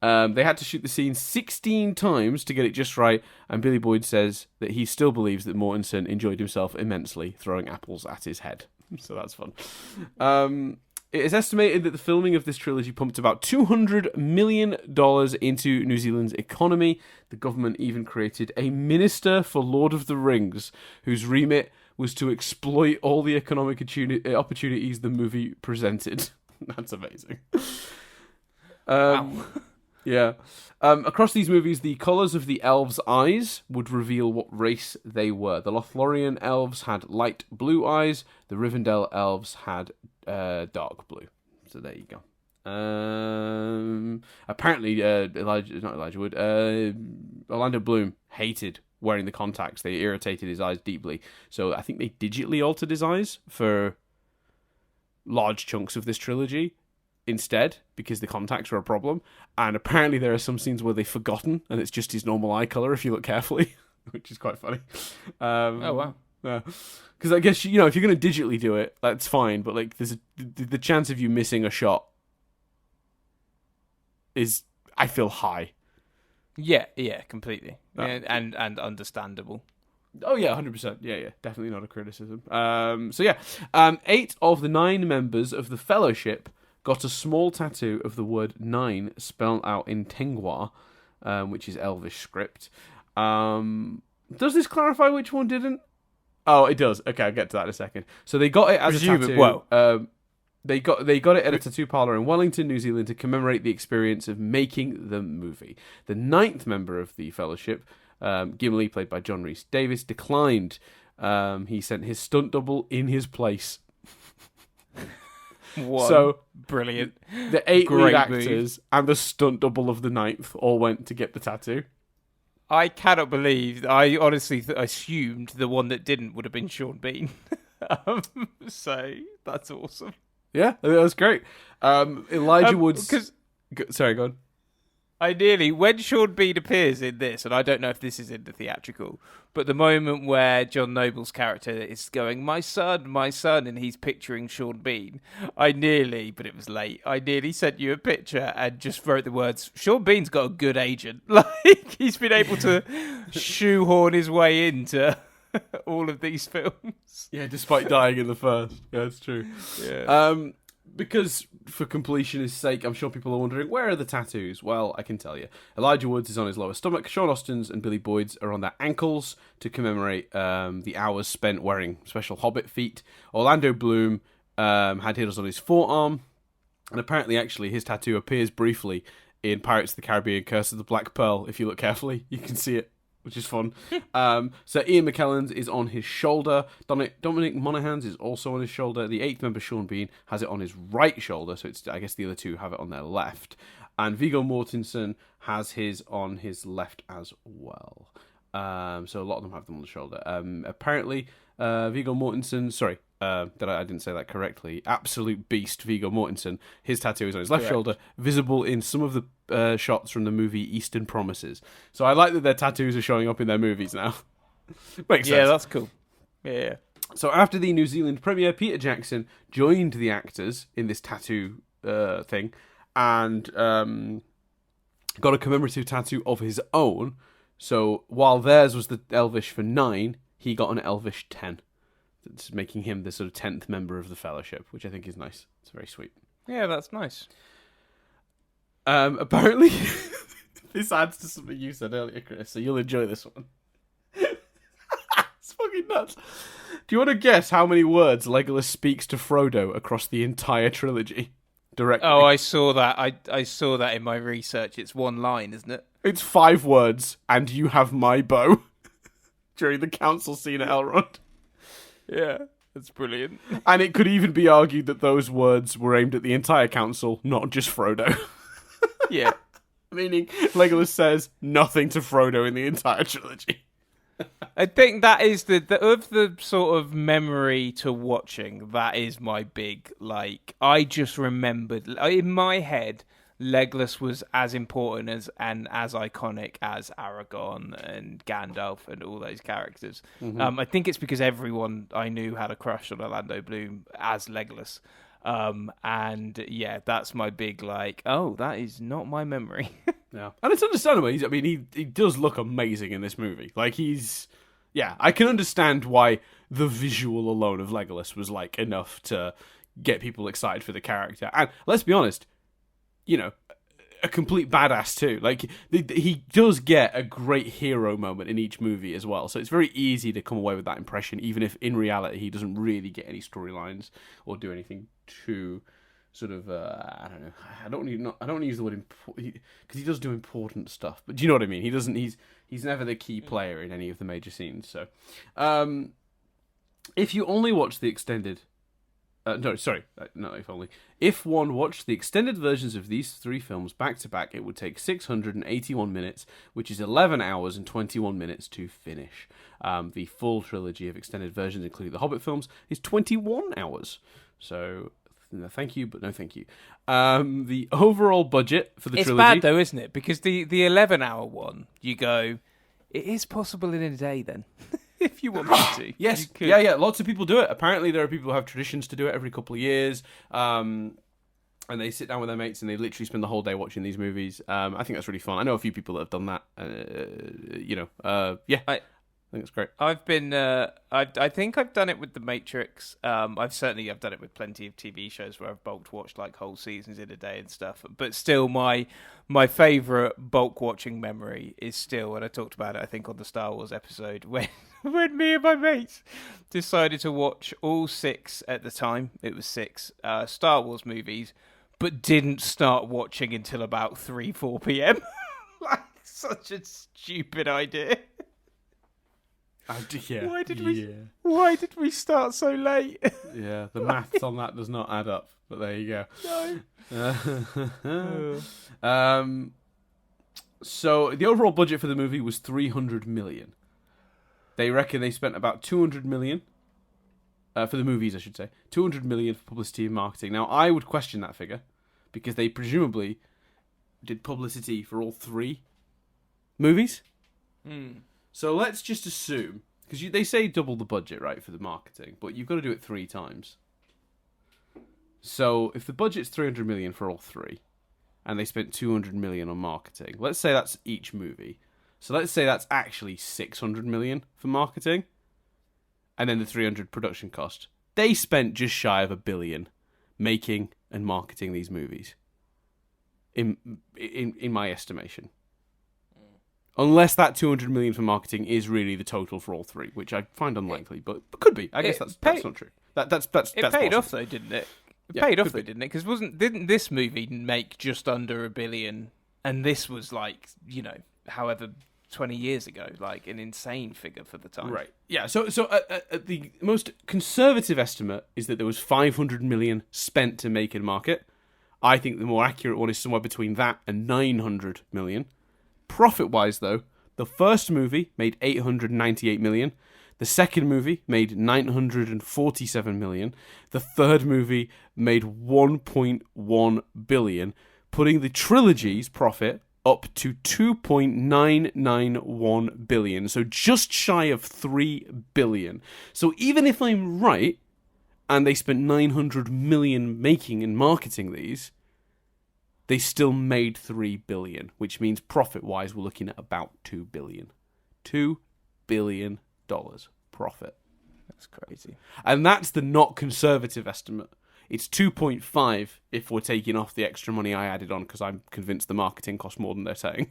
They had to shoot the scene 16 times to get it just right, and Billy Boyd says that he still believes that Mortensen enjoyed himself immensely throwing apples at his head. So that's fun. It is estimated that the filming of this trilogy pumped about $200 million into New Zealand's economy. The government even created a minister for Lord of the Rings, whose remit was to exploit all the economic opportunities the movie presented. That's amazing. Wow. Yeah. Across these movies, the colours of the elves' eyes would reveal what race they were. The Lothlorien elves had light blue eyes. The Rivendell elves had dark blue. So there you go. Apparently, Orlando Bloom hated wearing the contacts. They irritated his eyes deeply. So I think they digitally altered his eyes for large chunks of this trilogy instead, because the contacts were a problem. And apparently there are some scenes where they've forgotten and it's just his normal eye colour if you look carefully, which is quite funny. Oh wow. Yeah. Because I guess, if you're going to digitally do it, that's fine, but there's the chance of you missing a shot is, I feel, high. Yeah, completely. Yeah, and understandable. Oh yeah, 100%. Yeah, definitely not a criticism. 8 of the 9 members of the Fellowship got a small tattoo of the word 9 spelled out in Tengwa, which is Elvish script. Does this clarify which one didn't? Oh, it does. Okay, I'll get to that in a second. So they got it as a tattoo. Well, they got it at a tattoo parlor in Wellington, New Zealand, to commemorate the experience of making the movie. The 9th member of the Fellowship, Gimli, played by John Rhys Davies, declined. He sent his stunt double in his place. So brilliant. The 8 Great lead actors and the stunt double of the 9th all went to get the tattoo. I cannot believe. I honestly assumed the one that didn't would have been Sean Bean. So that's awesome. Yeah, that was great. Elijah Wood's... Sorry, go on. Ideally, when Sean Bean appears in this, and I don't know if this is in the theatrical, but the moment where John Noble's character is going, my son, and he's picturing Sean Bean, but it was late, I nearly sent you a picture and just wrote the words, Sean Bean's got a good agent. Like, he's been able to shoehorn his way into all of these films. Yeah, despite dying in the first. Yeah, it's true. Yeah. Because, for completionist sake, I'm sure people are wondering, where are the tattoos? Well, I can tell you. Elijah Wood's is on his lower stomach, Sean Astin's and Billy Boyd's are on their ankles to commemorate the hours spent wearing special hobbit feet. Orlando Bloom had his on his forearm, and apparently, actually, his tattoo appears briefly in Pirates of the Caribbean Curse of the Black Pearl. If you look carefully, you can see it, which is fun. So Ian McKellen's is on his shoulder. Dominic Monaghan's is also on his shoulder. The 8th member, Sean Bean, has it on his right shoulder. So I guess the other two have it on their left. And Viggo Mortensen has his on his left as well. So a lot of them have them on the shoulder. Apparently, Viggo Mortensen... I didn't say that correctly. Absolute beast, Viggo Mortensen. His tattoo is on his left shoulder, visible in some of the shots from the movie Eastern Promises. So I like that their tattoos are showing up in their movies now. Makes sense. Yeah, that's cool. Yeah. So after the New Zealand premiere, Peter Jackson joined the actors in this tattoo thing and got a commemorative tattoo of his own. So while theirs was the Elvish for 9, he got an Elvish 10. It's making him the sort of 10th member of the Fellowship, which I think is nice. It's very sweet. Yeah, that's nice. Apparently, this adds to something you said earlier, Chris, so you'll enjoy this one. It's fucking nuts. Do you want to guess how many words Legolas speaks to Frodo across the entire trilogy? Directly. Oh, I saw that. I saw that in my research. It's one line, isn't it? It's 5 words, and you have my bow. During the council scene at Elrond. Yeah, that's brilliant. And it could even be argued that those words were aimed at the entire council, not just Frodo. Yeah. Meaning, Legolas says nothing to Frodo in the entire trilogy. I think that is of the sort of memory to watching, that is my big, I just remembered, in my head, Legolas was as important and as iconic as Aragorn and Gandalf and all those characters. Mm-hmm. I think it's because everyone I knew had a crush on Orlando Bloom as Legolas. And yeah, that's my big that is not my memory. Yeah, and it's understandable. He does look amazing in this movie. I can understand why the visual alone of Legolas was enough to get people excited for the character. And let's be honest, a complete badass too. He does get a great hero moment in each movie as well. So it's very easy to come away with that impression, even if in reality he doesn't really get any storylines or do anything too sort of I don't know. I don't want to use the word important because he does do important stuff. But do you know what I mean? He doesn't. He's never the key player in any of the major scenes. So, if you only watch the extended. If only. If one watched the extended versions of these 3 films back to back, it would take 681 minutes, which is 11 hours and 21 minutes to finish. The full trilogy of extended versions, including the Hobbit films, is 21 hours. So, thank you, but no thank you. The overall budget for the trilogy... It's bad though, isn't it? Because the 11-hour one, you go, it is possible in a day then. If you want me to. Yes, yeah, lots of people do it. Apparently there are people who have traditions to do it every couple of years, and they sit down with their mates and they literally spend the whole day watching these movies. I think that's really fun. I know a few people that have done that, think it's great. I've been, I think I've done it with The Matrix. I've done it with plenty of TV shows where I've bulk watched like whole seasons in a day and stuff. But still, my favourite bulk watching memory is still, and I talked about it, I think, on the Star Wars episode, when me and my mates decided to watch all 6 at the time. It was 6 Star Wars movies, but didn't start watching until about 3-4 p.m. Like, such a stupid idea. Yeah. Why did we start so late? Yeah, the maths on that does not add up. But there you go. No. So the overall budget for the movie was $300 million. They reckon they spent about $200 million for the movies, I should say. $200 million for publicity and marketing. Now, I would question that figure because they presumably did publicity for all 3 movies. So let's just assume, because they say double the budget, right, for the marketing, but you've got to do it 3 times. So if the budget's $300 million for all 3, and they spent $200 million on marketing, let's say that's each movie. So let's say that's actually $600 million for marketing, and then the $300 production cost. They spent just shy of $1 billion making and marketing these movies. In my estimation. Unless that $200 million for marketing is really the total for all 3, which I find unlikely, but could be. I guess that's not true. That's it paid possible. off though, didn't it? It paid off though, didn't it? Because didn't this movie make just under $1 billion? And this was like, however 20 years ago, like an insane figure for the time. Right. Yeah. So the most conservative estimate is that there was $500 million spent to make and market. I think the more accurate one is somewhere between that and $900 million. Profit-wise, though, the first movie made $898 million. The second movie made $947 million. The third movie made $1.1 billion, putting the trilogy's profit up to $2.991 billion. So just shy of $3 billion. So even if I'm right, and they spent $900 million making and marketing these, they still made $3 billion, which means profit-wise, we're looking at about $2 billion. $2 billion profit. That's crazy. And that's the not conservative estimate. It's 2.5 if we're taking off the extra money I added on, because I'm convinced the marketing cost more than they're saying.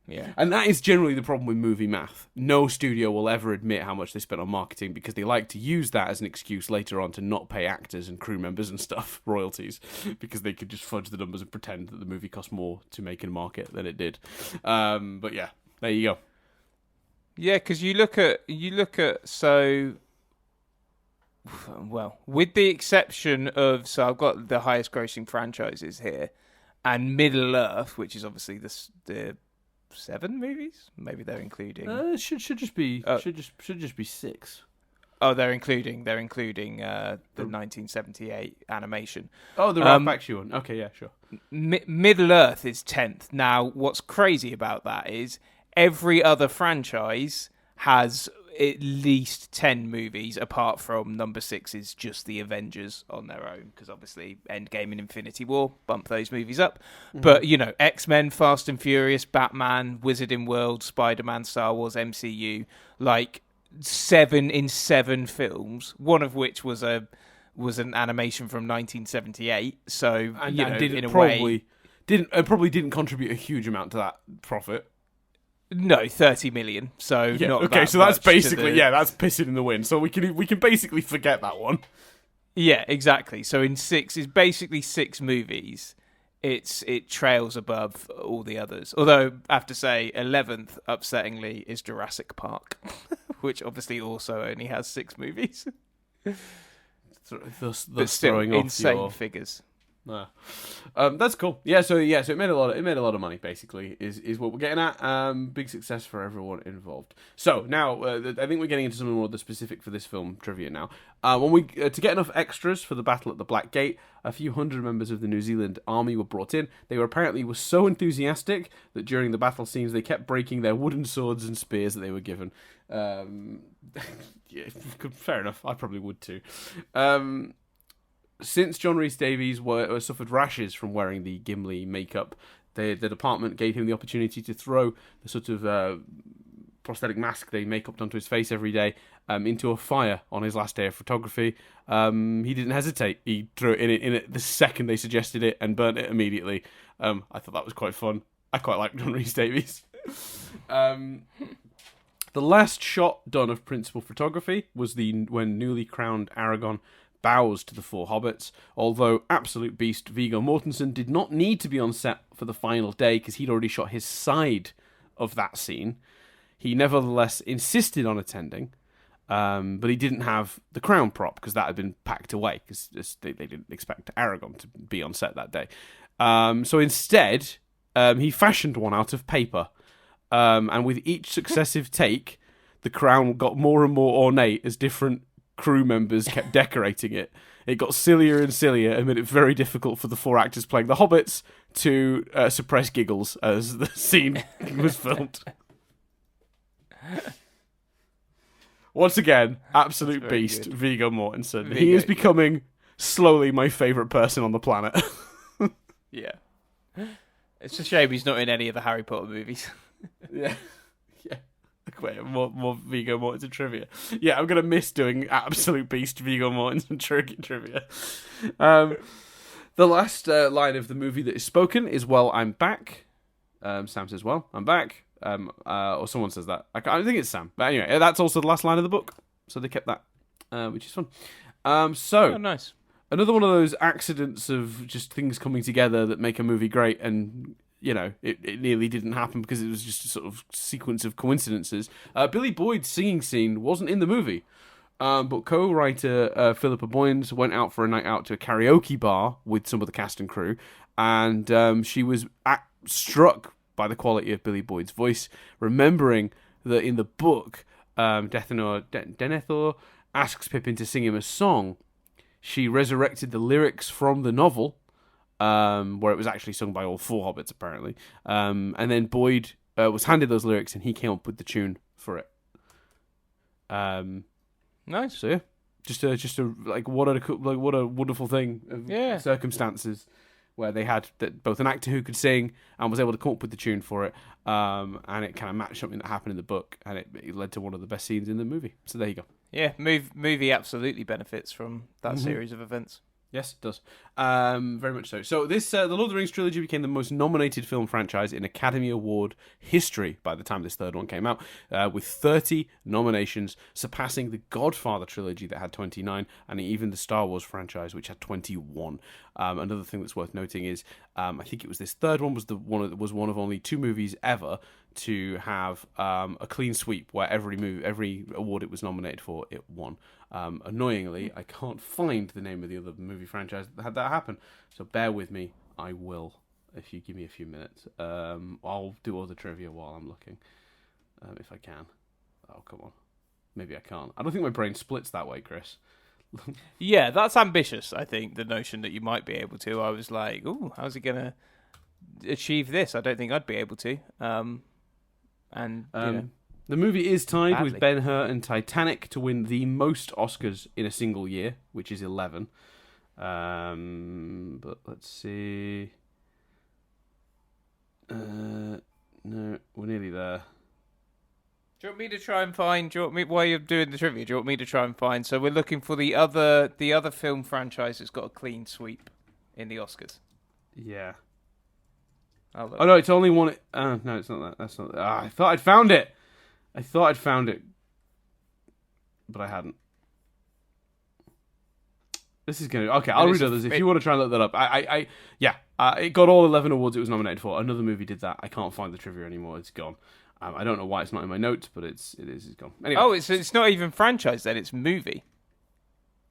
Yeah. And that is generally the problem with movie math. No studio will ever admit how much they spent on marketing because they like to use that as an excuse later on to not pay actors and crew members and stuff royalties, because they could just fudge the numbers and pretend that the movie cost more to make and market than it did. But yeah, there you go. Yeah, because you look at so. Well, with the exception of, so I've got the highest grossing franchises here, and Middle Earth, which is obviously the 7 movies. Maybe they're including. Should just be 6. Oh, they're including the 1978 animation. Oh, the Ralph Bakshi one. Okay, yeah, sure. Middle Earth is 10th. Now, what's crazy about that is every other franchise has at least 10 movies, apart from number 6 is just the Avengers on their own, because obviously Endgame and Infinity War bump those movies up. Mm-hmm. But, X-Men, Fast and Furious, Batman, Wizarding World, Spider-Man, Star Wars, MCU, like 7 in 7 films, one of which was an animation from 1978. So, and in a way... probably didn't contribute a huge amount to that profit. No, 30 million. So yeah, not okay. That so that's basically the... that's pissing in the wind. So we can basically forget that one. Yeah, exactly. So in 6 is basically 6 movies. It trails above all the others. Although I have to say, 11th, upsettingly, is Jurassic Park, which obviously also only has 6 movies. Thus but still, throwing off insane figures. Nah. That's cool. So it made a lot of money. Basically, is what we're getting at. Big success for everyone involved. So now I think we're getting into some more of the specific for this film trivia now. When we to get enough extras for the battle at the Black Gate, a few hundred members of the New Zealand Army were brought in. They were so enthusiastic that during the battle scenes they kept breaking their wooden swords and spears that they were given. Yeah, fair enough. I probably would too. Since John Rhys Davies suffered rashes from wearing the Gimli makeup, the department gave him the opportunity to throw the sort of prosthetic mask they make up onto his face every day into a fire on his last day of photography. He didn't hesitate. He threw it in it the second they suggested it and burnt it immediately. I thought that was quite fun. I quite like John Rhys Davies. The last shot done of principal photography was when newly crowned Aragorn bows to the four hobbits, although absolute beast Viggo Mortensen did not need to be on set for the final day because he'd already shot his side of that scene. He nevertheless insisted on attending, but he didn't have the crown prop because that had been packed away because they didn't expect Aragorn to be on set that day. So instead, he fashioned one out of paper. And with each successive take, the crown got more and more ornate as different crew members kept decorating it. It got sillier and sillier and made it very difficult for the four actors playing the hobbits to suppress giggles as the scene was filmed. Once again, absolute beast, good. Viggo Mortensen. He is becoming slowly my favourite person on the planet. Yeah. It's a shame he's not in any of the Harry Potter movies. Yeah. Wait, more Viggo Mortensen trivia. Yeah, I'm going to miss doing absolute beast Viggo Mortensen trivia. The last line of the movie that is spoken is, "Well, I'm back." Sam says, "Well, I'm back." Or someone says that. I think it's Sam. But anyway, that's also the last line of the book. So they kept that, which is fun. Oh, nice. Another one of those accidents of just things coming together that make a movie great, and it nearly didn't happen because it was just a sort of sequence of coincidences. Billy Boyd's singing scene wasn't in the movie, but co-writer Philippa Boyens went out for a night out to a karaoke bar with some of the cast and crew, and she was struck by the quality of Billy Boyd's voice, remembering that in the book, Denethor asks Pippin to sing him a song. She resurrected the lyrics from the novel, where it was actually sung by all four hobbits, apparently. And then Boyd was handed those lyrics, and he came up with the tune for it. Nice. So yeah, just a what a wonderful thing of circumstances where they had both an actor who could sing and was able to come up with the tune for it, and it kind of matched something that happened in the book, and it led to one of the best scenes in the movie. So there you go. Yeah, movie absolutely benefits from that series of events. Yes, it does. Very much so. So this, the Lord of the Rings trilogy became the most nominated film franchise in Academy Award history by the time this third one came out, with 30 nominations, surpassing the Godfather trilogy that had 29, and even the Star Wars franchise, which had 21. Another thing that's worth noting is, I think it was this third one was one of only two movies ever to have a clean sweep where every award it was nominated for, it won. Annoyingly, I can't find the name of the other movie franchise that had that happen, so bear with me. I will, if you give me a few minutes. I'll do all the trivia while I'm looking, if I can. Oh, come on. Maybe I can't. I don't think my brain splits that way, Chris. Yeah, that's ambitious, I think, the notion that you might be able to. I was like, ooh, how's he going to achieve this? I don't think I'd be able to. The movie is tied with Ben-Hur and Titanic to win the most Oscars in a single year, which is 11. But let's see. No, we're nearly there. Do you want me to try and find? While you're doing the trivia, do you want me to try and find? So we're looking for the other film franchise that's got a clean sweep in the Oscars. Yeah. Oh no, it's only one. No, it's not that. That's not. I thought I'd found it. But I hadn't. This is gonna. Okay, I'll read others if you want to try and look that up. It got all 11 awards it was nominated for. Another movie did that. I can't find the trivia anymore. It's gone. I don't know why it's not in my notes, but it's gone. Anyway. Oh, it's not even franchise then. It's movie.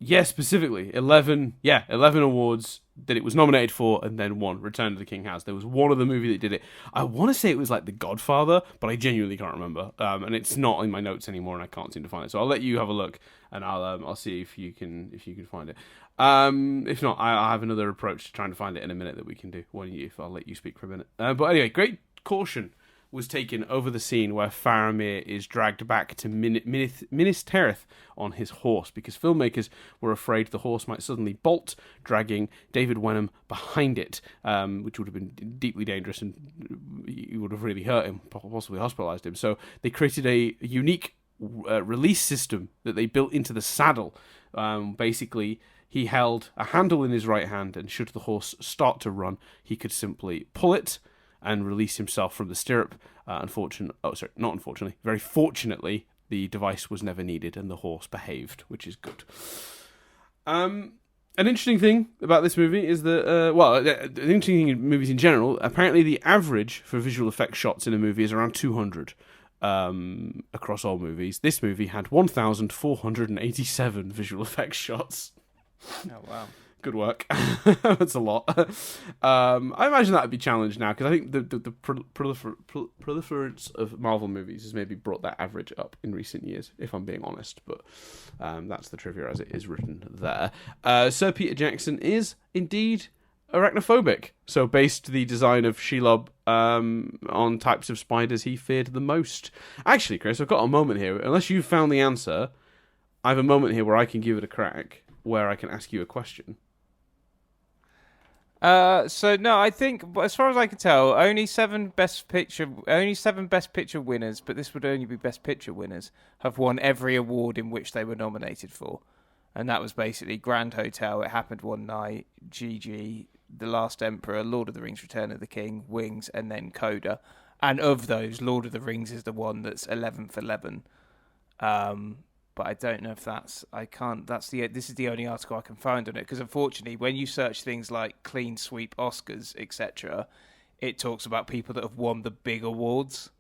Yeah, specifically 11 awards that it was nominated for, and then won. Return to the King has. There was one other movie that did it. I want to say it was like The Godfather, but I genuinely can't remember. And it's not in my notes anymore, and I can't seem to find it. So I'll let you have a look, and I'll see if you can find it. If not, I have another approach to trying to find it in a minute that we can do. If I'll let you speak for a minute. But anyway, great caution was taken over the scene where Faramir is dragged back to Minas Tirith on his horse because filmmakers were afraid the horse might suddenly bolt, dragging David Wenham behind it, which would have been deeply dangerous and he would have really hurt him, possibly hospitalized him. So they created a unique release system that they built into the saddle. Basically, he held a handle in his right hand, and should the horse start to run, he could simply pull it and release himself from the stirrup. Very fortunately, the device was never needed, and the horse behaved, which is good. An interesting thing about this movie is that, the interesting thing in movies in general, apparently the average for visual effects shots in a movie is around 200 across all movies. This movie had 1,487 visual effects shots. Oh, wow. Good work. That's a lot. I imagine that would be challenged now, because I think the proliferance of Marvel movies has maybe brought that average up in recent years, if I'm being honest. But that's the trivia as it is written there. Sir Peter Jackson is indeed arachnophobic, so based the design of Shelob on types of spiders he feared the most. Actually, Chris, I've got a moment here. Unless you've found the answer, I have a moment here where I can give it a crack, where I can ask you a question. So no, I think as far as I can tell, only seven best picture winners, but this would only be best picture winners, have won every award in which they were nominated for, and that was basically Grand Hotel, It Happened One Night, Gigi, The Last Emperor, Lord of the Rings: Return of the King, Wings, and then Coda. And of those, Lord of the Rings is the one that's 11 for 11. But I don't know if this is the only article I can find on it, because unfortunately when you search things like clean sweep Oscars, etc., it talks about people that have won the big awards.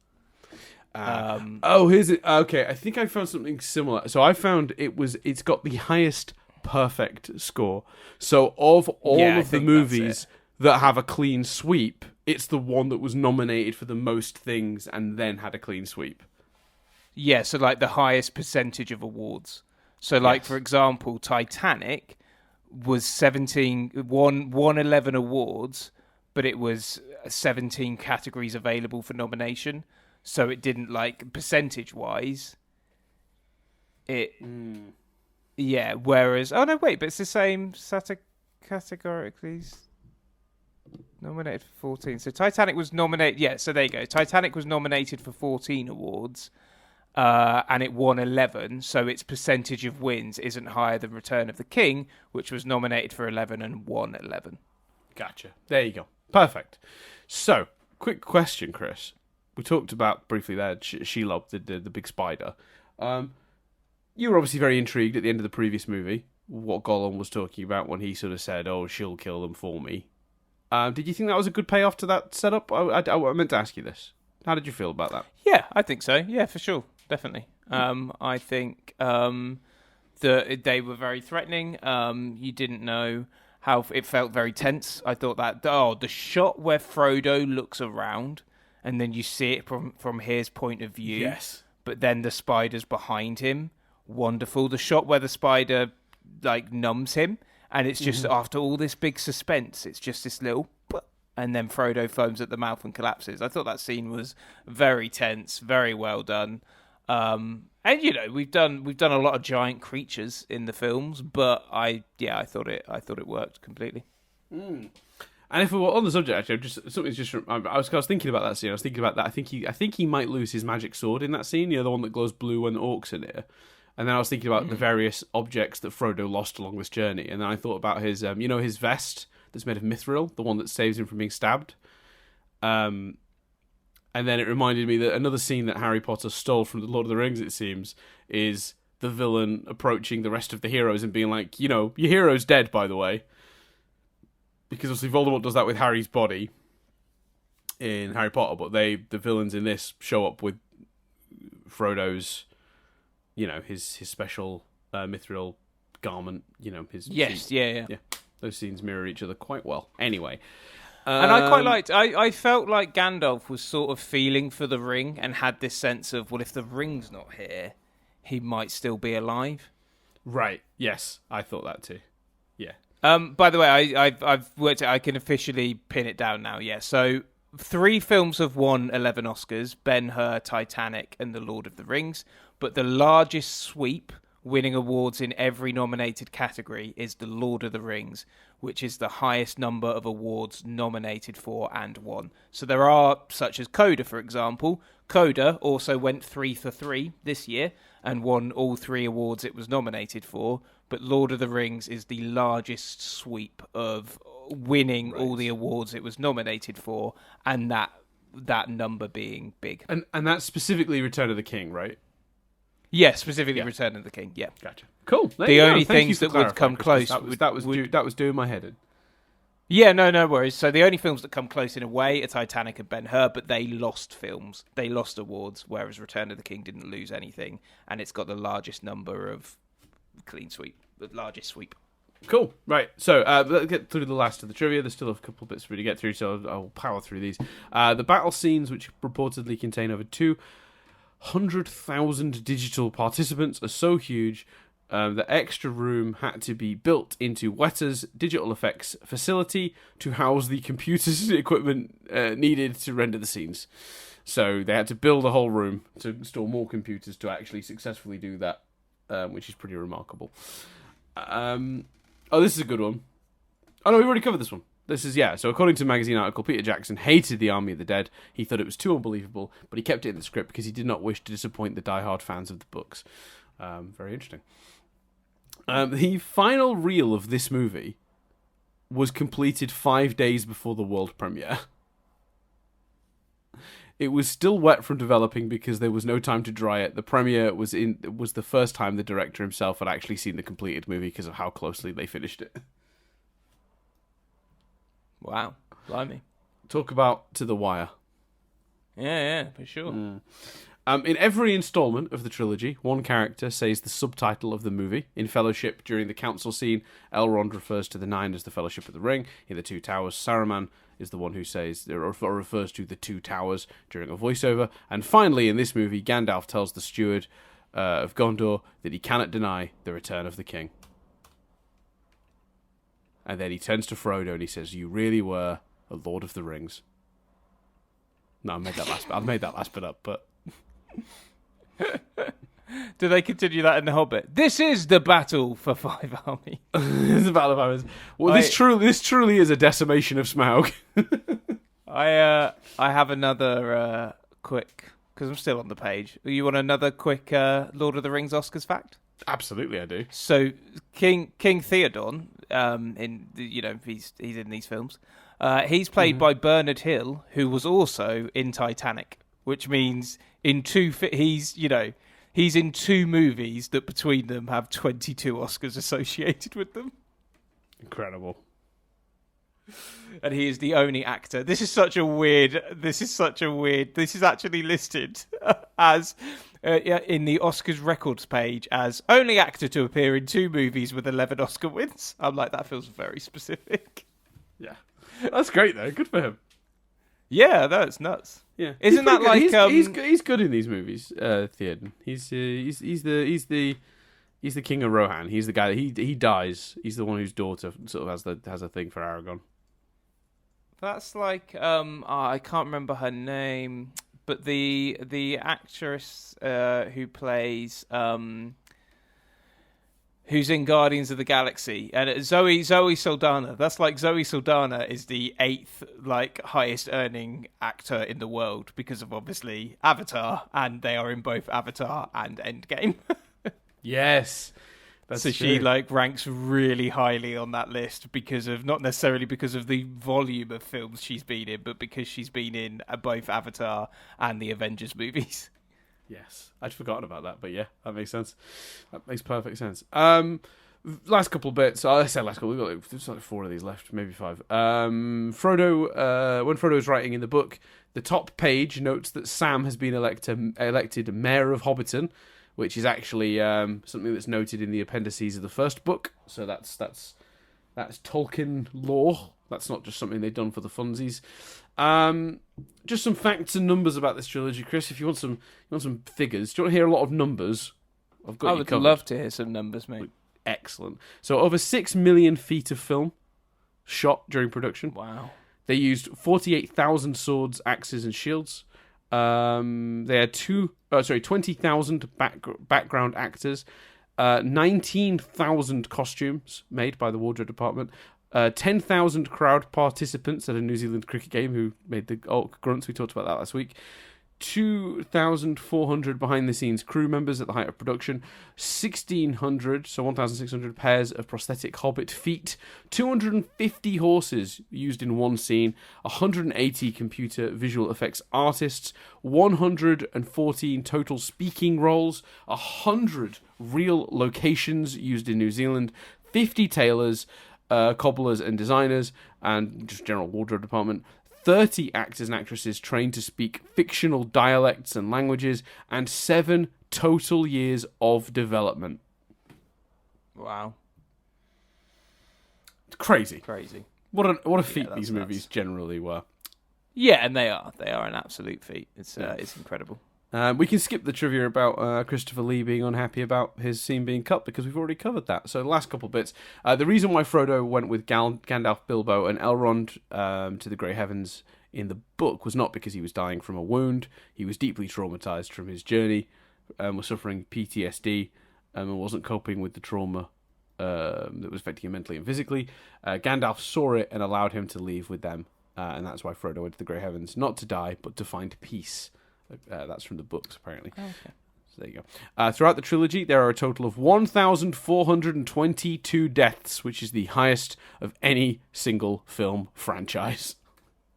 Here's it. Okay, I think I found something similar. So I found it's got the highest perfect score. So of all of the movies that have a clean sweep, it's the one that was nominated for the most things and then had a clean sweep. Yeah, so like the highest percentage of awards. So like, for example, Titanic was won 11 awards, but it was 17 categories available for nomination. So it didn't, like, percentage-wise, yeah, whereas... Oh, no, wait, but it's the same categorically nominated for 14. So Titanic was nominated... Yeah, so there you go. Titanic was nominated for 14 awards, and it won 11, so its percentage of wins isn't higher than Return of the King, which was nominated for 11 and won 11. Gotcha. There you go. Perfect. So, quick question, Chris. We talked about briefly there, Shelob, the big spider. You were obviously very intrigued at the end of the previous movie, what Gollum was talking about when he sort of said, "Oh, she'll kill them for me." Did you think that was a good payoff to that setup? I meant to ask you this. How did you feel about that? Yeah, I think so. Yeah, for sure. Definitely. I think that they were very threatening. You didn't know how... It felt very tense. I thought that... the shot where Frodo looks around and then you see it from his point of view. Yes. But then the spider's behind him. Wonderful. The shot where the spider, like, numbs him, and it's just after all this big suspense, it's just this little... And then Frodo foams at the mouth and collapses. I thought that scene was very tense, very well done. And you know, we've done a lot of giant creatures in the films, but I thought it worked completely. And if we were on the subject, actually, I was thinking about that scene. I was thinking about that. I think he might lose his magic sword in that scene. You know, the one that glows blue when the orcs are near. And then I was thinking about the various objects that Frodo lost along this journey. And then I thought about his, his vest that's made of mithril, the one that saves him from being stabbed. And then it reminded me that another scene that Harry Potter stole from The Lord of the Rings, it seems, is the villain approaching the rest of the heroes and being like, your hero's dead, by the way. Because obviously Voldemort does that with Harry's body in Harry Potter, but the villains in this show up with Frodo's, his special mithril garment, his... Yes, yeah. Those scenes mirror each other quite well. Anyway... And I quite liked... I felt like Gandalf was sort of feeling for the ring and had this sense of, well, if the ring's not here, he might still be alive. Right. Yes. I thought that too. Yeah. By the way, I've worked it. I can officially pin it down now, yeah. So 3 films have won 11 Oscars. Ben-Hur, Titanic, and The Lord of the Rings. But the largest sweep winning awards in every nominated category is The Lord of the Rings, which is the highest number of awards nominated for and won. So there are, such as Coda, for example. Coda also went 3 for 3 this year and won all 3 awards it was nominated for, but Lord of the Rings is the largest sweep of winning all the awards it was nominated for, and that number being big. And that's specifically Return of the King, right? Yeah, specifically Return of the King, yeah. Gotcha. Cool. The only things that would come close... That was doing my head in. Yeah, no worries. So the only films that come close in a way are Titanic and Ben-Hur, but they lost films. They lost awards, whereas Return of the King didn't lose anything, and it's got the largest number of clean sweep, the largest sweep. Cool. Right. So let's get through the last of the trivia. There's still a couple bits for me to get through, so I'll power through these. The battle scenes, which reportedly contain over 200,000 digital participants, are so huge the extra room had to be built into Weta's digital effects facility to house the computers equipment needed to render the scenes. So they had to build a whole room to store more computers to actually successfully do that, which is pretty remarkable. This is a good one. Oh no, we've already covered this one. This is, so according to a magazine article, Peter Jackson hated The Army of the Dead. He thought it was too unbelievable, but he kept it in the script because he did not wish to disappoint the die-hard fans of the books. Very interesting. The final reel of this movie was completed 5 days before the world premiere. It was still wet from developing because there was no time to dry it. The premiere was the first time the director himself had actually seen the completed movie because of how closely they finished it. Wow, blimey. Talk about to the wire. Yeah, for sure. In every installment of the trilogy, one character says the subtitle of the movie. In Fellowship, during the council scene, Elrond refers to the Nine as the Fellowship of the Ring. In the Two Towers, Saruman is the one who says or refers to the Two Towers during a voiceover. And finally, in this movie, Gandalf tells the steward of Gondor that he cannot deny the return of the king. And then he turns to Frodo and he says, "You really were a Lord of the Rings." No, I made that last bit up, but... Do they continue that in The Hobbit? This is the battle for 5 armies. It's the Battle of Armies. Well, this truly is a decimation of Smaug. I have another quick, because I'm still on the page. You want another quick Lord of the Rings Oscars fact? Absolutely, I do. So King Theoden, he's in these films. He's played by Bernard Hill, who was also in Titanic, which means he's in 2 movies that between them have 22 Oscars associated with them. Incredible. And he is the only actor. This is actually listed as in the Oscars records page as only actor to appear in 2 movies with 11 Oscar wins. I'm like, that feels very specific. Yeah. That's great though. Good for him. Yeah, that's nuts. Yeah, isn't that like he's good in these movies? Theoden. He's the king of Rohan. He's the guy that he dies. He's the one whose daughter sort of has a thing for Aragorn. That's like I can't remember her name, but the actress who plays who's in Guardians of the Galaxy, and Zoe Saldana. That's like Zoe Saldana is the 8th highest earning actor in the world because of obviously Avatar, and they are in both Avatar and Endgame. Yes. That's so true. she ranks really highly on that list because of not necessarily because of the volume of films she's been in, but because she's been in both Avatar and the Avengers movies. Yes, I'd forgotten about that, but yeah, that makes sense. That makes perfect sense. Last couple of bits. I said last couple. We've got there's 4 of these left, maybe 5. Frodo, when Frodo is writing in the book, the top page notes that Sam has been elected Mayor of Hobbiton, which is actually something that's noted in the appendices of the first book. So that's Tolkien lore. That's not just something they've done for the funsies. Just some facts and numbers about this trilogy, Chris. If you want some figures, do you want to hear a lot of numbers? I would love to hear some numbers, mate. Excellent. So over 6 million feet of film shot during production. Wow. They used 48,000 swords, axes, and shields. They had 20,000 background actors. 19,000 costumes made by the wardrobe department. 10,000 crowd participants at a New Zealand cricket game who made the grunts. We talked about that last week. 2,400 behind-the-scenes crew members at the height of production, 1,600, so 1,600 pairs of prosthetic hobbit feet, 250 horses used in one scene, 180 computer visual effects artists, 114 total speaking roles, 100 real locations used in New Zealand, 50 tailors, cobblers and designers, and just general wardrobe department, 30 actors and actresses trained to speak fictional dialects and languages, and 7 total years of development. Wow. It's crazy. Crazy. What a feat these nuts. movies generally were. Yeah, and they are. They are an absolute feat. It's incredible. We can skip the trivia about Christopher Lee being unhappy about his scene being cut because we've already covered that. So the last couple bits. The reason why Frodo went with Gandalf, Bilbo, and Elrond to the Grey Heavens in the book was not because he was dying from a wound. He was deeply traumatized from his journey, was suffering PTSD, and wasn't coping with the trauma that was affecting him mentally and physically. Gandalf saw it and allowed him to leave with them, and that's why Frodo went to the Grey Heavens, not to die, but to find peace. That's from the books, apparently. Okay. So there you go. Throughout the trilogy, there are a total of 1,422 deaths, which is the highest of any single film franchise.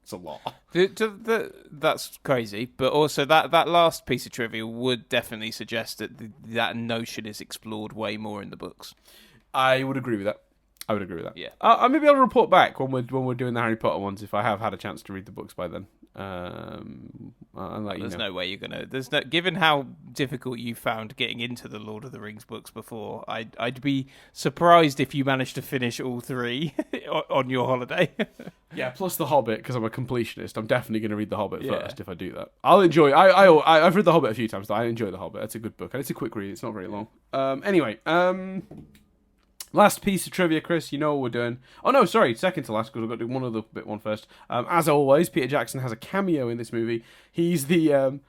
It's a lot. That's crazy, but also that last piece of trivia would definitely suggest that that notion is explored way more in the books. I would agree with that. Yeah. Maybe I'll report back when we're doing the Harry Potter ones if I have had a chance to read the books by then. There's no way you're gonna. Given how difficult you found getting into the Lord of the Rings books before, I'd be surprised if you managed to finish all 3 on your holiday. Yeah, plus the Hobbit because I'm a completionist. I'm definitely going to read the Hobbit first if I do that. I'll enjoy. I've read the Hobbit a few times. Though. I enjoy the Hobbit. It's a good book and it's a quick read. It's not very long. Anyway. Last piece of trivia, Chris. You know what we're doing. Oh, no, sorry. Second to last, because we've got to do one other one first. As always, Peter Jackson has a cameo in this movie. He's the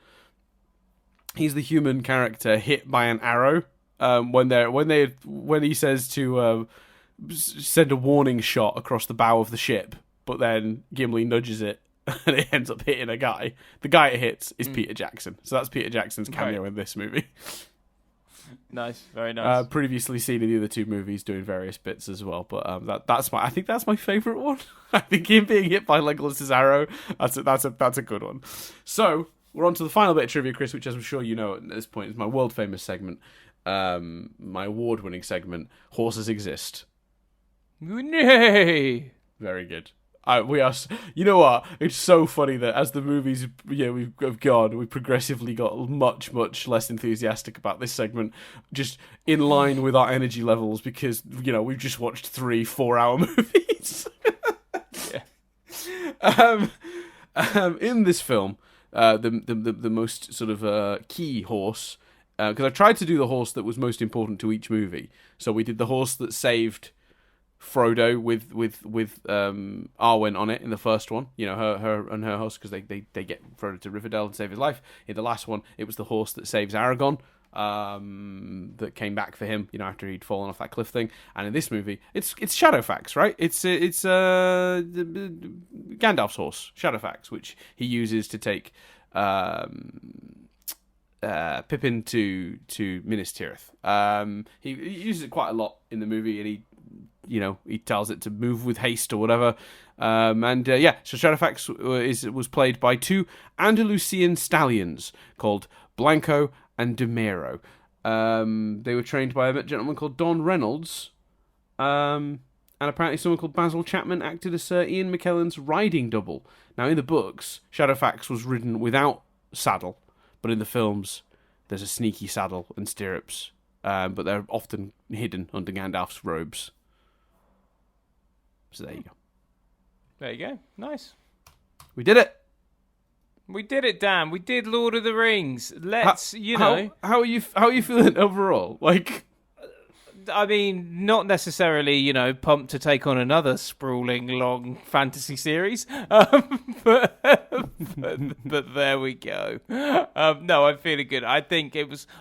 human character hit by an arrow when he says to send a warning shot across the bow of the ship, but then Gimli nudges it and it ends up hitting a guy. The guy it hits is Peter Jackson. So that's Peter Jackson's cameo in this movie. Nice, very nice. Previously seen in the other 2 movies doing various bits as well, but I think that's my favourite one. I think him being hit by Legolas's arrow, that's a good one. So we're on to the final bit of trivia, Chris, which, as I'm sure you know at this point, is my world famous segment, my award winning segment. Horses exist. Nay. Very good. We are. You know what? It's so funny that as the movies, we've gone, we progressively got much, much less enthusiastic about this segment, just in line with our energy levels because we've just watched 3 4-hour movies. Yeah. In this film, the most sort of key horse, because I tried to do the horse that was most important to each movie. So we did the horse that saved Frodo with Arwen on it in the first one, her and her horse, because they get Frodo to Rivendell and save his life. In the last one, it was the horse that saves Aragorn, that came back for him, after he'd fallen off that cliff thing. And in this movie, it's Shadowfax, right? It's Gandalf's horse, Shadowfax, which he uses to take Pippin to Minas Tirith. He uses it quite a lot in the movie, and he tells it to move with haste or whatever. So Shadowfax was played by 2 Andalusian stallions called Blanco and Demiro. They were trained by a gentleman called Don Reynolds, and apparently someone called Basil Chapman acted as Sir Ian McKellen's riding double. Now, in the books, Shadowfax was ridden without saddle, but in the films, there's a sneaky saddle and stirrups, but they're often hidden under Gandalf's robes. So there you go. There you go. Nice. We did it. We did it, Dan. We did Lord of the Rings. Let's, How are you feeling overall? I mean, not necessarily, pumped to take on another sprawling, long fantasy series, but there we go. No, I'm feeling good. I think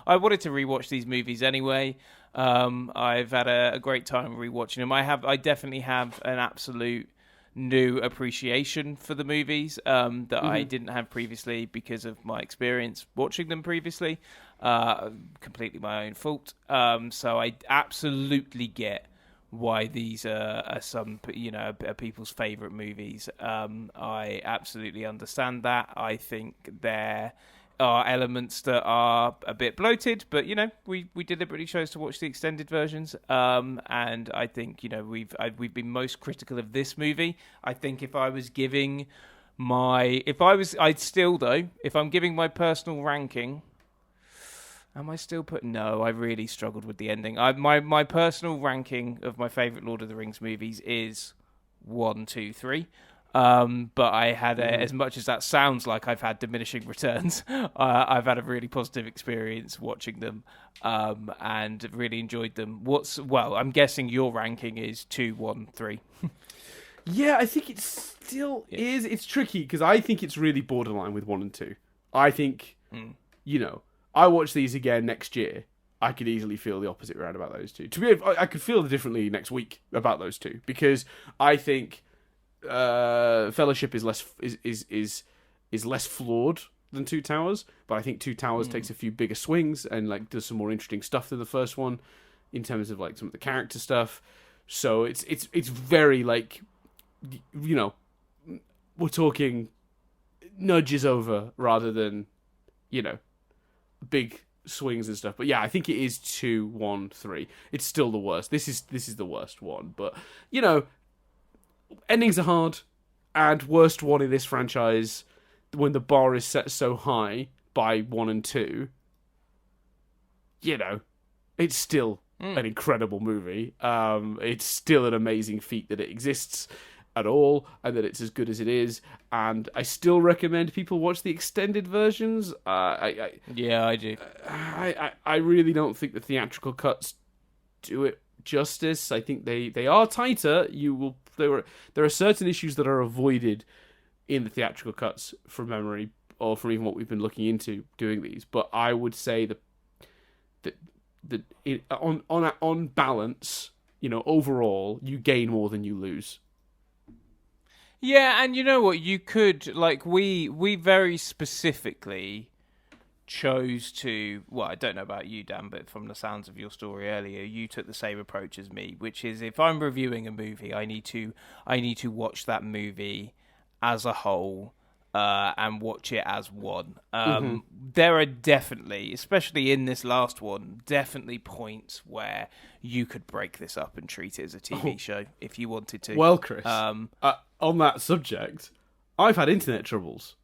I wanted to rewatch these movies anyway. I've had a great time rewatching them. I definitely have an absolute new appreciation for the movies that I didn't have previously because of my experience watching them previously. Completely my own fault. So I absolutely get why these are some, are people's favourite movies. I absolutely understand that. I think there are elements that are a bit bloated, but we deliberately chose to watch the extended versions. And I think we've been most critical of this movie. I think if I'm giving my personal ranking. Am I still No, I really struggled with the ending. My personal ranking of my favourite Lord of the Rings movies is 1, 2, 3. But I had, as much as that sounds like I've had diminishing returns, I've had a really positive experience watching them and really enjoyed them. I'm guessing your ranking is 2, 1, 3. Yeah, I think it still is. It's tricky because I think it's really borderline with 1 and 2. I think, I watch these again next year. I could easily feel the opposite round about those two. I could feel differently next week about those two because I think Fellowship is less flawed than Two Towers, but I think Two Towers takes a few bigger swings and does some more interesting stuff than the first one in terms of some of the character stuff. So it's very we're talking nudges over rather than big swings and stuff. But yeah, I think it is 2, 1, 3. It's still the worst. This is the worst one. But endings are hard, and worst one in this franchise when the bar is set so high by 1 and 2. It's still an incredible movie. It's still an amazing feat that it exists at all, and that it's as good as it is. And I still recommend people watch the extended versions. Yeah, I do. I really don't think the theatrical cuts do it justice. I think they are tighter. There are certain issues that are avoided in the theatrical cuts from memory, or from even what we've been looking into doing these. But I would say that on balance, overall, you gain more than you lose. Yeah, and you know what? You could, we very specifically chose to, I don't know about you, Dan, but from the sounds of your story earlier, you took the same approach as me, which is if I'm reviewing a movie, I need to watch that movie as a whole and watch it as one. There are definitely, especially in this last one, definitely points where you could break this up and treat it as a TV show if you wanted to. Well, Chris, on that subject, I've had internet troubles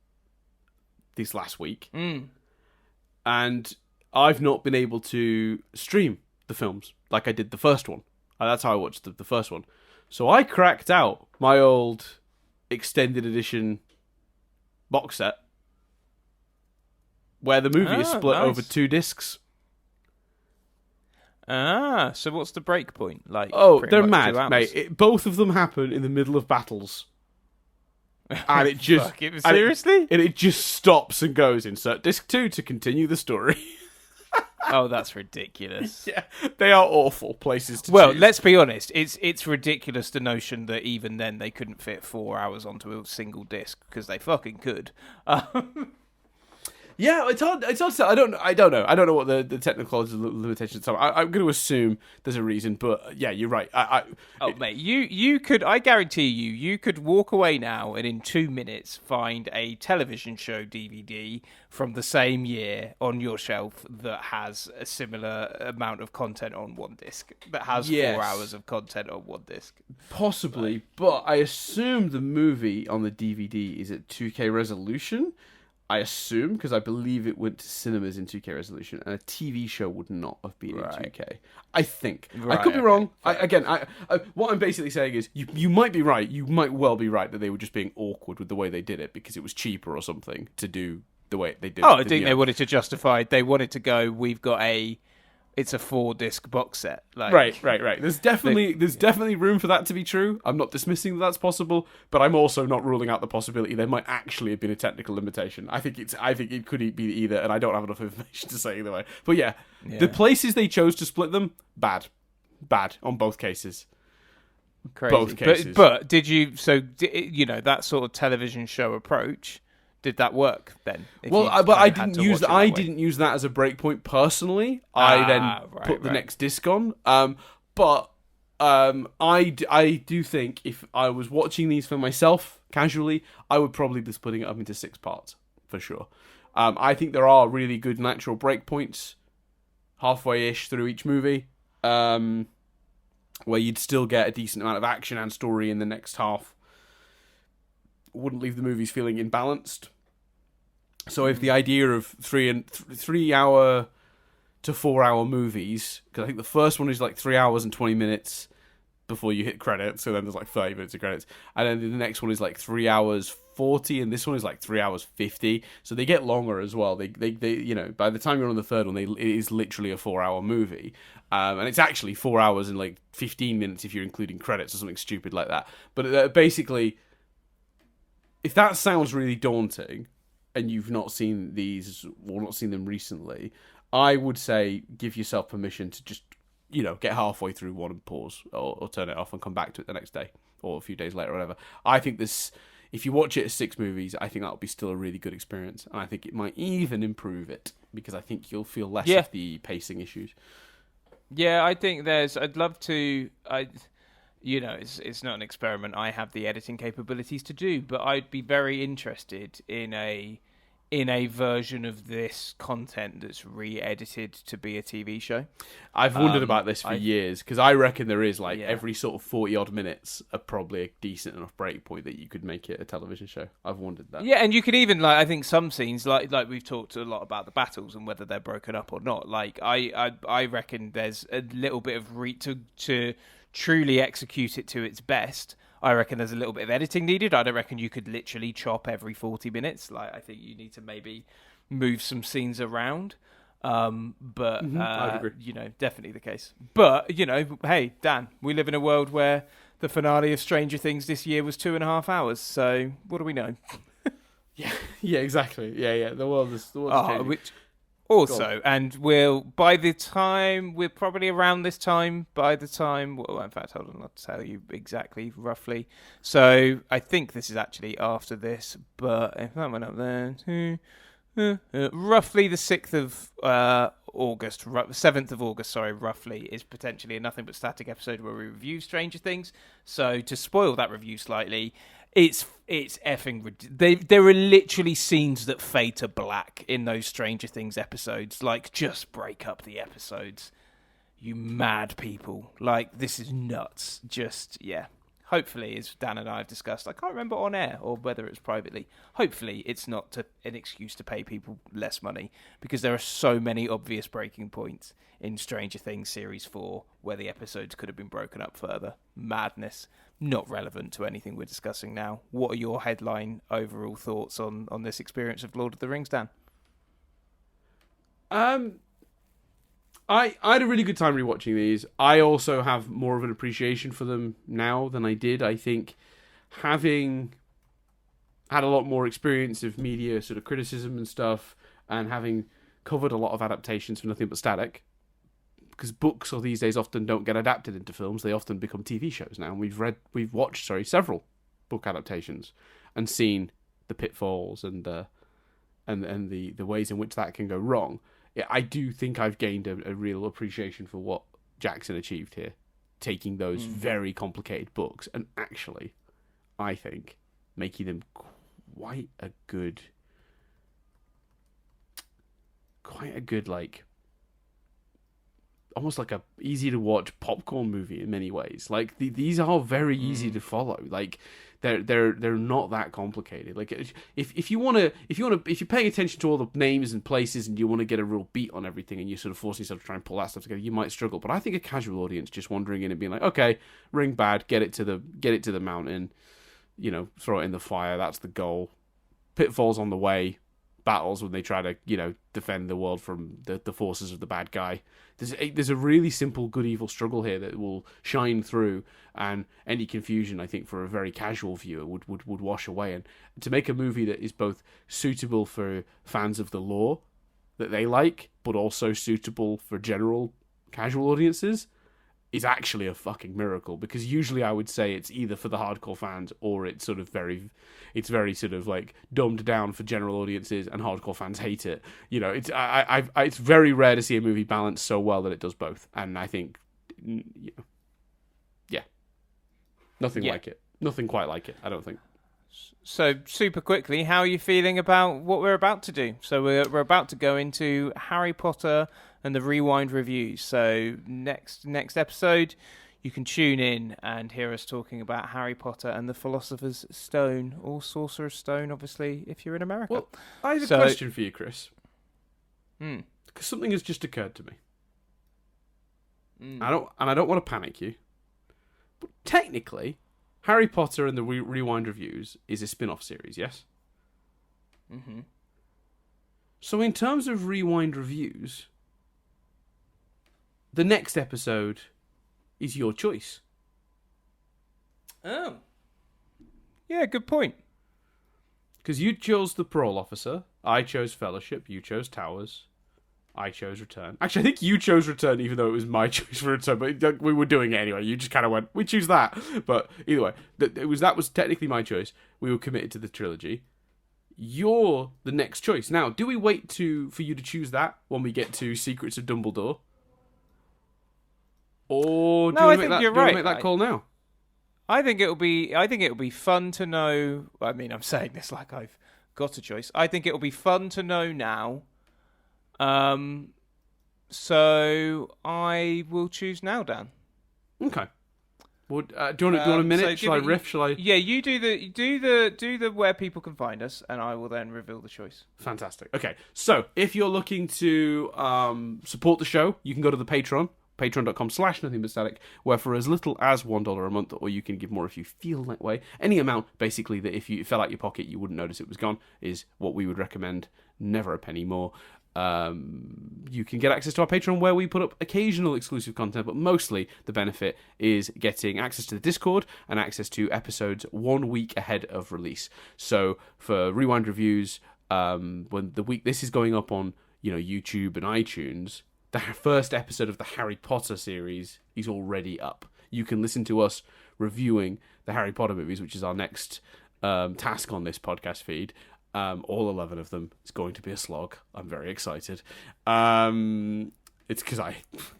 this last week, and I've not been able to stream the films like I did the first one. That's how I watched the first one. So I cracked out my old extended edition box set where the movie is split over 2 discs. So what's the break point? They're mad, mate. Both of them happen in the middle of battles. And it just... seriously? And it just stops and goes, insert disc 2 to continue the story. Oh, that's ridiculous. Yeah, they are awful places to choose. Let's let's be honest. It's ridiculous, the notion that even then they couldn't fit 4 hours onto a single disc, because they fucking could. Yeah, it's hard to say. I don't know. I don't know what the technical limitations are. I'm going to assume there's a reason, but yeah, you're right. Mate, you could. I guarantee you could walk away now and in 2 minutes find a television show DVD from the same year on your shelf that has a similar amount of content on one disc. That has 4 hours of content on one disc. Possibly, but I assume the movie on the DVD is at 2K resolution. I assume, because I believe it went to cinemas in 2K resolution, and a TV show would not have been in 2K. I think. I could be wrong. What I'm basically saying is, you might be right. You might well be right that they were just being awkward with the way they did it, because it was cheaper or something to do the way they did it. I think they wanted to justify. They wanted to go, we've got a it's a 4-disc box set. Like, Right. There's definitely room for that to be true. I'm not dismissing that that's possible, but I'm also not ruling out the possibility there might actually have been a technical limitation. I think it could be either, and I don't have enough information to say either way. But yeah, the places they chose to split them, bad on both cases. Crazy. Both cases. But did you? So that sort of television show approach. Did that work then? I didn't use that as a breakpoint personally. I then put the next disc on. But I do think if I was watching these for myself casually, I would probably be splitting it up into 6 parts for sure. I think there are really good natural breakpoints halfway-ish through each movie, where you'd still get a decent amount of action and story in the next half. Wouldn't leave the movies feeling imbalanced. So if the idea of 3 hour to 4 hour movies, because I think the first one is like 3 hours and 20 minutes before you hit credits, so then there's like 30 minutes of credits, and then the next one is like 3 hours 40, and this one is like 3 hours 50. So they get longer as well. They by the time you're on the third one, it is literally a 4 hour movie, and it's actually 4 hours and like 15 minutes if you're including credits or something stupid like that. But basically, if that sounds really daunting and you've not seen these or not seen them recently, I would say give yourself permission to just, get halfway through one and pause or turn it off and come back to it the next day or a few days later or whatever. I think if you watch it as 6 movies, I think that'll be still a really good experience. And I think it might even improve it because I think you'll feel less of the pacing issues. Yeah, I think I'd love to... it's not an experiment I have the editing capabilities to do, but I'd be very interested in a version of this content that's re-edited to be a TV show. I've wondered about this for years, because I reckon there is every sort of 40-odd minutes are probably a decent enough break point that you could make it a television show. I've wondered that. Yeah, and you could even, I think some scenes, like we've talked a lot about the battles and whether they're broken up or not. Like, I reckon there's a little bit of to truly execute it to its best. I reckon there's a little bit of editing needed. I don't reckon you could literally chop every 40 minutes. I think you need to maybe move some scenes around. But I'd agree. Definitely the case. But hey, Dan, we live in a world where the finale of Stranger Things this year was 2.5 hours. So what do we know? Yeah, exactly. Yeah. The world is changing. Also, and we're probably around this time, in fact, hold on, I'll tell you exactly, roughly. So, I think this is actually after this, but if that went up there, roughly the 6th of August, 7th of August, roughly, is potentially a Nothing But Static episode where we review Stranger Things. So, to spoil that review slightly, it's effing... There are literally scenes that fade to black in those Stranger Things episodes. Just break up the episodes. You mad people. This is nuts. Hopefully, as Dan and I have discussed, I can't remember on air or whether it's privately, hopefully it's not an excuse to pay people less money, because there are so many obvious breaking points in Stranger Things Series 4 where the episodes could have been broken up further. Madness. Not relevant to anything we're discussing now. What are your headline overall thoughts on this experience of Lord of the Rings, Dan? I had a really good time rewatching these. I also have more of an appreciation for them now than I did. I think having had a lot more experience of media sort of criticism and stuff, and having covered a lot of adaptations for Nothing But Static, because books these days often don't get adapted into films, they often become TV shows now. And we've watched several book adaptations and seen the pitfalls and the ways in which that can go wrong. Yeah, I do think I've gained a real appreciation for what Jackson achieved here, taking those very complicated books and actually, I think, making them quite a good almost like a easy to watch popcorn movie in many ways. These are very easy to follow. They're not that complicated. If you're paying attention to all the names and places and you want to get a real beat on everything and you're sort of forcing yourself to try and pull that stuff together, you might struggle. But I think a casual audience just wandering in and being like, okay, ring bad, get it to the mountain, throw it in the fire. That's the goal. Pitfalls on the way. battles when they try to, defend the world from the forces of the bad guy. There's a really simple good evil struggle here that will shine through, and any confusion, I think, for a very casual viewer would wash away. And to make a movie that is both suitable for fans of the lore that they like, but also suitable for general casual audiences, is actually a fucking miracle, because usually I would say it's either for the hardcore fans or it's very sort of like dumbed down for general audiences and hardcore fans hate it. It's very rare to see a movie balanced so well that it does both, and I think, nothing like it. Nothing quite like it, I don't think. So, super quickly, how are you feeling about what we're about to do? So we're about to go into Harry Potter and the Rewind reviews. So next episode, you can tune in and hear us talking about Harry Potter and the Philosopher's Stone, or Sorcerer's Stone, obviously, if you're in America. Well, I have a question for you, Chris. Because something has just occurred to me. I don't want to panic you, but technically, Harry Potter and the Rewind reviews is a spin-off series, yes? Mm-hmm. So in terms of Rewind reviews, the next episode is your choice. Oh. Yeah, good point. Because you chose the Parole Officer, I chose Fellowship, you chose Towers, I chose Return. Actually, I think you chose Return, even though it was my choice for Return, but we were doing it anyway. You just kind of went, we choose that. But either way, that was technically my choice. We were committed to the trilogy. You're the next choice. Now, do we wait for you to choose that when we get to Secrets of Dumbledore? Or do we make that call now? I think it'll be fun to know. I mean, I'm saying this like I've got a choice. I think it'll be fun to know now. So I will choose now, Dan. Okay. Well, do you want a minute? Shall I riff? Shall I? Yeah, you do the where people can find us, and I will then reveal the choice. Fantastic. Okay, so if you're looking to support the show, you can go to the Patreon. Patreon.com/nothingbutstatic, where for as little as $1 a month, or you can give more if you feel that way, any amount basically that if you fell out your pocket you wouldn't notice it was gone, is what we would recommend. Never a penny more. You can get access to our Patreon, where we put up occasional exclusive content, but mostly the benefit is getting access to the Discord and access to episodes 1 week ahead of release. So for Rewind reviews, when the week this is going up on YouTube and iTunes, the first episode of the Harry Potter series is already up. You can listen to us reviewing the Harry Potter movies, which is our next task on this podcast feed. All 11 of them. It's going to be a slog. I'm very excited. It's because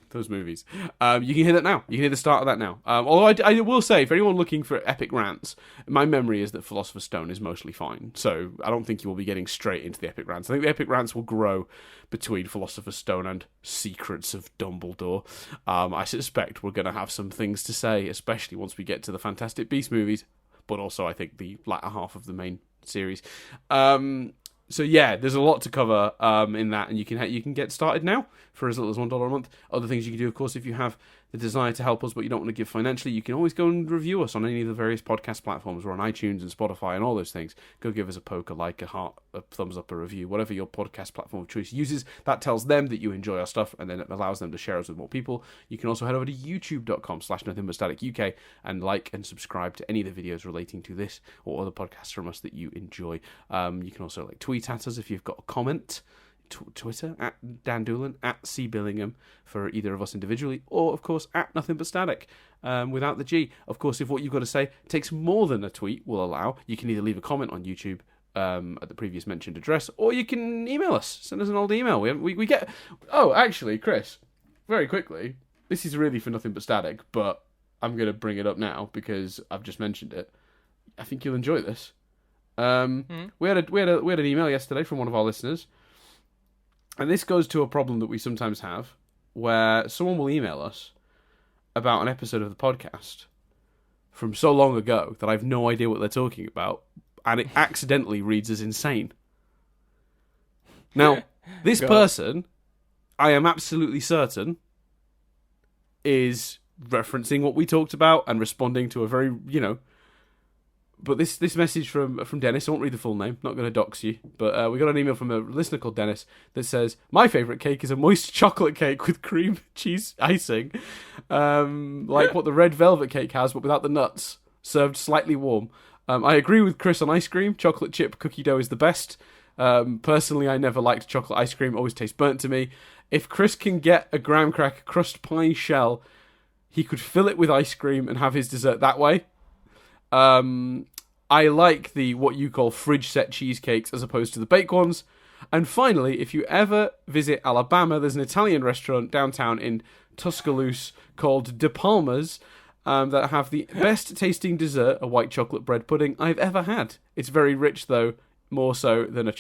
those movies. You can hear that now. You can hear the start of that now. Although I will say, for anyone looking for epic rants, my memory is that Philosopher's Stone is mostly fine. So I don't think you will be getting straight into the epic rants. I think the epic rants will grow between Philosopher's Stone and Secrets of Dumbledore. I suspect we're going to have some things to say, especially once we get to the Fantastic Beasts movies, but also I think the latter half of the main series. So yeah, there's a lot to cover in that, and you can get started now for as little as $1 a month. Other things you can do, of course, if you have the desire to help us but you don't want to give financially, you can always go and review us on any of the various podcast platforms. We're on iTunes and Spotify and all those things. Go give us a poke, a like, a heart, a thumbs up, a review, whatever your podcast platform of choice uses. That tells them that you enjoy our stuff, and then it allows them to share us with more people. You can also head over to youtube.com/nothingbutstatic and like and subscribe to any of the videos relating to this or other podcasts from us that you enjoy. You can also tweet at us if you've got a comment. Twitter at Dan Doolan, at C Billingham for either of us individually, or of course at Nothing But Static without the G. Of course, if what you've got to say takes more than a tweet will allow, you can either leave a comment on YouTube at the previous mentioned address, or you can email us. Send us an old email. We get. Oh, actually, Chris, very quickly, this is really for Nothing But Static, but I'm going to bring it up now because I've just mentioned it. I think you'll enjoy this. We had an email yesterday from one of our listeners. And this goes to a problem that we sometimes have, where someone will email us about an episode of the podcast from so long ago that I have no idea what they're talking about, and it accidentally reads as insane. Now, this person, I am absolutely certain, is referencing what we talked about and responding to a very, But this message from Dennis, I won't read the full name, not going to dox you, but we got an email from a listener called Dennis that says, my favourite cake is a moist chocolate cake with cream cheese icing, like what the red velvet cake has, but without the nuts, served slightly warm. I agree with Chris on ice cream. Chocolate chip cookie dough is the best. Personally, I never liked chocolate ice cream, always tastes burnt to me. If Chris can get a graham cracker crust pie shell, he could fill it with ice cream and have his dessert that way. I like the what you call fridge set cheesecakes as opposed to the baked ones. And finally, if you ever visit Alabama, there's an Italian restaurant downtown in Tuscaloosa called De Palma's that have the best tasting dessert, a white chocolate bread pudding, I've ever had. It's very rich though, more so than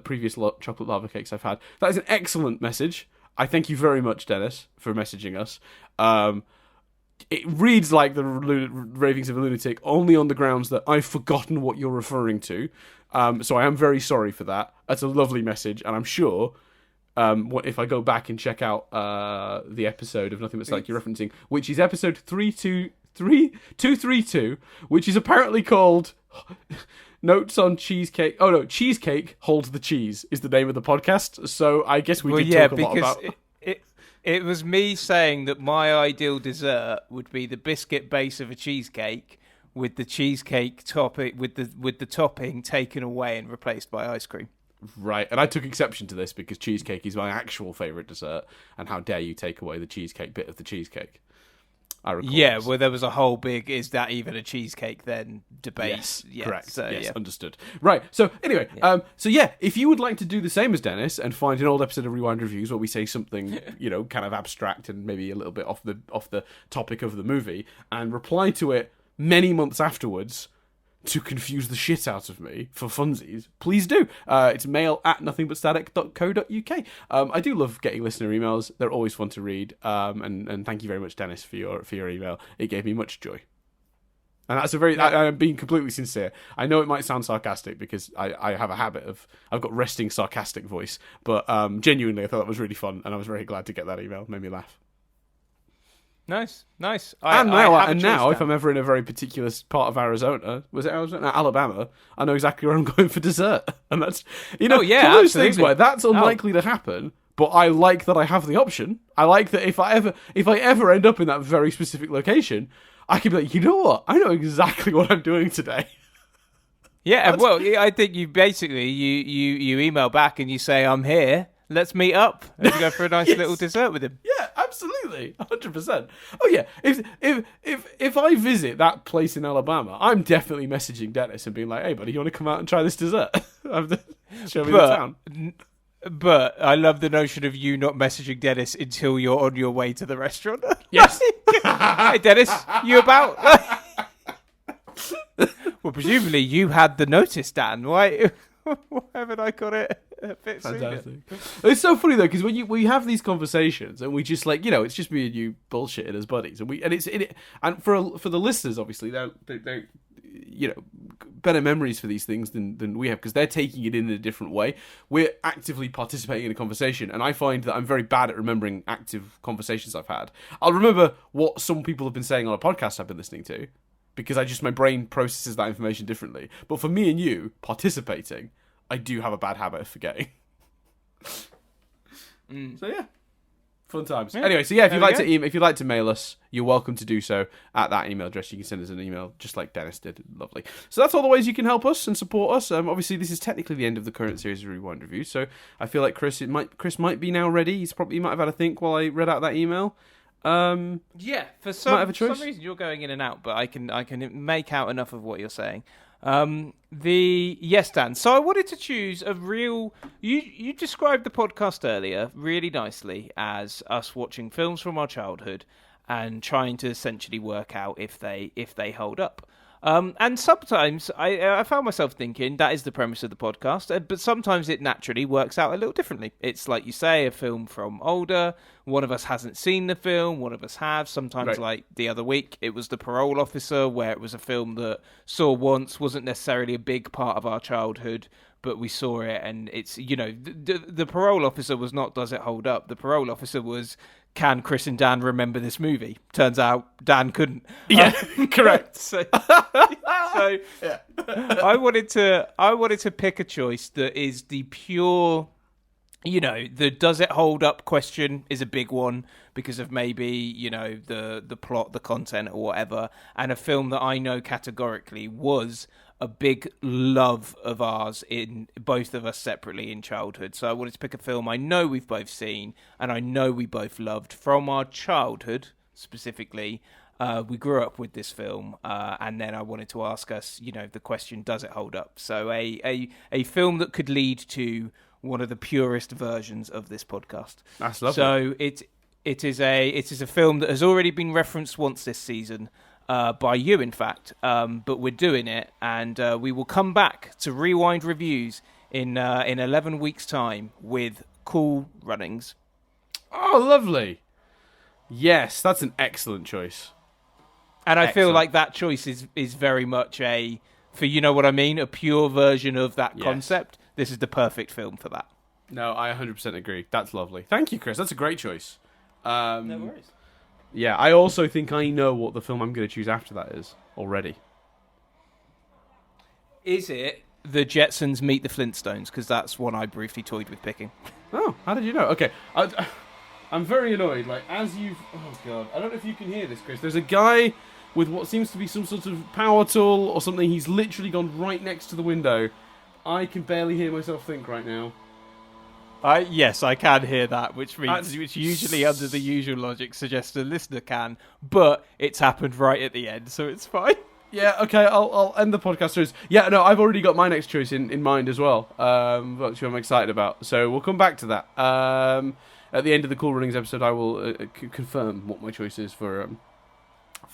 previous chocolate lava cakes I've had. That is an excellent message. I thank you very much, Dennis, for messaging us. It reads like the ravings of a lunatic only on the grounds that I've forgotten what you're referring to. So I am very sorry for that. That's a lovely message, and I'm sure if I go back and check out the episode of Nothing But Select you're referencing, which is episode 232, which is apparently called Notes on Cheesecake. Oh no, Cheesecake Holds the Cheese is the name of the podcast. So I guess we did talk a lot about... It was me saying that my ideal dessert would be the biscuit base of a cheesecake with the cheesecake topping with the topping taken away and replaced by ice cream. Right, and I took exception to this because cheesecake is my actual favourite dessert, and how dare you take away the cheesecake bit of the cheesecake? I recall this. Well, there was a whole big "is that even a cheesecake?" then debate. Yes, yeah, correct. So, yes, yeah. Understood. Right. So anyway, if you would like to do the same as Dennis and find an old episode of Rewind Reviews where we say something, kind of abstract and maybe a little bit off the topic of the movie, and reply to it many months afterwards to confuse the shit out of me for funsies, please do. It's mail@nothingbutstatic.co.uk. I do love getting listener emails. They're always fun to read. And thank you very much, Dennis, for your email. It gave me much joy. And that's I'm being completely sincere. I know it might sound sarcastic because I have a habit of, I've got resting sarcastic voice, but genuinely I thought that was really fun, and I was very glad to get that email. It made me laugh. Nice. Now, if I'm ever in a very particular part of Arizona, was it Arizona? No, Alabama, I know exactly where I'm going for dessert, and that's one of those things where that's unlikely to happen. But I like that I have the option. I like that if I ever end up in that very specific location, I can be like, you know what? I know exactly what I'm doing today. Yeah, well, I think you basically you email back and you say, I'm here. Let's meet up and go for a nice little dessert with him. Yeah, absolutely, 100%. Oh yeah, if I visit that place in Alabama, I'm definitely messaging Dennis and being like, "Hey, buddy, you want to come out and try this dessert? Show me the town." But I love the notion of you not messaging Dennis until you're on your way to the restaurant. Yes. Hey, Dennis, you about? Well, presumably you had the notice, Dan. Why haven't I got it? Fantastic. It's so funny though, because when we have these conversations and we just it's just me and you bullshitting as buddies, and for the listeners, obviously they're better memories for these things than we have because they're taking it in a different way. We're actively participating in a conversation, and I find that I'm very bad at remembering active conversations I've had. I'll remember what some people have been saying on a podcast I've been listening to because my brain processes that information differently. But for me and you participating, I do have a bad habit of forgetting. So yeah, fun times. Yeah. Anyway, so yeah, if you'd like to mail us, you're welcome to do so at that email address. You can send us an email just like Dennis did. Lovely. So that's all the ways you can help us and support us. Obviously, this is technically the end of the current series of Rewind Reviews, so I feel like Chris might be now ready. He might have had a think while I read out that email. For some reason you're going in and out, but I can make out enough of what you're saying. Yes, Dan. So I wanted to choose a real. You described the podcast earlier really nicely as us watching films from our childhood and trying to essentially work out if they hold up. And sometimes I found myself thinking that is the premise of the podcast, but sometimes it naturally works out a little differently. It's like you say, a film from older. One of us hasn't seen the film, one of us have. Sometimes, right. Like the other week, it was The Parole Officer, where it was a film that saw once, wasn't necessarily a big part of our childhood, but we saw it, and it's, you know, the parole officer was not, does it hold up? The parole officer was, can Chris and Dan remember this movie? Turns out Dan couldn't. Yeah, correct. So yeah. I wanted to pick a choice that is the pure, you know, the does it hold up question is a big one because of maybe, you know, the plot, the content, or whatever, and a film that I know categorically was a big love of ours, in both of us separately in childhood. So I wanted to pick a film I know we've both seen and I know we both loved from our childhood specifically. We grew up with this film, and then I wanted to ask us, you know, the question, does it hold up? So a film that could lead to one of the purest versions of this podcast. That's lovely. So it is a film that has already been referenced once this season, by you, in fact, but we're doing it, and we will come back to Rewind Reviews in 11 weeks' time with Cool Runnings. Oh, lovely. Yes, that's an excellent choice. And I feel like that choice is very much a, for, you know what I mean, a pure version of that concept. This is the perfect film for that. No, I 100% agree. That's lovely. Thank you, Chris. That's a great choice. No worries. Yeah, I also think I know what the film I'm going to choose after that is already. Is it The Jetsons Meet the Flintstones? Because that's one I briefly toyed with picking. Oh, how did you know? Okay, I'm very annoyed. Like, as you've... Oh, God. I don't know if you can hear this, Chris. There's a guy with what seems to be some sort of power tool or something. He's literally gone right next to the window. I can barely hear myself think right now. Yes, I can hear that, which usually under the usual logic suggests the listener can, but it's happened right at the end, so it's fine. Yeah, okay, I'll end the podcast. Yeah, no, I've already got my next choice in mind as well, which I'm excited about. So we'll come back to that. At the end of the Cool Runnings episode, I will confirm what my choice is for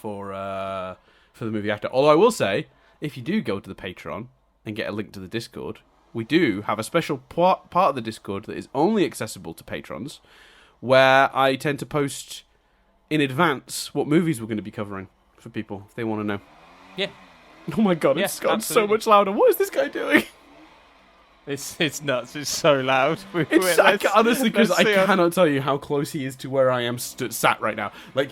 the movie after. Although I will say, if you do go to the Patreon and get a link to the Discord, we do have a special part of the Discord that is only accessible to patrons, where I tend to post in advance what movies we're going to be covering for people if they want to know. Yeah. Oh my God, it's gotten so much louder. What is this guy doing? It's nuts. It's so loud. Honestly, Chris, I cannot tell you how close he is to where I am sat right now. Like,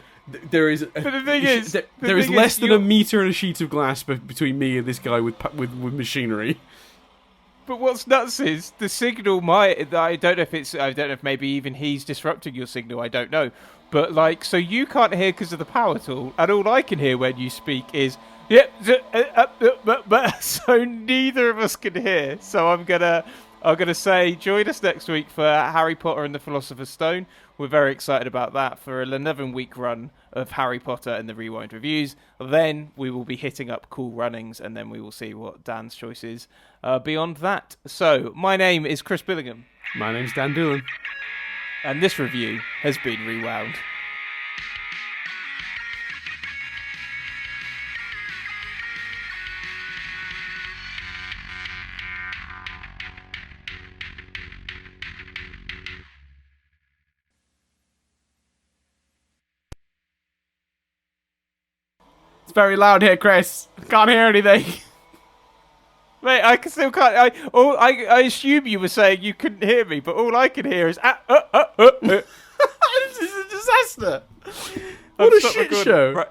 there is. But the thing is, there is less than a meter and a sheet of glass between me and this guy with machinery. But what's nuts is the signal might... I don't know if maybe even he's disrupting your signal, I don't know. But, like, so you can't hear because of the power tool, and all I can hear when you speak is, yep, so neither of us can hear. So I'm gonna say, join us next week for Harry Potter and the Philosopher's Stone. We're very excited about that for an 11-week run of Harry Potter and the Rewind Reviews. Then we will be hitting up Cool Runnings, and then we will see what Dan's choice is beyond that. So, my name is Chris Billingham. My name's Dan Doolan. And this review has been Rewound. It's very loud here, Chris. I can't hear anything. Mate, I still can't. I assume you were saying you couldn't hear me, but all I can hear is. This is a disaster. What a shit show. Right.